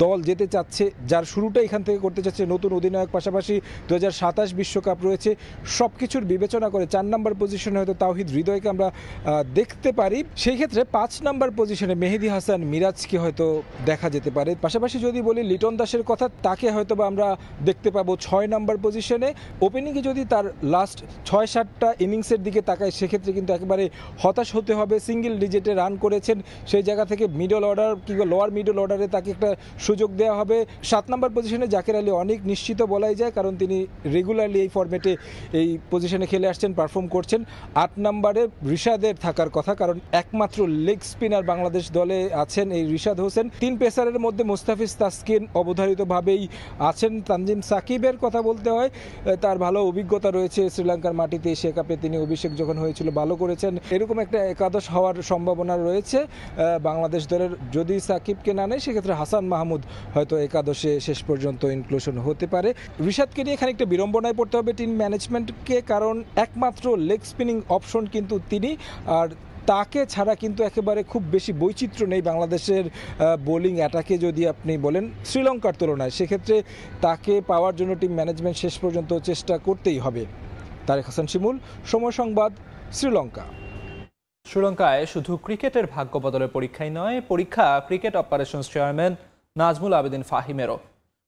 দল যেতে চাচ্ছে, যার শুরুটা এখান থেকে করতে চাচ্ছে নতুন অধিনায়ক, পাশাপাশি 2027 বিশ্বকাপ রয়েছে। সব কিছুর বিবেচনা করে 4 নম্বর পজিশনে হয়তো তাওহিদ হৃদয়কে আমরা দেখতে পারি। সেই ক্ষেত্রে 5 নম্বর পজিশনে মেহেদী হাসান মিরাজকে হয়তো দেখা যেতে পারে। পাশাপাশি যদি বলি লিটন দাসের কথা, তাকে হয়তো বা আমরা দেখতে পাবো 6 নম্বর পজিশনে। ওপেনিংয়ে যদি তার লাস্ট 6-7টা ইনিংসের দিকে তাকায়, সেক্ষেত্রে কিন্তু একেবারে হতাশ হতে হবে। সিঙ্গেল ডিজিটে রান করেছেন, সেই জায়গা থেকে মিডল অর্ডার কিংবা লোয়ার মিডল অর্ডারে তাকে একটা সুযোগ দেওয়া হবে। 7 নম্বর পজিশনে জাকের আলী অনেক নিশ্চিত বলাই যায়, কারণ তিনি রেগুলারলি এই ফরম্যাটে এই পজিশনে খেলে আসছেন, পারফর্ম করছেন। 8 নম্বরে রিশাদের থাকার কথা, কারণ একমাত্র লেগ স্পিনার বাংলাদেশ দলে আছেন এই রিশাদ হোসেন। 3 পেসারের মধ্যে মুস্তাফিজ তাসকিন অবধারিতভাবেই আছেন। তানজিম সাকিবের কথা বলতে হয়, তার ভালো অভিজ্ঞতা রয়েছে শ্রীলঙ্কার মাটিতে, এশিয়া কাপে তিনি অভিষেক যখন হয়েছিল ভালো করেছেন। এরকম একটা একাদশ হওয়ার সম্ভাবনা রয়েছে বাংলাদেশ দলের। যদি সাকিবকে না নেয়, সেক্ষেত্রে হাসান মাহমুদ হয়তো একাদশে শেষ পর্যন্ত ইনক্লুশন হতে পারে। রিশাদকে নিয়ে খানিকটা বিড়ম্বনায় পড়তে হবে টিম ম্যানেজমেন্টকে, কারণ একমাত্র লেগ স্পিনিং অপশন কিন্তু তিনি, আর তাকে ছাড়া কিন্তু একেবারে খুব বেশি বৈচিত্র্য নেই বাংলাদেশের বোলিং অ্যাটাকে যদি আপনি বলেন শ্রীলঙ্কার তুলনায়। সেক্ষেত্রে তাকে পাওয়ার জন্য টিম ম্যানেজমেন্ট শেষ পর্যন্ত চেষ্টা করতেই হবে। তারেক হাসান শিমুল, সময় সংবাদ, শ্রীলঙ্কা। শ্রীলঙ্কায় শুধু ক্রিকেটের ভাগ্য বদলের পরীক্ষাই নয়, পরীক্ষা cricket operations chairman Nazmul Abedin ফাহিমেরও।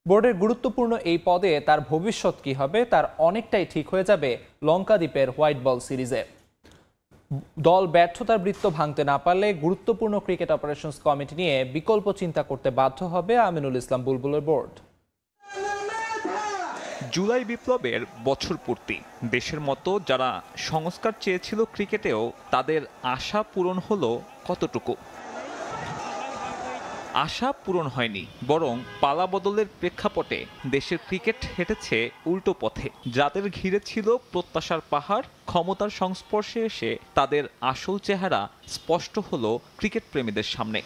বোর্ডের গুরুত্বপূর্ণ এই পদে তার ভবিষ্যৎ কী হবে তার অনেকটাই ঠিক হয়ে যাবে লঙ্কা দ্বীপের হোয়াইট বল সিরিজে। দল ব্যর্থতার বৃত্ত ভাঙতে না পারলে গুরুত্বপূর্ণ ক্রিকেট অপারেশনস কমিটি নিয়ে বিকল্প চিন্তা করতে বাধ্য হবে আমিনুল ইসলাম বুলবুলের বোর্ড। জুলাই বিপ্লবের বছর পূর্তি, দেশের মতো যারা সংস্কার চেয়েছিল ক্রিকেটেও, তাদের আশা পূরণ হলো কতটুকু? আশা পূরণ হয়নি, বরং পালা বদলের প্রেক্ষাপটে দেশের ক্রিকেট হেঁটেছে উল্টো পথে। যাদের ঘিরে ছিল প্রত্যাশার পাহাড়, ক্ষমতার সংস্পর্শে এসে তাদের আসল চেহারা স্পষ্ট হলো ক্রিকেট প্রেমীদের সামনে।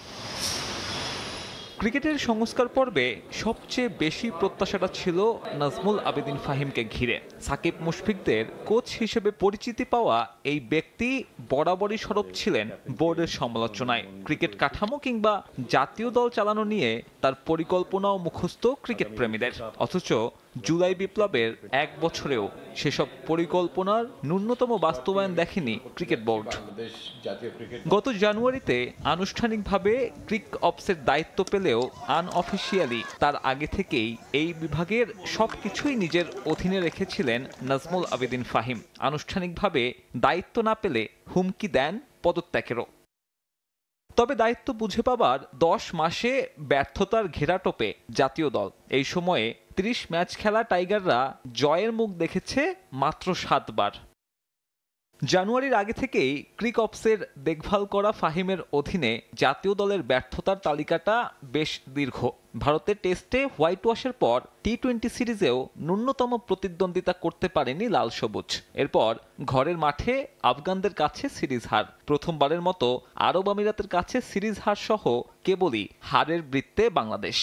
ক্রিকেটের সংস্কার পর্বে সবচেয়ে বেশি প্রত্যাশাটা ছিল নাজমুল আবেদিন ফাহিমকে ঘিরে। সাকিব মুশফিকদের কোচ হিসেবে পরিচিতি পাওয়া এই ব্যক্তি বরাবরই সরব ছিলেন বোর্ডের সমালোচনায়। ক্রিকেট কাঠামো কিংবা জাতীয় দল চালানো নিয়ে তার পরিকল্পনাও মুখস্থ ক্রিকেট প্রেমীদের। অথচ জুলাই বিপ্লবের 1 বছরেও সেসব পরিকল্পনার ন্যূনতম বাস্তবায়ন দেখেনি ক্রিকেট বোর্ড। গত জানুয়ারিতে আনুষ্ঠানিকভাবে ক্রিক অপসের দায়িত্ব পেলেও আনঅফিসিয়ালি তার আগে থেকেই এই বিভাগের সবকিছুই নিজের অধীনে রেখেছিলেন নাজমুল আবেদিন ফাহিম। আনুষ্ঠানিকভাবে দায়িত্ব না পেলে হুমকি দেন পদত্যাগেরও। তবে দায়িত্ব বুঝে পাবার 10 মাসে ব্যর্থতার ঘেরাটোপে জাতীয় দল। এই সময়ে 30 ম্যাচ খেলা টাইগাররা জয়ের মুখ দেখেছে মাত্র 7 বার। জানুয়ারির আগে থেকেই ক্রিক অপসের দেখভাল করা ফাহিমের অধীনে জাতীয় দলের ব্যর্থতার তালিকাটা বেশ দীর্ঘ। ভারতের টেস্টে হোয়াইট ওয়াশের পর টি-20 সিরিজেও ন্যূনতম প্রতিদ্বন্দ্বিতা করতে পারেনি লাল সবুজ। এরপর ঘরের মাঠে আফগানদের কাছে সিরিজ হার, প্রথমবারের মতো আরব আমিরাতের কাছে সিরিজ হার সহ কেবলই হারের বৃত্তে বাংলাদেশ।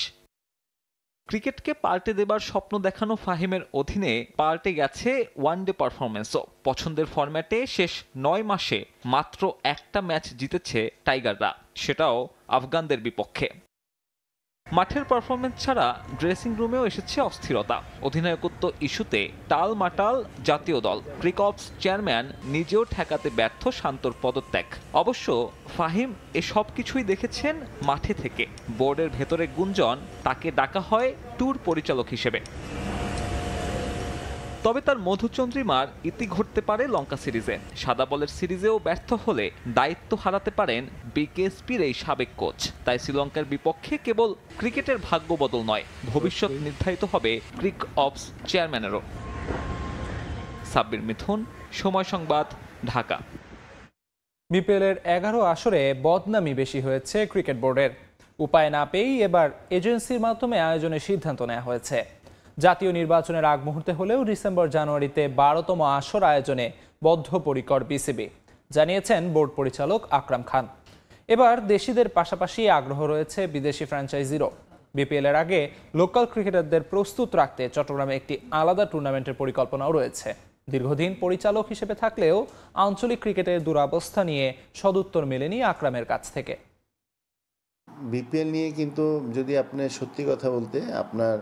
ক্রিকেটকে পাল্টে দেবার স্বপ্ন দেখানো ফাহিমের অধীনে পাল্টে গেছে ওয়ানডে পারফরম্যান্সও। পছন্দের ফরম্যাটে শেষ 9 মাসে মাত্র 1টা ম্যাচ জিতেছে টাইগাররা, সেটাও আফগানদের বিপক্ষে। মাঠের পারফরমেন্স ছাড়া ড্রেসিং রুমেও এসেছে অস্থিরতা। অধিনায়কত্ব ইস্যুতে টালমাটাল জাতীয় দল। ক্রিকঅপস চেয়ারম্যান নিজেও ঠেকাতে ব্যর্থ শান্তর পদত্যাগ। অবশ্য ফাহিম এসব কিছুই দেখেছেন মাঠে থেকে। বোর্ডের ভেতরে গুঞ্জন তাকে ডাকা হয় ট্যুর পরিচালক হিসেবে। তবে তার মধুচন্দ্রিমার ইতি ঘটতে পারে লঙ্কা সিরিজে। সাদা বলের সিরিজেও ব্যর্থ হলে দায়িত্ব হারাতে পারেন বিকেএসপির এই সাবেক কোচ। তাই শ্রীলঙ্কার বিপক্ষে কেবল ক্রিকেটের ভাগ্য বদল নয়, ভবিষ্যৎ নির্ধারিত হবে ক্রিকঅপস চেয়ারম্যানেরও। সাব্বির মিথুন, সময় সংবাদ, ঢাকা। বিপিএলের 11 আসরে বদনামি বেশি হয়েছে ক্রিকেট বোর্ডের। উপায় না পেয়েই এবার এজেন্সির মাধ্যমে আয়োজনের সিদ্ধান্ত নেওয়া হয়েছে। জাতীয় নির্বাচনের আগ মুহূর্তে হলেও ডিসেম্বর জানুয়ারিতে 12তম আসর আয়োজনে বদ্ধপরিকর বিসিবি, জানিয়েছেন বোর্ড পরিচালক আকরাম খান। এবার দেশিদের পাশাপাশি আগ্রহ রয়েছে বিদেশি ফ্র্যাঞ্চাইজিরও। বিপিএলের আগে লোকাল ক্রিকেটারদের প্রস্তুত রাখতে চট্টগ্রামে একটি আলাদা টুর্নামেন্টের পরিকল্পনাও রয়েছে। দীর্ঘদিন পরিচালক হিসেবে থাকলেও আঞ্চলিক ক্রিকেটের দুরবস্থা নিয়ে সদুত্তর মেলেনি আকরামের কাছ থেকে। বিপিএল নিয়ে কিন্তু যদি আপনি সত্যি কথা বলতে আপনার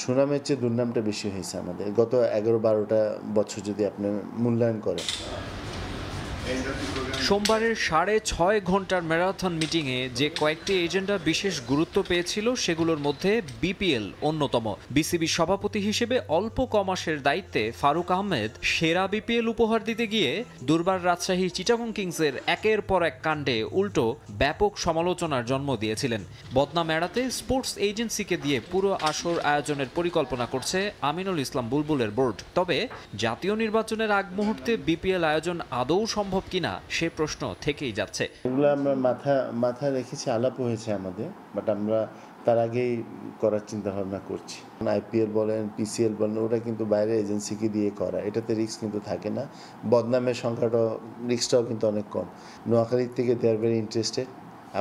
সুনামের চেয়ে দুর্নামটা বেশি হয়েছে আমাদের গত 11-12টা বছর যদি আপনি মূল্যায়ন করেন। সোমবারের 6.5 ঘন্টার ম্যারাথন মিটিংয়ে যে কয়েকটি এজেন্ডা বিশেষ গুরুত্ব পেয়েছিল সেগুলোর মধ্যে বিপিএল অন্যতম। বিসিবি সভাপতি হিসেবে অল্প কমাসের দায়িত্বে ফারুক আহমেদ সেরা বিপিএল উপহার দিতে গিয়ে দুর্বার রাজশাহী চিটাগং কিংসের একের পর এক কাণ্ডে উল্টো ব্যাপক সমালোচনার জন্ম দিয়েছিলেন। বদনাম এড়াতে স্পোর্টস এজেন্সিকে দিয়ে পুরো আসর আয়োজনের পরিকল্পনা করছে আমিনুল ইসলাম বুলবুলের বোর্ড। তবে জাতীয় নির্বাচনের আগ মুহূর্তে বিপিএল আয়োজন আদৌ সম্ভব কিনা সে প্রশ্ন থেকেই যাচ্ছে। এগুলো আমরা মাথা রেখেছি, আলাপ হয়েছে আমাদের, বাট আমরা তার আগেই করার চিন্তা ভাবনা করছি। আইপিএল বলেন, পিসিএল বলেন, ওটা কিন্তু বাইরে এজেন্সিকে দিয়ে করা, এটাতে রিস্ক কিন্তু থাকে না। বদনামের সংখ্যাটাও রিস্কটাও কিন্তু অনেক কম। নোয়াখালীর থেকে দে আর ভেরি ইন্টারেস্টেড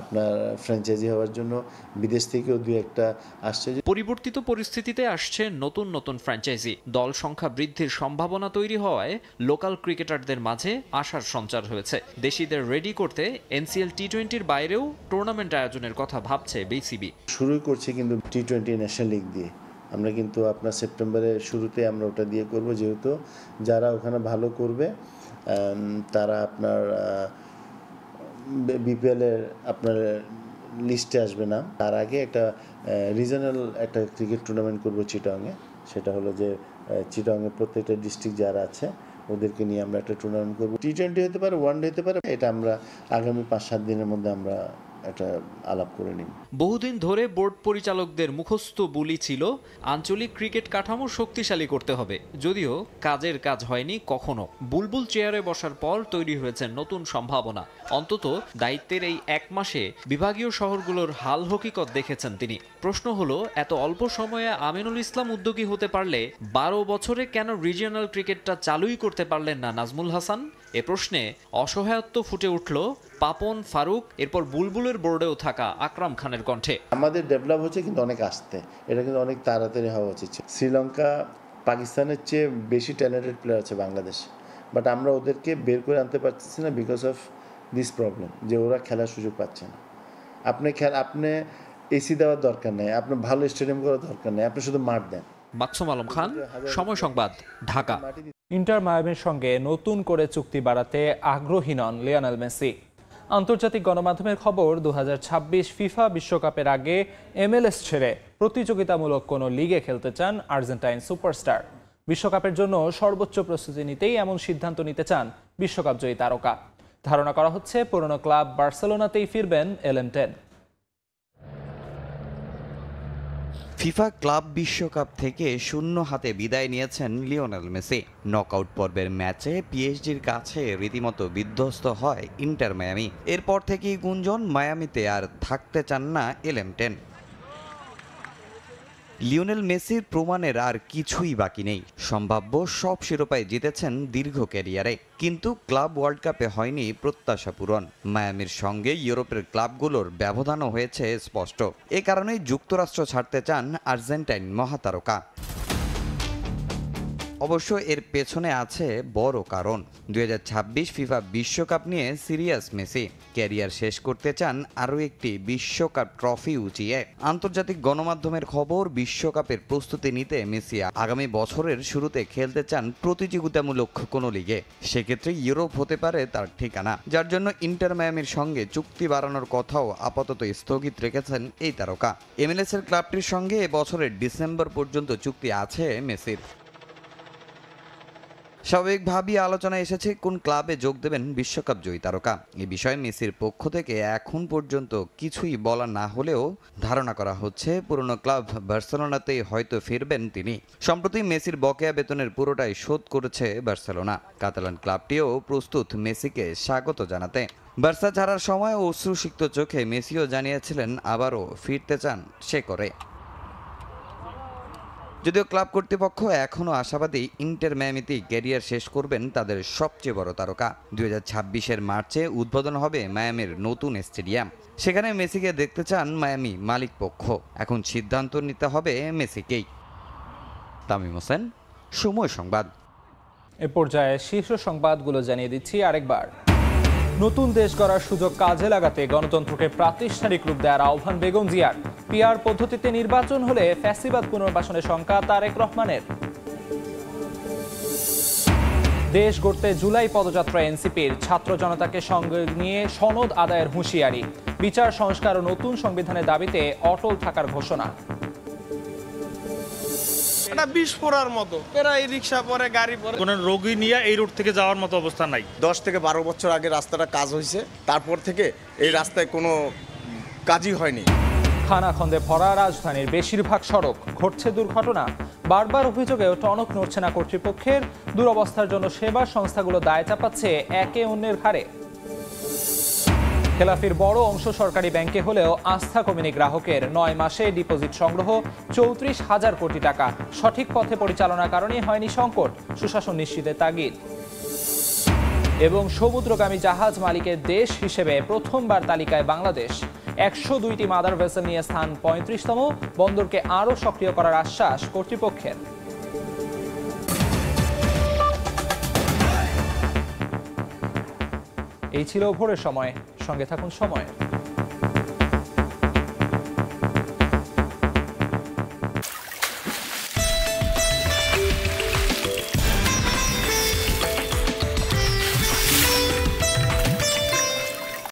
আপনার ফ্র্যাঞ্চাইজি হওয়ার জন্য, বিদেশ থেকেও দুই একটা আসছে। পরিবর্তিত পরিস্থিতিতে আসছে নতুন নতুন ফ্র্যাঞ্চাইজি। দল সংখ্যা বৃদ্ধির সম্ভাবনা তৈরি হওয়ায় লোকাল ক্রিকেটারদের মাঝে আশার সঞ্চার হয়েছে। দেশিদের রেডি করতে এনসিএল টি-20-র বাইরেও টুর্নামেন্ট আয়োজনের কথা ভাবছে বিসিবি। শুরুই করছে কিন্তু টি-20 ন্যাশনাল লিগ দিয়ে। আমরা কিন্তু আপনার সেপ্টেম্বরের শুরুতে আমরা ওটা দিয়ে করব, যেহেতু যারা ওখানে ভালো করবে তারা আপনার বিপিএলের আপনার লিস্টে আসবে না। তার আগে একটা রিজনাল একটা ক্রিকেট টুর্নামেন্ট করবো চিটাগংয়ে। সেটা হলো যে চিটাগংয়ের প্রত্যেকটা ডিস্ট্রিক্ট যারা আছে ওদেরকে নিয়ে আমরা একটা টুর্নামেন্ট করবো। টি-20 হতে পারে, ওয়ানডে হতে পারে। এটা আমরা আগামী 5-7 দিনের মধ্যে আমরা একটা আলাপ করে নিই। বহুদিন ধরে বোর্ড পরিচালকদের মুখস্থ বুলি ছিল আঞ্চলিক ক্রিকেট কাঠামো শক্তিশালী করতে হবে, যদিও কাজের কাজ হয়নি কখনো। বুলবুল চেয়ারে বসার পর তৈরি হয়েছে নতুন সম্ভাবনা। অন্তত দায়িত্বের এই 1 মাসে বিভাগীয় শহরগুলোর হাল হকিকত দেখেছেন তিনি। প্রশ্ন হলো, এত অল্প সময়ে আমিনুল ইসলাম উদ্যোগী হতে পারলে 12 বছরে কেন রিজিওনাল ক্রিকেটটা চালুই করতে পারলেন না নাজমুল হাসান? এ প্রশ্নে অসহায়ত্ব ফুটে উঠল পাপন, ফারুক, এরপর বুলবুলের বোর্ডেও থাকা আকরাম খানের কণ্ঠে। আমাদের ডেভেলপ হচ্ছে কিন্তু অনেক আসতে, এটা কিন্তু অনেক তাড়াতাড়ি হওয়া উচিত। শ্রীলঙ্কা পাকিস্তানের চেয়ে বেশি ট্যালেন্টেড প্লেয়ার আছে বাংলাদেশে, বাট আমরা ওদেরকে বের করে আনতে পারছি না বিকজ অফ দিস প্রবলেম, যে ওরা খেলার সুযোগ পাচ্ছে না। আপনি এসি দেওয়ার দরকার নেই, আপনার ভালো স্টেডিয়াম করার দরকার নেই, আপনি শুধু মাঠ দেন। মাকসুম আলম খান, সময় সংবাদ, ঢাকা। ইন্টার মায়ামির সঙ্গে নতুন করে চুক্তি বাড়াতে আগ্রহী নন লিওনেল মেসি। আন্তর্জাতিক গণমাধ্যমের খবর, 2026 ফিফা বিশ্বকাপের আগে MLS ছেড়ে প্রতিযোগিতামূলক কোনো লিগে খেলতে চান আর্জেন্টাইন সুপারস্টার। বিশ্বকাপের জন্য সর্বোচ্চ প্রস্তুতি নিতেই এমন সিদ্ধান্ত নিতে চান বিশ্বকাপ জয়ী তারকা। ধারণা করা হচ্ছে পুরনো ক্লাব বার্সেলোনাতেই ফিরবেন এলেনটেন। ফিফা ক্লাব বিশ্বকাপ থেকে শূন্য হাতে বিদায় নিয়েছেন লিওনেল মেসি। নকআউট পর্বের ম্যাচে পিএসজির কাছে রীতিমতো বিধ্বস্ত হয় ইন্টার মায়ামি। এরপর থেকেই গুঞ্জন মায়ামিতে আর থাকতে চান না এলেনটেন। লিওনেল মেসির প্রমাণের আর কিছুই বাকি নেই। সম্ভাব্য সব শিরোপায় জিতেছেন দীর্ঘ ক্যারিয়ারে, কিন্তু ক্লাব ওয়ার্ল্ড কাপে হয়নি প্রত্যাশা পূরণ। মায়ামির সঙ্গে ইউরোপের ক্লাবগুলোর ব্যবধানও হয়েছে স্পষ্ট। এ কারণেই যুক্তরাষ্ট্র ছাড়তে চান আর্জেন্টাইন মহাতারকা। অবশ্য এর পেছনে আছে বড় কারণ। 2026 ফিফা বিশ্বকাপ নিয়ে সিরিয়াস মেসি। ক্যারিয়ার শেষ করতে চান আরও একটি বিশ্বকাপ ট্রফি উঁচিয়ে। আন্তর্জাতিক গণমাধ্যমের খবর, বিশ্বকাপের প্রস্তুতি নিতে মেসি আগামী বছরের শুরুতে খেলতে চান প্রতিযোগিতামূলক কোনো লিগে। সেক্ষেত্রে ইউরোপ হতে পারে তার ঠিকানা, যার জন্য ইন্টার মায়ামির সঙ্গে চুক্তি বাড়ানোর কথাও আপাতত স্থগিত রেখেছেন এই তারকা। MLS এর ক্লাবটির সঙ্গে এবছরের ডিসেম্বর পর্যন্ত চুক্তি আছে মেসির। স্বাভাবিকভাবেই আলোচনায় এসেছে কোন ক্লাবে যোগ দেবেন বিশ্বকাপ জয়ী তারকা। এ বিষয়ে মেসির পক্ষ থেকে এখন পর্যন্ত কিছুই বলা না হলেও ধারণা করা হচ্ছে পুরনো ক্লাব বার্সেলোনাতেই হয়তো ফিরবেন তিনি। সম্প্রতি মেসির বকেয়া বেতনের পুরোটাই শোধ করেছে বার্সেলোনা। কাতালান ক্লাবটিও প্রস্তুত মেসিকে স্বাগত জানাতে। বার্সা ছাড়ার সময় অশ্রুসিক্ত চোখে মেসিও জানিয়েছিলেন আবারও ফিরতে চান সে করে। যদিও ক্লাব কর্তৃপক্ষ এখনও আশাবাদী ইন্টার মায়ামিতেই ক্যারিয়ার শেষ করবেন তাদের সবচেয়ে বড় তারকা। 2026 মার্চে উদ্বোধন হবে মায়ামির নতুন স্টেডিয়াম। সেখানে মেসিকে দেখতে চান মায়ামি মালিক পক্ষ। এখন সিদ্ধান্ত নিতে হবে মেসিকেই। তামিম হোসেন, সময় সংবাদ। এ পর্যায়ে শীর্ষ সংবাদগুলো জানিয়ে দিচ্ছি আরেকবার। নতুন দেশ গড়ার সুযোগ কাজে লাগাতে গণতন্ত্রকে প্রাতিষ্ঠানিক রূপ দেওয়ার আহ্বান বেগম জিয়ার। পিআর পদ্ধতিতে নির্বাচন হলে ফ্যাসিবাদ পুনর্বাসনের শঙ্কা তারেক রহমানের। দেশ গড়তে জুলাই পদযাত্রা এনসিপির, ছাত্র জনতাকে সঙ্গে নিয়ে সনদ আদায়ের হুঁশিয়ারি। বিচার সংস্কার ও নতুন সংবিধানের দাবিতে অটল থাকার ঘোষণা। বিষ পড়ার মতো প্রায় রিক্সা পরে গাড়ি পরে কোন রোগী নিয়ে এই রোড থেকে যাওয়ার মতো অবস্থা নাই। 10 থেকে 12 বছর আগে রাস্তাটা কাজ হয়েছে, তারপর থেকে এই রাস্তায় কোনো কাজই হয়নি। খানাখন্দে ভরা রাজধানীর বেশিরভাগ সড়ক, ঘটছে দুর্ঘটনা। বারবার অভিযোগেও টনক নড়ছে না কর্তৃপক্ষের। দুরবস্থার জন্য সেবা সংস্থাগুলো দায় চাপাচ্ছে একে অন্যের ঘাড়ে। খেলাফির বড় অংশ সরকারি ব্যাংকে হলেও আস্থা কমেনি গ্রাহকের। 9 মাসে ডিপোজিট সংগ্রহ 34,000 কোটি টাকা। সঠিক পথে পরিচালনার কারণে হয়নি সংকট, সুশাসন নিশ্চিতের তাগিদ। এবং সমুদ্রগামী জাহাজ মালিকের দেশ হিসেবে প্রথমবার তালিকায় বাংলাদেশ। 102টি মাদার ভেসেল নিয়ে স্থান 35তম। বন্দরকে আরও সক্রিয় করার আশ্বাস কর্তৃপক্ষের। এই ছিল ভোরের সময়। সঙ্গে থাকুন সময়।